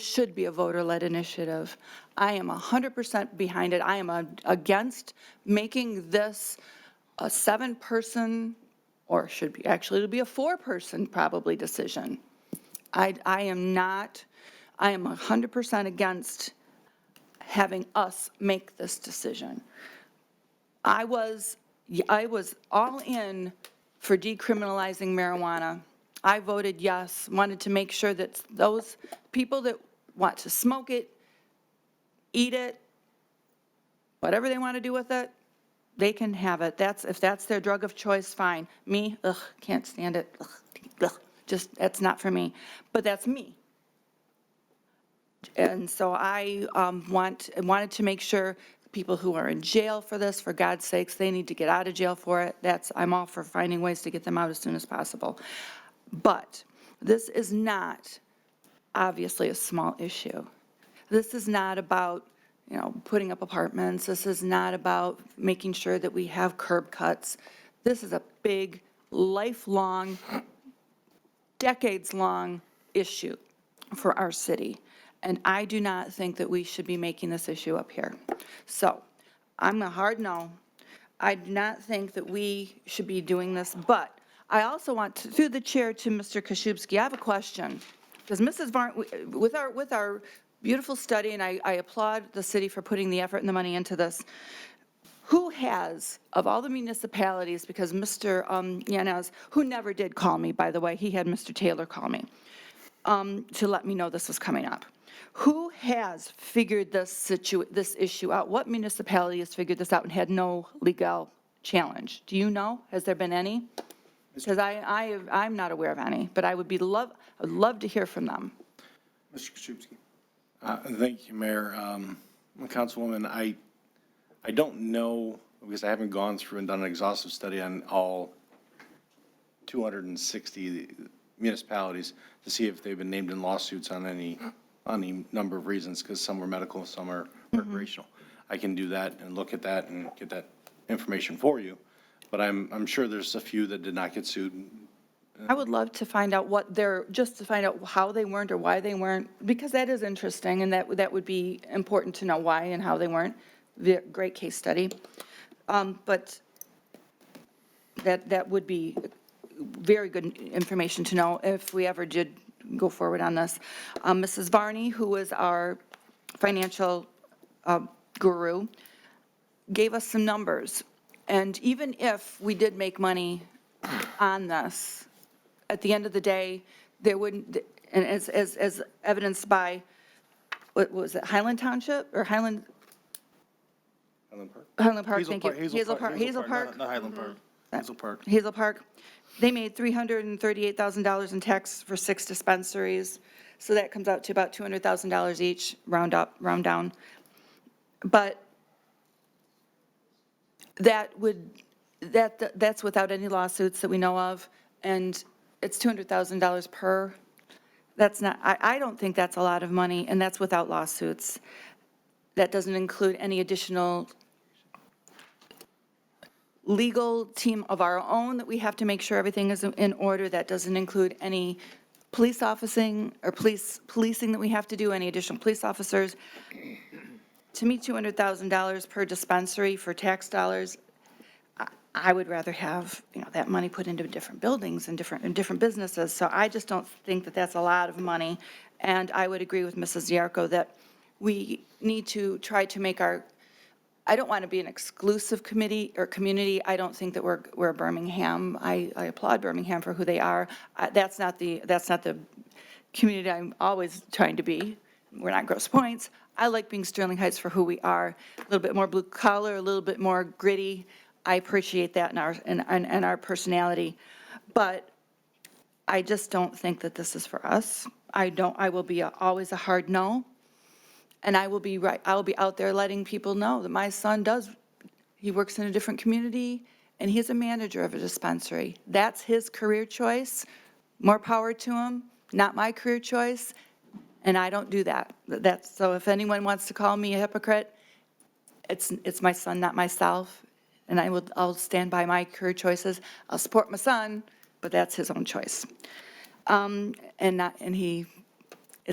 should be a voter-led initiative. I am 100% behind it. I am against making this a 7-person, or should be, actually, it'll be a 4-person probably decision. I am 100% against having us make this decision. I was all in for decriminalizing marijuana. I voted yes, wanted to make sure that those people that want to smoke it, eat it, whatever they want to do with it, they can have it. If that's their drug of choice, fine. Me, can't stand it. Just, that's not for me. But that's me. And so I wanted to make sure people who are in jail for this, for God's sakes, they need to get out of jail for it. I'm all for finding ways to get them out as soon as possible. But this is not obviously a small issue. This is not about, putting up apartments. This is not about making sure that we have curb cuts. This is a big, lifelong, decades-long issue for our city. And I do not think that we should be making this issue up here. So I'm a hard no. I do not think that we should be doing this, but I also want to, through the chair, to Mr. Koszubski, I have a question. Because Mrs. Varn, with our beautiful study, and I applaud the city for putting the effort and the money into this, who has, of all the municipalities, because Mr. Yanez, who never did call me, by the way, he had Mr. Taylor call me to let me know this was coming up. Who has figured this issue out? What municipality has figured this out and had no legal challenge? Do you know? Has there been any? Because I'm not aware of any, but I would love to hear from them. Mr. Koszubski. Thank you, Mayor. Councilwoman, I don't know, because I haven't gone through and done an exhaustive study on all 260 municipalities to see if they've been named in lawsuits on any number of reasons, because some are medical, some are recreational. I can do that and look at that and get that information for you, but I'm sure there's a few that did not get sued. I would love to find out just to find out how they weren't or why they weren't, because that is interesting, and that would be important to know why and how they weren't. Great case study. But that would be very good information to know if we ever did go forward on this. Mrs. Varney, who was our financial guru, gave us some numbers. And even if we did make money on this, at the end of the day, there wouldn't, and as evidenced by, what was it, Highland Township or Highland? Highland Park, thank you. Hazel Park. Not Highland Park. Hazel Park. Hazel Park. They made $338,000 in tax for 6 dispensaries. So that comes out to about $200,000 each, round up, round down. But that's without any lawsuits that we know of. And it's $200,000 per. That's not, I don't think that's a lot of money, and that's without lawsuits. That doesn't include any additional legal team of our own that we have to make sure everything is in order. That doesn't include any police officing or policing that we have to do, any additional police officers. To me, $200,000 per dispensary for tax dollars, I would rather have, that money put into different buildings and different businesses. So I just don't think that that's a lot of money. And I would agree with Mrs. Yarko that we need to try to make I don't want to be an exclusive committee or community. I don't think that we're Birmingham. I applaud Birmingham for who they are. That's not the community I'm always trying to be. We're not Grosse Points. I like being Sterling Heights for who we are. A little bit more blue collar, a little bit more gritty. I appreciate that in our personality. But I just don't think that this is for us. I will be always a hard no. And I will be out there letting people know that my son he works in a different community, and he's a manager of a dispensary. That's his career choice. More power to him, not my career choice, and I don't do that. So if anyone wants to call me a hypocrite, it's my son, not myself, and I'll stand by my career choices. I'll support my son, but that's his own choice. It's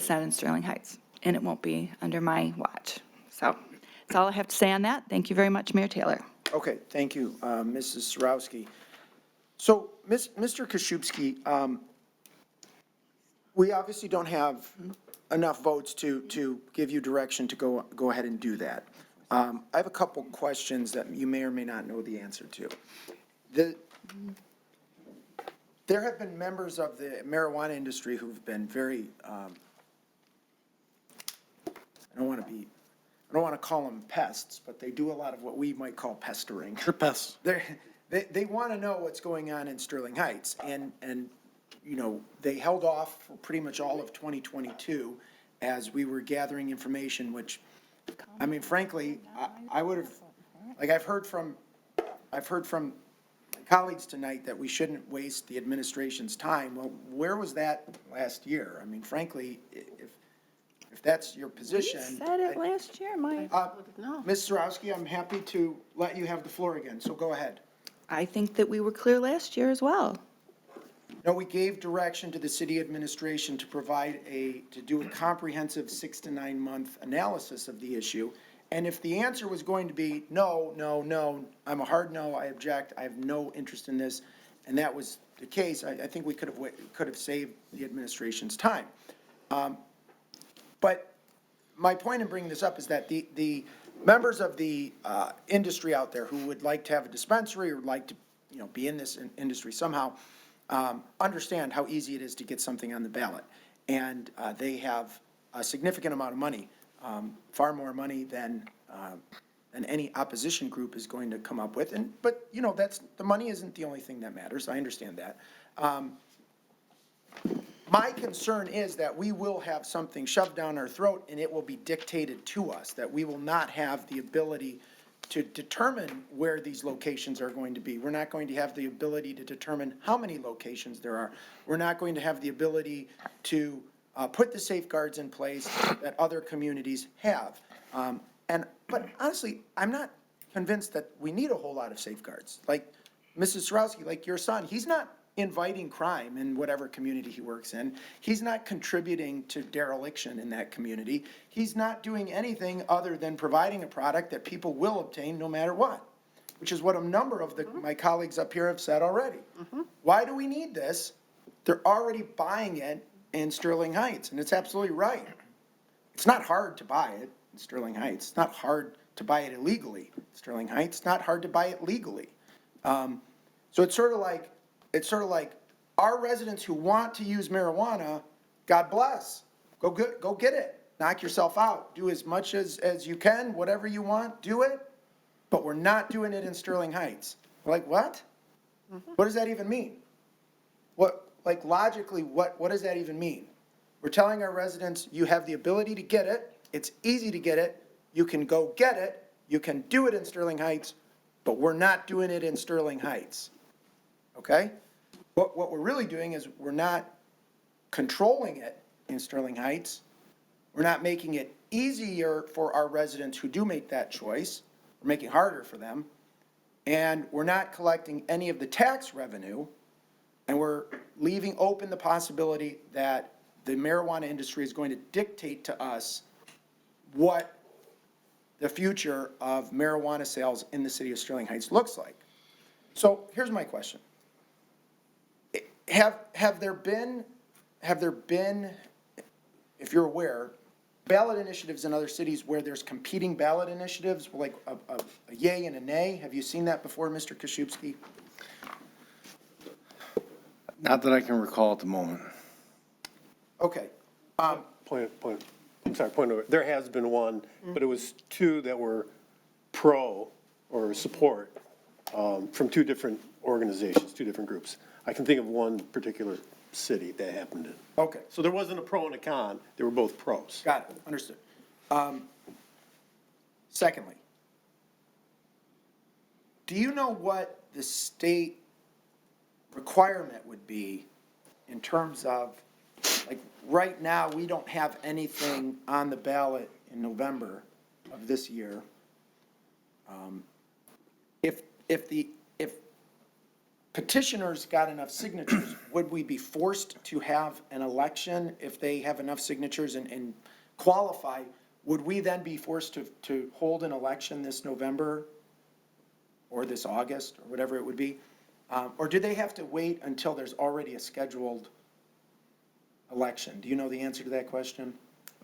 not in Sterling Heights, and it won't be under my watch. So that's all I have to say on that. Thank you very much, Mayor Taylor. Okay, thank you, Mrs. Sarowski. So, Mr. Koszybski, we obviously don't have enough votes to give you direction to go ahead and do that. I have a couple questions that you may or may not know the answer to. There have been members of the marijuana industry who've been very, I don't want to call them pests, but they do a lot of what we might call pestering. They're pests. They want to know what's going on in Sterling Heights, and you know, they held off for pretty much all of 2022 as we were gathering information, which, I mean, frankly, I would have, like, I've heard from colleagues tonight that we shouldn't waste the administration's time. Well, where was that last year? I mean, frankly, if that's your position. You said it last year, Mike. Ms. Sarowski, I'm happy to let you have the floor again, so go ahead. I think that we were clear last year as well. No, we gave direction to the city administration to to do a comprehensive 6 to 9 month analysis of the issue. And if the answer was going to be, no, I'm a hard no, I object, I have no interest in this, and that was the case, I think we could have saved the administration's time. But my point in bringing this up is that the members of the industry out there who would like to have a dispensary or would like to, you know, be in this industry somehow, understand how easy it is to get something on the ballot. And they have a significant amount of money, far more money than any opposition group is going to come up with. But, you know, the money isn't the only thing that matters. I understand that. My concern is that we will have something shoved down our throat and it will be dictated to us, that we will not have the ability to determine where these locations are going to be. We're not going to have the ability to determine how many locations there are. We're not going to have the ability to put the safeguards in place that other communities have. But honestly, I'm not convinced that we need a whole lot of safeguards. Like Mrs. Sarowski, like your son, he's not inviting crime in whatever community he works in. He's not contributing to dereliction in that community. He's not doing anything other than providing a product that people will obtain no matter what, which is what a number of my colleagues up here have said already. Why do we need this? They're already buying it in Sterling Heights, and it's absolutely right. It's not hard to buy it in Sterling Heights. It's not hard to buy it illegally in Sterling Heights. It's not hard to buy it legally. So it's sort of like our residents who want to use marijuana, God bless, go get it. Knock yourself out. Do as much as you can, whatever you want, do it. But we're not doing it in Sterling Heights. We're like, what? What does that even mean? Like logically, what does that even mean? We're telling our residents, you have the ability to get it. It's easy to get it. You can go get it. You can do it in Sterling Heights, but we're not doing it in Sterling Heights. Okay? What we're really doing is we're not controlling it in Sterling Heights. We're not making it easier for our residents who do make that choice. We're making it harder for them. And we're not collecting any of the tax revenue. And we're leaving open the possibility that the marijuana industry is going to dictate to us what the future of marijuana sales in the city of Sterling Heights looks like. So here's my question. Have there been, if you're aware, ballot initiatives in other cities where there's competing ballot initiatives, like a yay and a nay? Have you seen that before, Mr. Koszybski? Not that I can recall at the moment. Okay. Point over. There has been one, but it was two that were pro or support, from two different organizations, two different groups. I can think of one particular city that happened in. Okay, So there wasn't a pro and a con, they were both pros. got it, understood. Secondly, do you know what the state requirement would be in terms of, like, right now, we don't have anything on the ballot in November of this year. If petitioners got enough signatures, would we be forced to have an election if they have enough signatures and qualify? Would we then be forced to hold an election this November or this August or whatever it would be? Or do they have to wait until there's already a scheduled election? Do you know the answer to that question?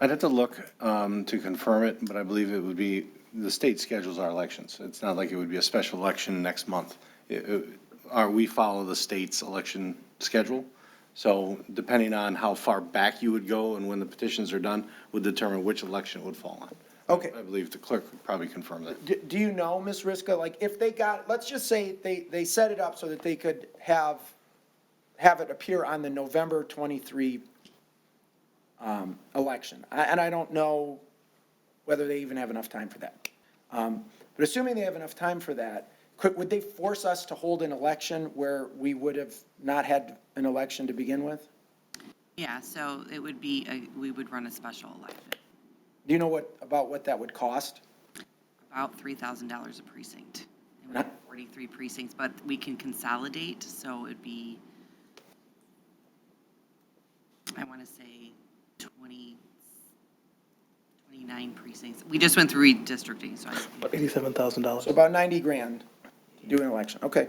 I'd have to look to confirm it, but I believe it would be, the state schedules our elections. It's not like it would be a special election next month. We follow the state's election schedule. So depending on how far back you would go and when the petitions are done would determine which election it would fall on. Okay. I believe the clerk would probably confirm that. Do you know, Ms. Riska, like, if they got, let's just say they set it up so that they could have it appear on the November 23 election. And I don't know whether they even have enough time for that. But assuming they have enough time for that, would they force us to hold an election where we would have not had an election to begin with? Yeah, so it would be, we would run a special election, Do you know about what that would cost? about $3,000 a precinct. And we have 43 precincts, but we can consolidate, so it'd be, I want to say 29 precincts. We just went through redistricting, so I think About $87,000. So about 90 grand to do an election, okay.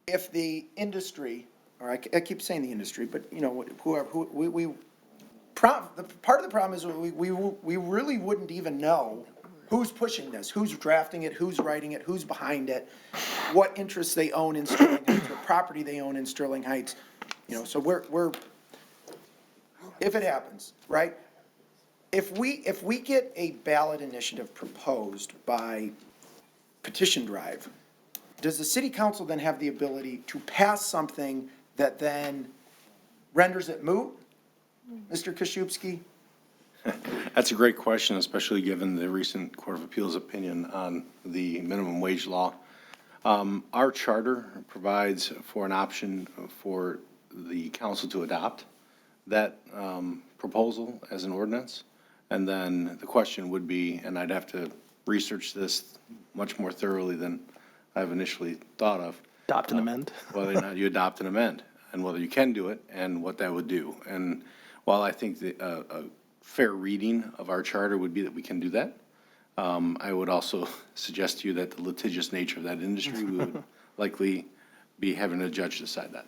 If the industry, or I keep saying the industry, but you know, whoever, part of the problem is we really wouldn't even know who's pushing this, who's drafting it, who's writing it, who's behind it, what interests they own in Sterling Heights, what property they own in Sterling Heights. You know, so we're, if it happens, right? If we get a ballot initiative proposed by petition drive, does the city council then have the ability to pass something that then renders it moot? Mr. Koszybski? That's a great question, especially given the recent Court of Appeals opinion on the minimum wage law. Our charter provides for an option for the council to adopt that proposal as an ordinance. And then the question would be, and I'd have to research this much more thoroughly than I've initially thought of. Adopt and amend. Whether or not you adopt and amend, and whether you can do it, and what that would do. And while I think a fair reading of our charter would be that we can do that, I would also suggest to you that the litigious nature of that industry, we would likely be having a judge decide that.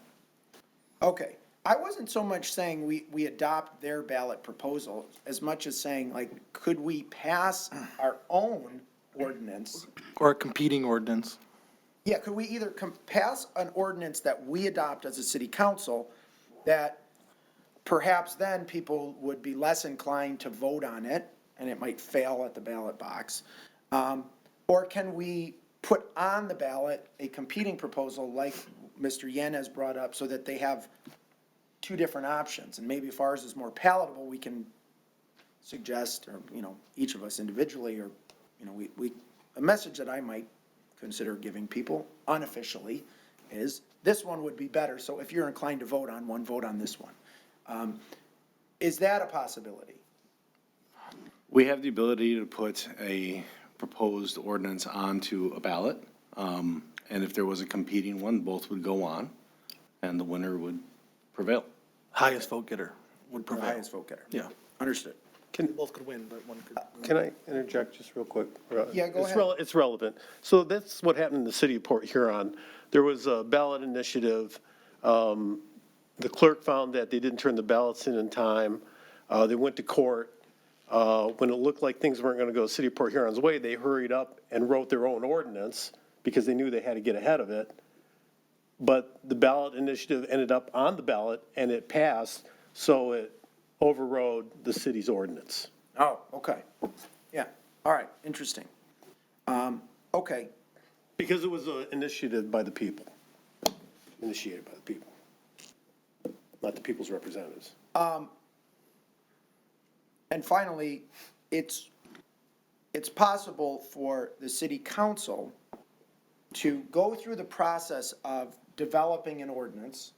Okay. I wasn't so much saying we adopt their ballot proposal as much as saying, like, could we pass our own ordinance? Or a competing ordinance. Yeah, could we either pass an ordinance that we adopt as a city council that perhaps then people would be less inclined to vote on it and it might fail at the ballot box? Or can we put on the ballot a competing proposal like Mr. Yen has brought up so that they have two different options? And maybe if ours is more palatable, we can suggest, or, you know, each of us individually, or, you know, a message that I might consider giving people unofficially is this one would be better. So if you're inclined to vote on one, vote on this one. Is that a possibility? We have the ability to put a proposed ordinance onto a ballot. And if there was a competing one, both would go on and the winner would prevail. Highest vote getter would The prevail. highest vote getter. Yeah. Understood. Both could win, but one could. Can I interject just real quick? Yeah, go It's ahead. It's relevant. So that's what happened in the city of Port Huron. There was a ballot initiative. The clerk found that they didn't turn the ballots in time. They went to court. When it looked like things weren't going to go the city of Port Huron's way, they hurried up and wrote their own ordinance because they knew they had to get ahead of it. But the ballot initiative ended up on the ballot and it passed, so it overrode the city's ordinance. Oh, okay. Yeah, all right, interesting. Okay, Because it was initiated by the people. Initiated by the people. Not the people's representatives. and finally, it's possible for the city council to go through the process of developing an ordinance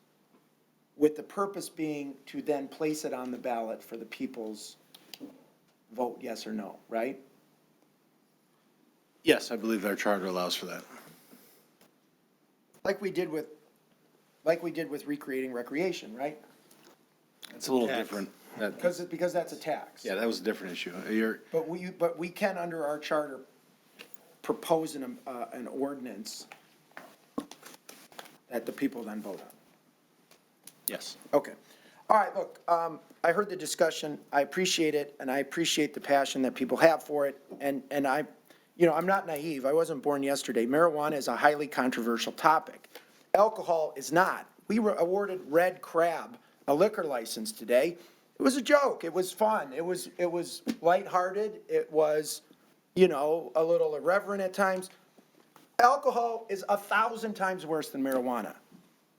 with the purpose being to then place it on the ballot for the people's vote, yes or no, right? Yes, I believe our charter allows for that. Like we did with recreating recreation, right? It's a little different. That, Because that's a tax. yeah, that was a different issue. But we can, under our charter, propose an ordinance that the people then vote on. Yes. Okay. All right, look, I heard the discussion, I appreciate it, and I appreciate the passion that people have for it, and I'm not naive, I wasn't born yesterday. Marijuana is a highly controversial topic. Alcohol is not. We were awarded Red Crab a liquor license today. It was a joke, it was fun, it was lighthearted, it was, a little irreverent at times. Alcohol is 1,000 times worse than marijuana.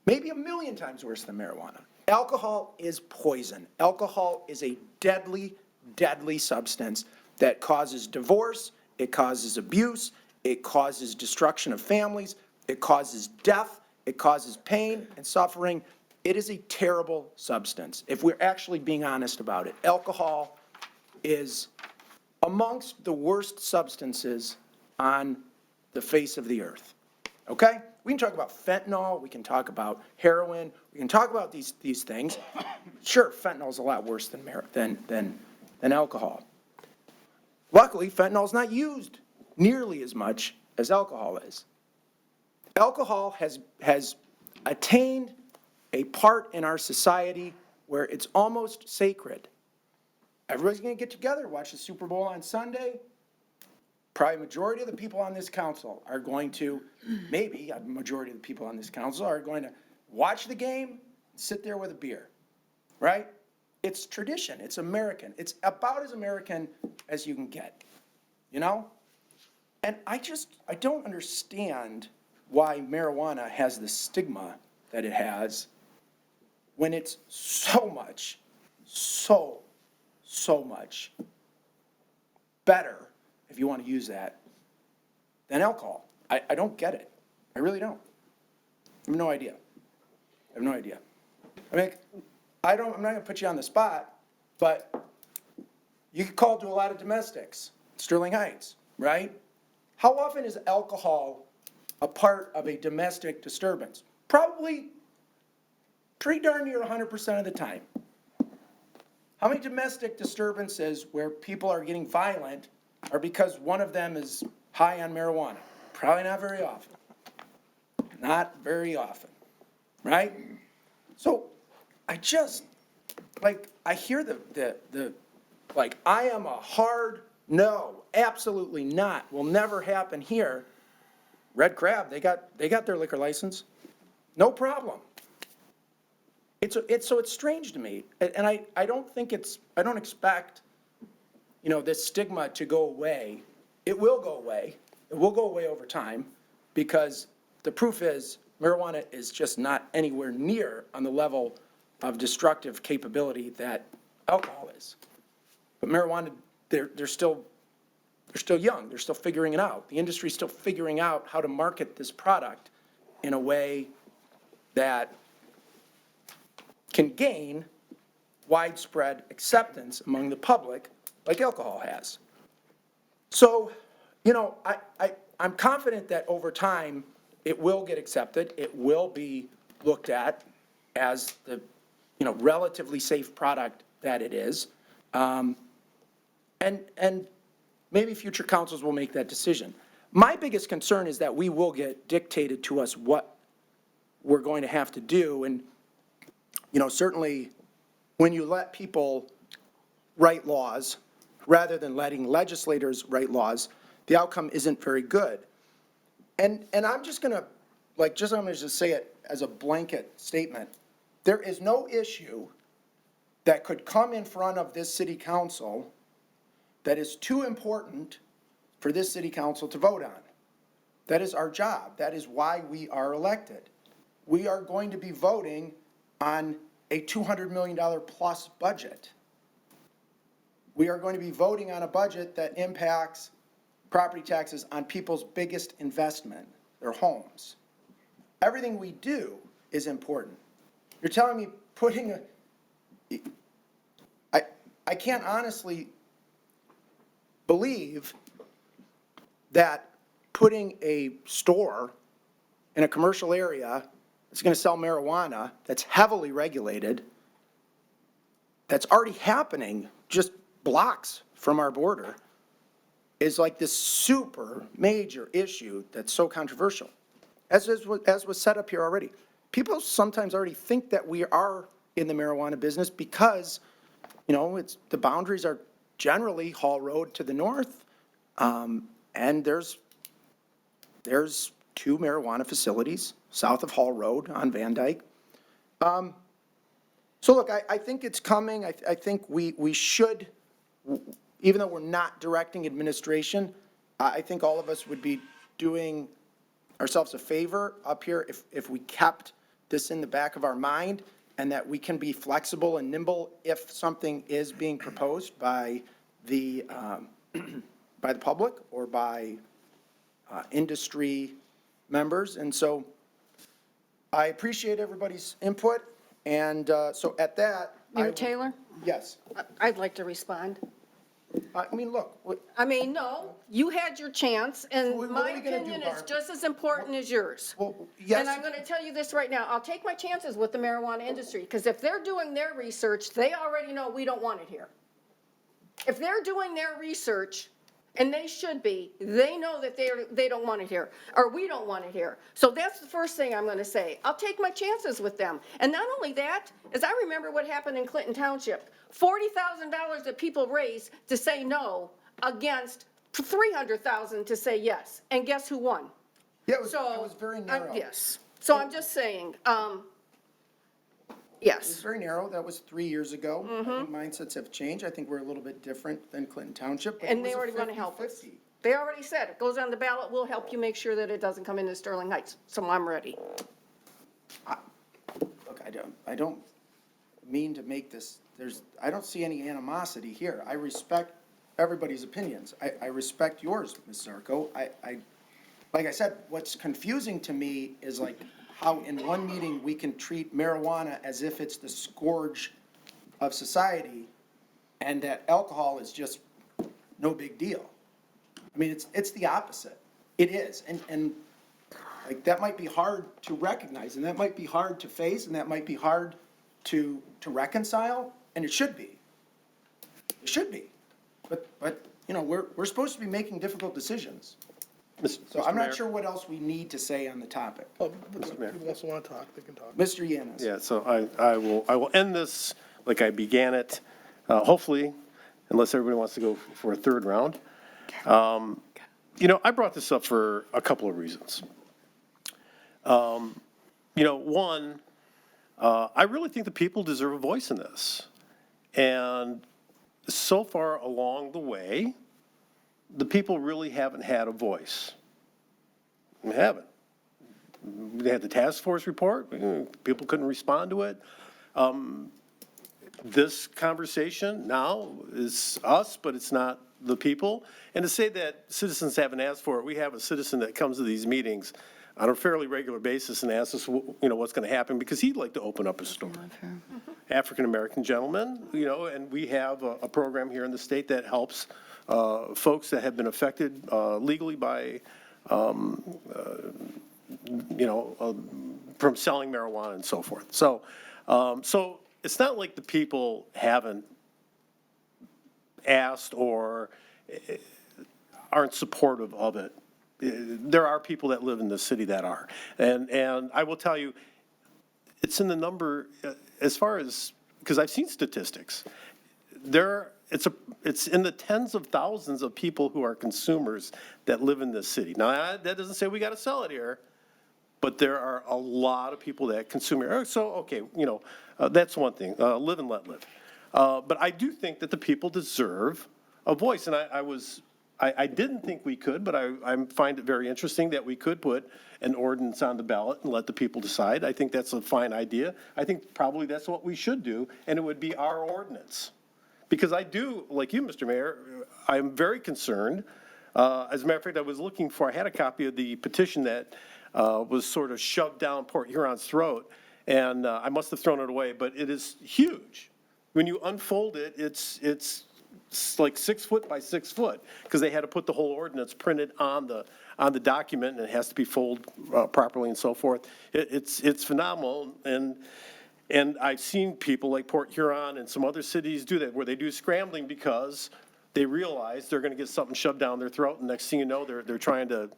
Maybe 1,000,000 times worse than marijuana. Alcohol is poison. Alcohol is a deadly, deadly substance that causes divorce, it causes abuse, it causes destruction of families, it causes death, it causes pain and suffering. It is a terrible substance, if we're actually being honest about it. Alcohol is amongst the worst substances on the face of the earth, okay? We can talk about fentanyl, we can talk about heroin, we can talk about these things. Sure, fentanyl's a lot worse than alcohol. Luckily, fentanyl's not used nearly as much as alcohol is. Alcohol has attained a part in our society where it's almost sacred. Everybody's gonna get together, watch the Super Bowl on Sunday. Probably a majority of the people on this council are going to, maybe a majority of the people on this council are going to watch the game, sit there with a beer, right? It's tradition, it's American. It's about as American as you can get, And I don't understand why marijuana has the stigma that it has when it's so much better, if you want to use that, than alcohol. I don't get it. I really don't. I have no idea. I mean, I'm not gonna put you on the spot, but you could call to a lot of domestics, Sterling Heights, right? How often is alcohol a part of a domestic disturbance? Probably pretty darn near 100% of the time. How many domestic disturbances where people are getting violent are because one of them is high on marijuana? Probably not very often. Not very often, right? So I hear I am a hard no, absolutely not, will never happen here. Red Crab, they got their liquor license, no problem. It's strange to me, and I don't expect, this stigma to go away. It will go away. It will go away over time, because the proof is marijuana is just not anywhere near on the level of destructive capability that alcohol is. But marijuana, they're still young. They're still figuring it out. The industry's still figuring out how to market this product in a way that can gain widespread acceptance among the public like alcohol has. So, I'm confident that over time, it will get accepted. It will be looked at as the, relatively safe product that it is. And maybe future councils will make that decision. My biggest concern is that we will get dictated to us what we're going to have to do. And, certainly when you let people write laws rather than letting legislators write laws, the outcome isn't very good. And I'm just going to, I'm going to just say it as a blanket statement. There is no issue that could come in front of this city council that is too important for this city council to vote on. That is our job. That is why we are elected. We are going to be voting on a $200 million plus budget. We are going to be voting on a budget that impacts property taxes on people's biggest investment, their homes. Everything we do is important. You're telling me putting I can't honestly believe that putting a store in a commercial area that's going to sell marijuana, that's heavily regulated, that's already happening just blocks from our border, is like this super major issue that's so controversial. As was said up here already, people sometimes already think that we are in the marijuana business because, you know, the boundaries are generally Hall Road to the north, and there's 2 marijuana facilities south of Hall Road on Van Dyke. So look, I think it's coming. I think we should, even though we're not directing administration, I think all of us would be doing ourselves a favor up here if we kept this in the back of our mind, and that we can be flexible and nimble if something is being proposed by the public or by industry members. And so I appreciate everybody's input. And so at that. Mayor Taylor, Yes. I'd like to respond. I mean, look. I mean, no, you had your chance, and What are my we gonna do, opinion is Barb? just as important as yours. Well, yes. And I'm going to tell you this right now, I'll take my chances with the marijuana industry, because if they're doing their research, they already know we don't want it here. If they're doing their research, and they should be, they know that they don't want it here, or we don't want it here. So that's the first thing I'm going to say. I'll take my chances with them. And not only that, as I remember what happened in Clinton Township, $40,000 that people raised to say no against $300,000 to say yes. And guess who won? Yeah, it was very narrow. Yes. So I'm just saying, It was yes. very narrow. That was 3 years ago. I think mindsets have changed. I think we're a little bit different than Clinton Township. But And it they was a already want to help us. 50-50. They already said it goes on the ballot. We'll help you make sure that it doesn't come into Sterling Heights. So I'm ready. Look, I don't mean to make this, I don't see any animosity here. I respect everybody's opinions. I respect yours, Ms. Zarko. Like I said, what's confusing to me is like how in one meeting we can treat marijuana as if it's the scourge of society, and that alcohol is just no big deal. I mean, it's the opposite. It is, and like that might be hard to recognize, and that might be hard to face, and that might be hard to reconcile, and it should be. It should be. But you know, we're supposed to be making difficult decisions. So I'm not sure what else we need to say on the topic. Well, if people also want to talk, they can talk. Mr. Yanis. Yeah, so I will end this like I began it, hopefully, unless everybody wants to go for a third round. You know, I brought this up for a couple of reasons. You know, one, I really think the people deserve a voice in this. And so far along the way, the people really haven't had a voice. They haven't. They had the task force report, people couldn't respond to it. This conversation now is us, but it's not the people. And to say that citizens haven't asked for it, we have a citizen that comes to these meetings on a fairly regular basis and asks us, you know, what's going to happen, because he'd like to open up a store. African-American gentleman, you know, and we have a program here in the state that helps folks that have been affected legally by, you know, from selling marijuana and so forth. So, so it's not like the people haven't asked or aren't supportive of it. There are people that live in the city that are. And I will tell you, it's in the number, as far as, because I've seen statistics, it's in the tens of thousands of people who are consumers that live in this city. Now, that doesn't say we got to sell it here, but there are a lot of people that consume here. So, okay, you know, that's one thing, live and let live. But I do think that the people deserve a voice, and I didn't think we could, but I find it very interesting that we could put an ordinance on the ballot and let the people decide. I think that's a fine idea. I think probably that's what we should do, and it would be our ordinance. Because I do, like you, Mr. Mayor, I'm very concerned. As a matter of fact, I had a copy of the petition that was sort of shoved down Port Huron's throat, and I must have thrown it away, but it is huge. When you unfold it, it's like 6 foot by 6 foot, because they had to put the whole ordinance printed on the document, and it has to be folded properly and so forth. It's phenomenal, and I've seen people like Port Huron and some other cities do that, where they do scrambling because they realize they're going to get something shoved down their throat, and next thing you know, they're trying to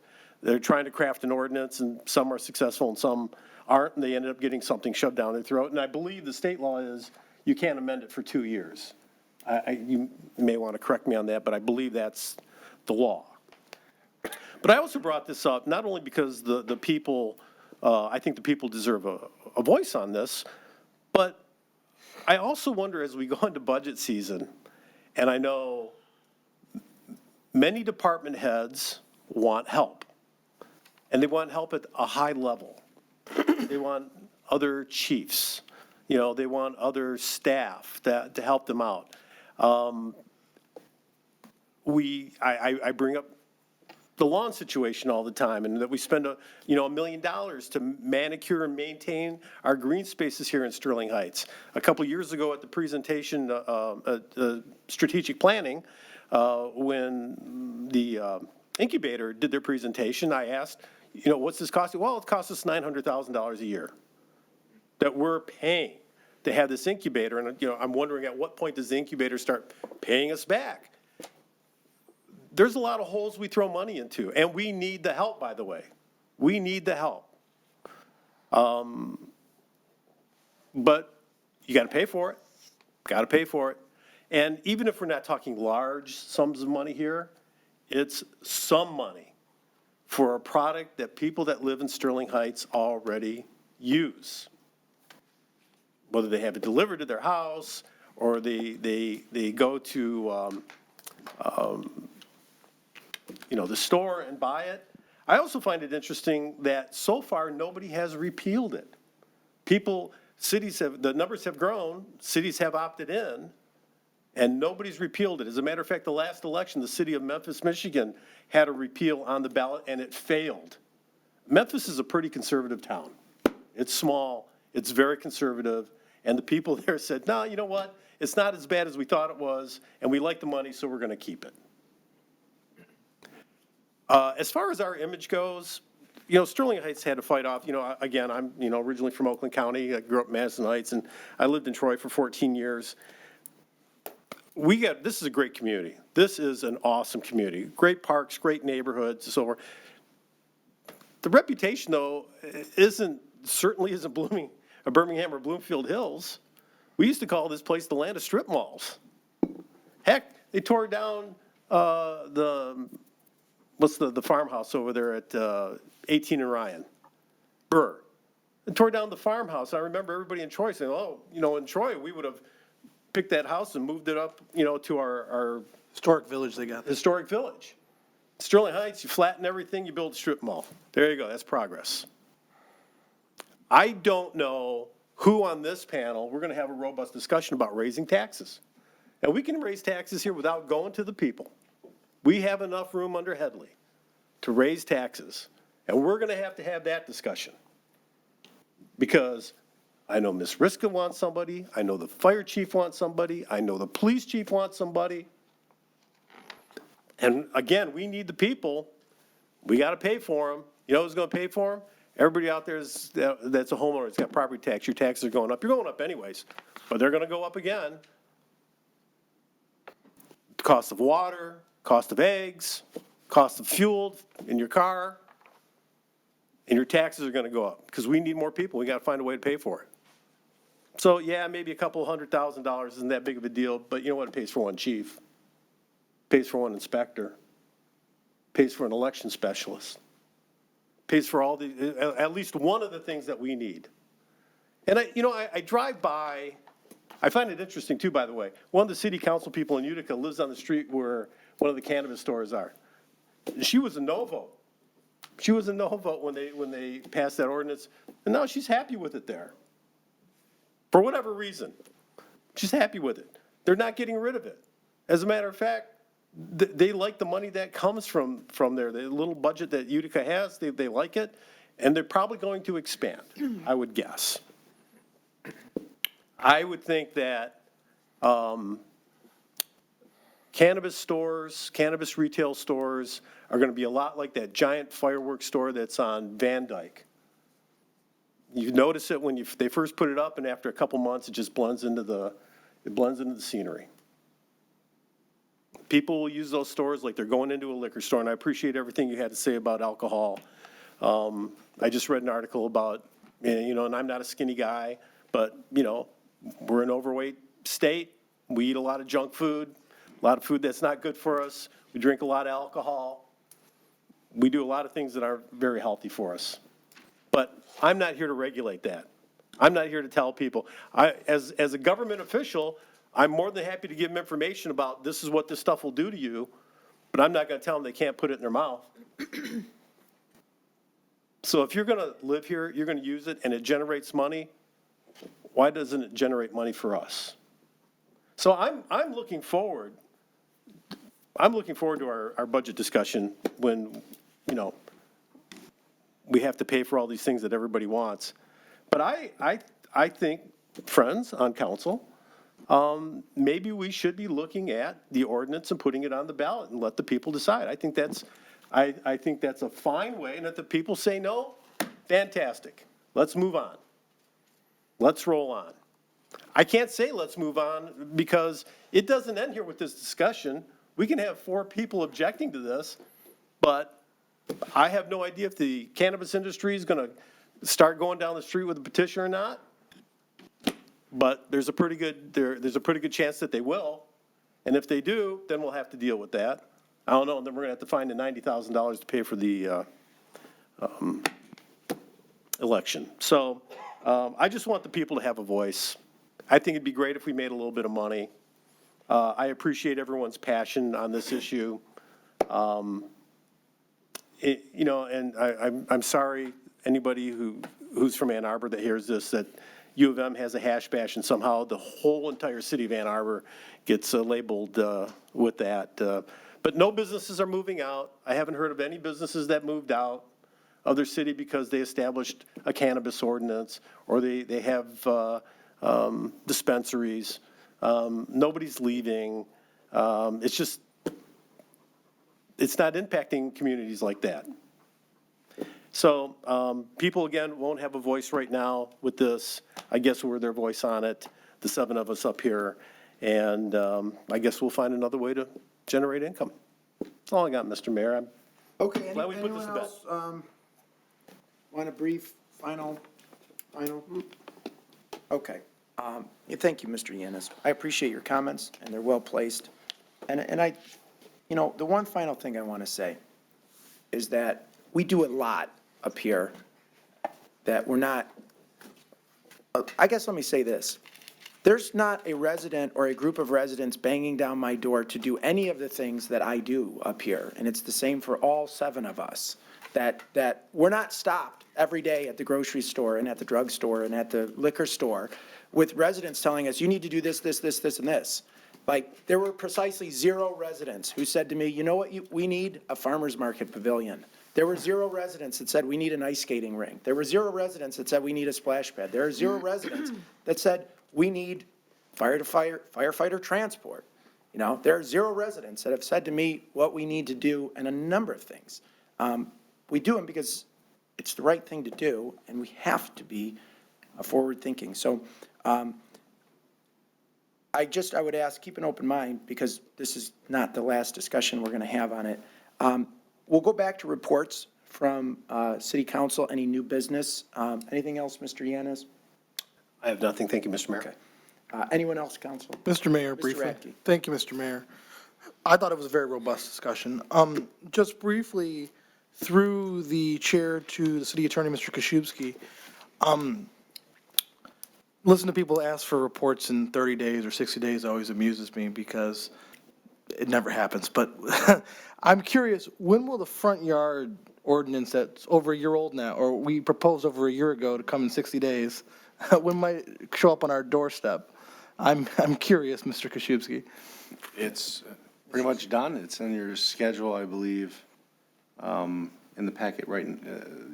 craft an ordinance, and some are successful and some aren't, and they ended up getting something shoved down their throat. And I believe the state law is you can't amend it for 2 years. You may want to correct me on that, but I believe that's the law. But I also brought this up not only because the people, I think the people deserve a voice on this, but I also wonder as we go into budget season, and I know many department heads want help, and they want help at a high level. They want other chiefs, they want other staff to help them out. I bring up the lawn situation all the time, and that we spend $1 million to manicure and maintain our green spaces here in Sterling Heights. A couple years ago at the presentation, strategic planning, when the incubator did their presentation, I asked, what's this costing? Well, it costs us $900,000 a year that we're paying to have this incubator. And, I'm wondering at what point does the incubator start paying us back? There's a lot of holes we throw money into, and we need the help, by the way. We need the help. But you got to pay for it. Got to pay for it. And even if we're not talking large sums of money here, it's some money for a product that people that live in Sterling Heights already use. Whether they have it delivered to their house or they go to the store and buy it. I also find it interesting that so far nobody has repealed it. The numbers have grown, cities have opted in, and nobody's repealed it. As a matter of fact, the last election, the city of Memphis, Michigan, had a repeal on the ballot, and it failed. Memphis is a pretty conservative town. It's small, it's very conservative, and the people there said, no, you know what? It's not as bad as we thought it was, and we like the money, so we're going to keep it. As far as our image goes, Sterling Heights had to fight off, again, I'm, originally from Oakland County. I grew up in Madison Heights, and I lived in Troy for 14 years. This is a great community. This is an awesome community. Great parks, great neighborhoods, and so forth. The reputation, though, certainly isn't Birmingham or Bloomfield Hills. We used to call this place the land of strip malls. Heck, they tore down what's the farmhouse over there at 18 and Ryan? Burr. They tore down the farmhouse. I remember everybody in Troy saying, in Troy, we would have picked that house and moved it up, to our Historic village they got. Historic village. Sterling Heights, you flatten everything, you build a strip mall. There you go, that's progress. I don't know who on this panel, we're going to have a robust discussion about raising taxes. And we can raise taxes here without going to the people. We have enough room under Headley to raise taxes, and we're going to have that discussion. Because I know Ms. Riska wants somebody, I know the fire chief wants somebody, I know the police chief wants somebody. And again, we need the people. We got to pay for them. You know who's going to pay for them? Everybody out there that's a homeowner that's got property tax. Your taxes are going up. You're going up anyways, but they're going to go up again. Cost of water, cost of eggs, cost of fuel in your car, and your taxes are going to go up because we need more people. We got to find a way to pay for it. So yeah, maybe a couple $100,000 isn't that big of a deal, but you know what? It pays for one chief, pays for one inspector, pays for an election specialist, pays for at least one of the things that we need. And I drive by I find it interesting too, by the way. One of the city council people in Utica lives on the street where one of the cannabis stores are. She was a no vote. She was a no vote when they passed that ordinance, and now she's happy with it there. For whatever reason, she's happy with it. They're not getting rid of it. As a matter of fact, they like the money that comes from there. The little budget that Utica has, they like it, and they're probably going to expand, I would guess. I would think that cannabis stores, cannabis retail stores are going to be a lot like that giant fireworks store that's on Van Dyke. You notice it when they first put it up, and after a couple months, it just blends into the scenery. People will use those stores like they're going into a liquor store, and I appreciate everything you had to say about alcohol. I just read an article about, and I'm not a skinny guy, but, we're an overweight state. We eat a lot of junk food, a lot of food that's not good for us. We drink a lot of alcohol. We do a lot of things that aren't very healthy for us. But I'm not here to regulate that. I'm not here to tell people. As a government official, I'm more than happy to give them information about this is what this stuff will do to you, but I'm not going to tell them they can't put it in their mouth. So if you're going to live here, you're going to use it, and it generates money, why doesn't it generate money for us? So I'm looking forward. I'm looking forward to our budget discussion when, we have to pay for all these things that everybody wants. But I think, friends on council, maybe we should be looking at the ordinance and putting it on the ballot and let the people decide. I think that's a fine way, and if the people say no, fantastic. Let's move on. Let's roll on. I can't say let's move on because it doesn't end here with this discussion. We can have 4 people objecting to this, but I have no idea if the cannabis industry is going to start going down the street with a petition or not. But there's a pretty good chance that they will. And if they do, then we'll have to deal with that. I don't know, and then we're going to have to find the $90,000 to pay for the election. So I just want the people to have a voice. I think it'd be great if we made a little bit of money. I appreciate everyone's passion on this issue. And I'm sorry, anybody who's from Ann Arbor that hears this, that U of M has a hash bash and somehow the whole entire city of Ann Arbor gets labeled with that. But no businesses are moving out. I haven't heard of any businesses that moved out of their city because they established a cannabis ordinance or they have dispensaries. Nobody's leaving. It's not impacting communities like that. So people, again, won't have a voice right now with this. I guess we're their voice on it, the 7 of us up here. And I guess we'll find another way to generate income. That's all I got, Mr. Mayor. I'm Okay, glad we put this anyone to bed. else want a brief final? Okay. Yeah, thank you, Mr. Yanis. I appreciate your comments, and they're well placed. And I, the one final thing I want to say is that we do a lot up here that we're not, I guess let me say this. There's not a resident or a group of residents banging down my door to do any of the things that I do up here. And it's the same for all 7 of us, that we're not stopped every day at the grocery store and at the drugstore and at the liquor store with residents telling us, you need to do this, this, this, this, and this. Like, there were precisely 0 residents who said to me, you know what, we need a farmer's market pavilion. There were 0 residents that said we need an ice skating rink. There were 0 residents that said we need a splash pad. There are 0 residents that said we need firefighter transport. There are 0 residents that have said to me what we need to do and a number of things. We do them because it's the right thing to do, and we have to be forward-thinking. So I would ask, keep an open mind, because this is not the last discussion we're going to have on it. We'll go back to reports from City Council. Any new business? Anything else, Mr. Yanis? I have nothing. Thank you, Mr. Mayor. Okay. Anyone else, Council? Mr. Mayor, Mr. briefly. Radke. Thank you, Mr. Mayor. I thought it was a very robust discussion. Just briefly, through the chair to the city attorney, Mr. Koszybski, Listen to people ask for reports in 30 days or 60 days always amuses me because it never happens. But I'm curious, when will the front yard ordinance that's over a year old now, or we proposed over a year ago to come in 60 days, when might it show up on our doorstep? I'm curious, Mr. Koszybski. It's pretty much done. It's in your schedule, I believe, in the packet, right?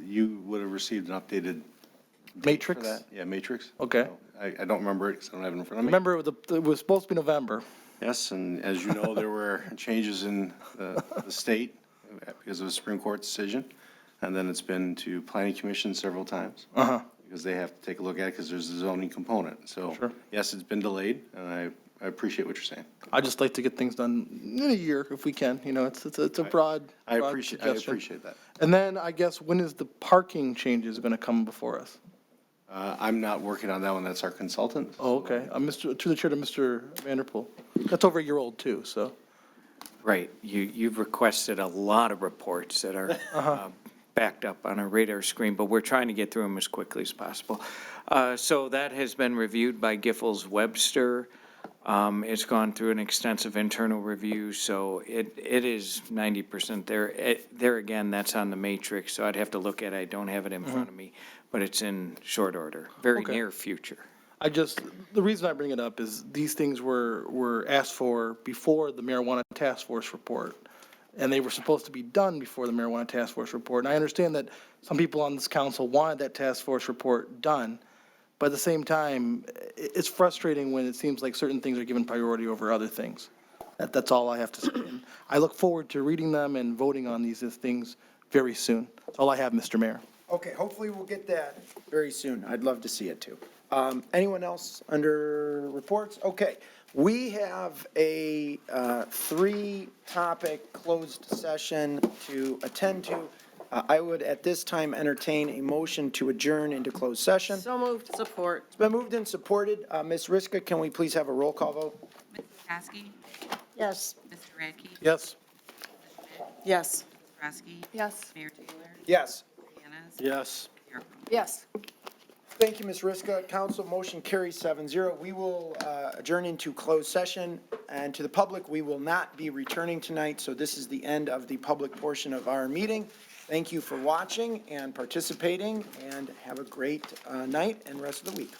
You would have received an updated date for Matrix? that. Yeah, matrix. Okay. So I don't remember it because I don't have it in front of me. Remember, it was supposed to be November. Yes, and as you know, there were changes in the state because of a Supreme Court decision. And then it's been to Planning Commission several times. Uh-huh. Because they have to take a look at it because there's a zoning component. So, Sure. yes, it's been delayed, and I appreciate what you're saying. I'd just like to get things done in a year if we can, you know, it's a broad I broad appreciate suggestion. that. And then I guess, when is the parking changes going to come before us? I'm not working on that one. That's our consultant. Oh, okay. To the chair to Mr. Vanderpool. That's over a year old too, so. Right, you've requested a lot of reports that are backed up on our radar screen, but we're trying to get through them as quickly as possible. So that has been reviewed by Giffords Webster. It's gone through an extensive internal review, so it is 90% there. There again, that's on the matrix, so I'd have to look at it. I don't have it in front of me, but it's in short order, very Okay. near future. The reason I bring it up is these things were asked for before the marijuana task force report. And they were supposed to be done before the marijuana task force report. And I understand that some people on this council wanted that task force report done. But at the same time, it's frustrating when it seems like certain things are given priority over other things. That's all I have to say. And I look forward to reading them and voting on these things very soon. That's all I have, Mr. Mayor. Okay, hopefully we'll get that very soon. I'd love to see it too. Anyone else under reports? Okay, we have a three-topic closed session to attend to. I would at this time entertain a motion to adjourn into closed session. So moved. Support. It's been moved and supported. Ms. Riska, can we please have a roll call vote? Mrs. Kowski? Yes. Mr. Radke? Yes. Yes. Krosky? Yes. Mayor Taylor? Yes. Yanas? Yes. Mayor Yes. Thank you, Ms. Riska. Council motion carries 7-0. We will adjourn into closed session, and to the public, we will not be returning tonight, so this is the end of the public portion of our meeting. Thank you for watching and participating, and have a great night and rest of the week.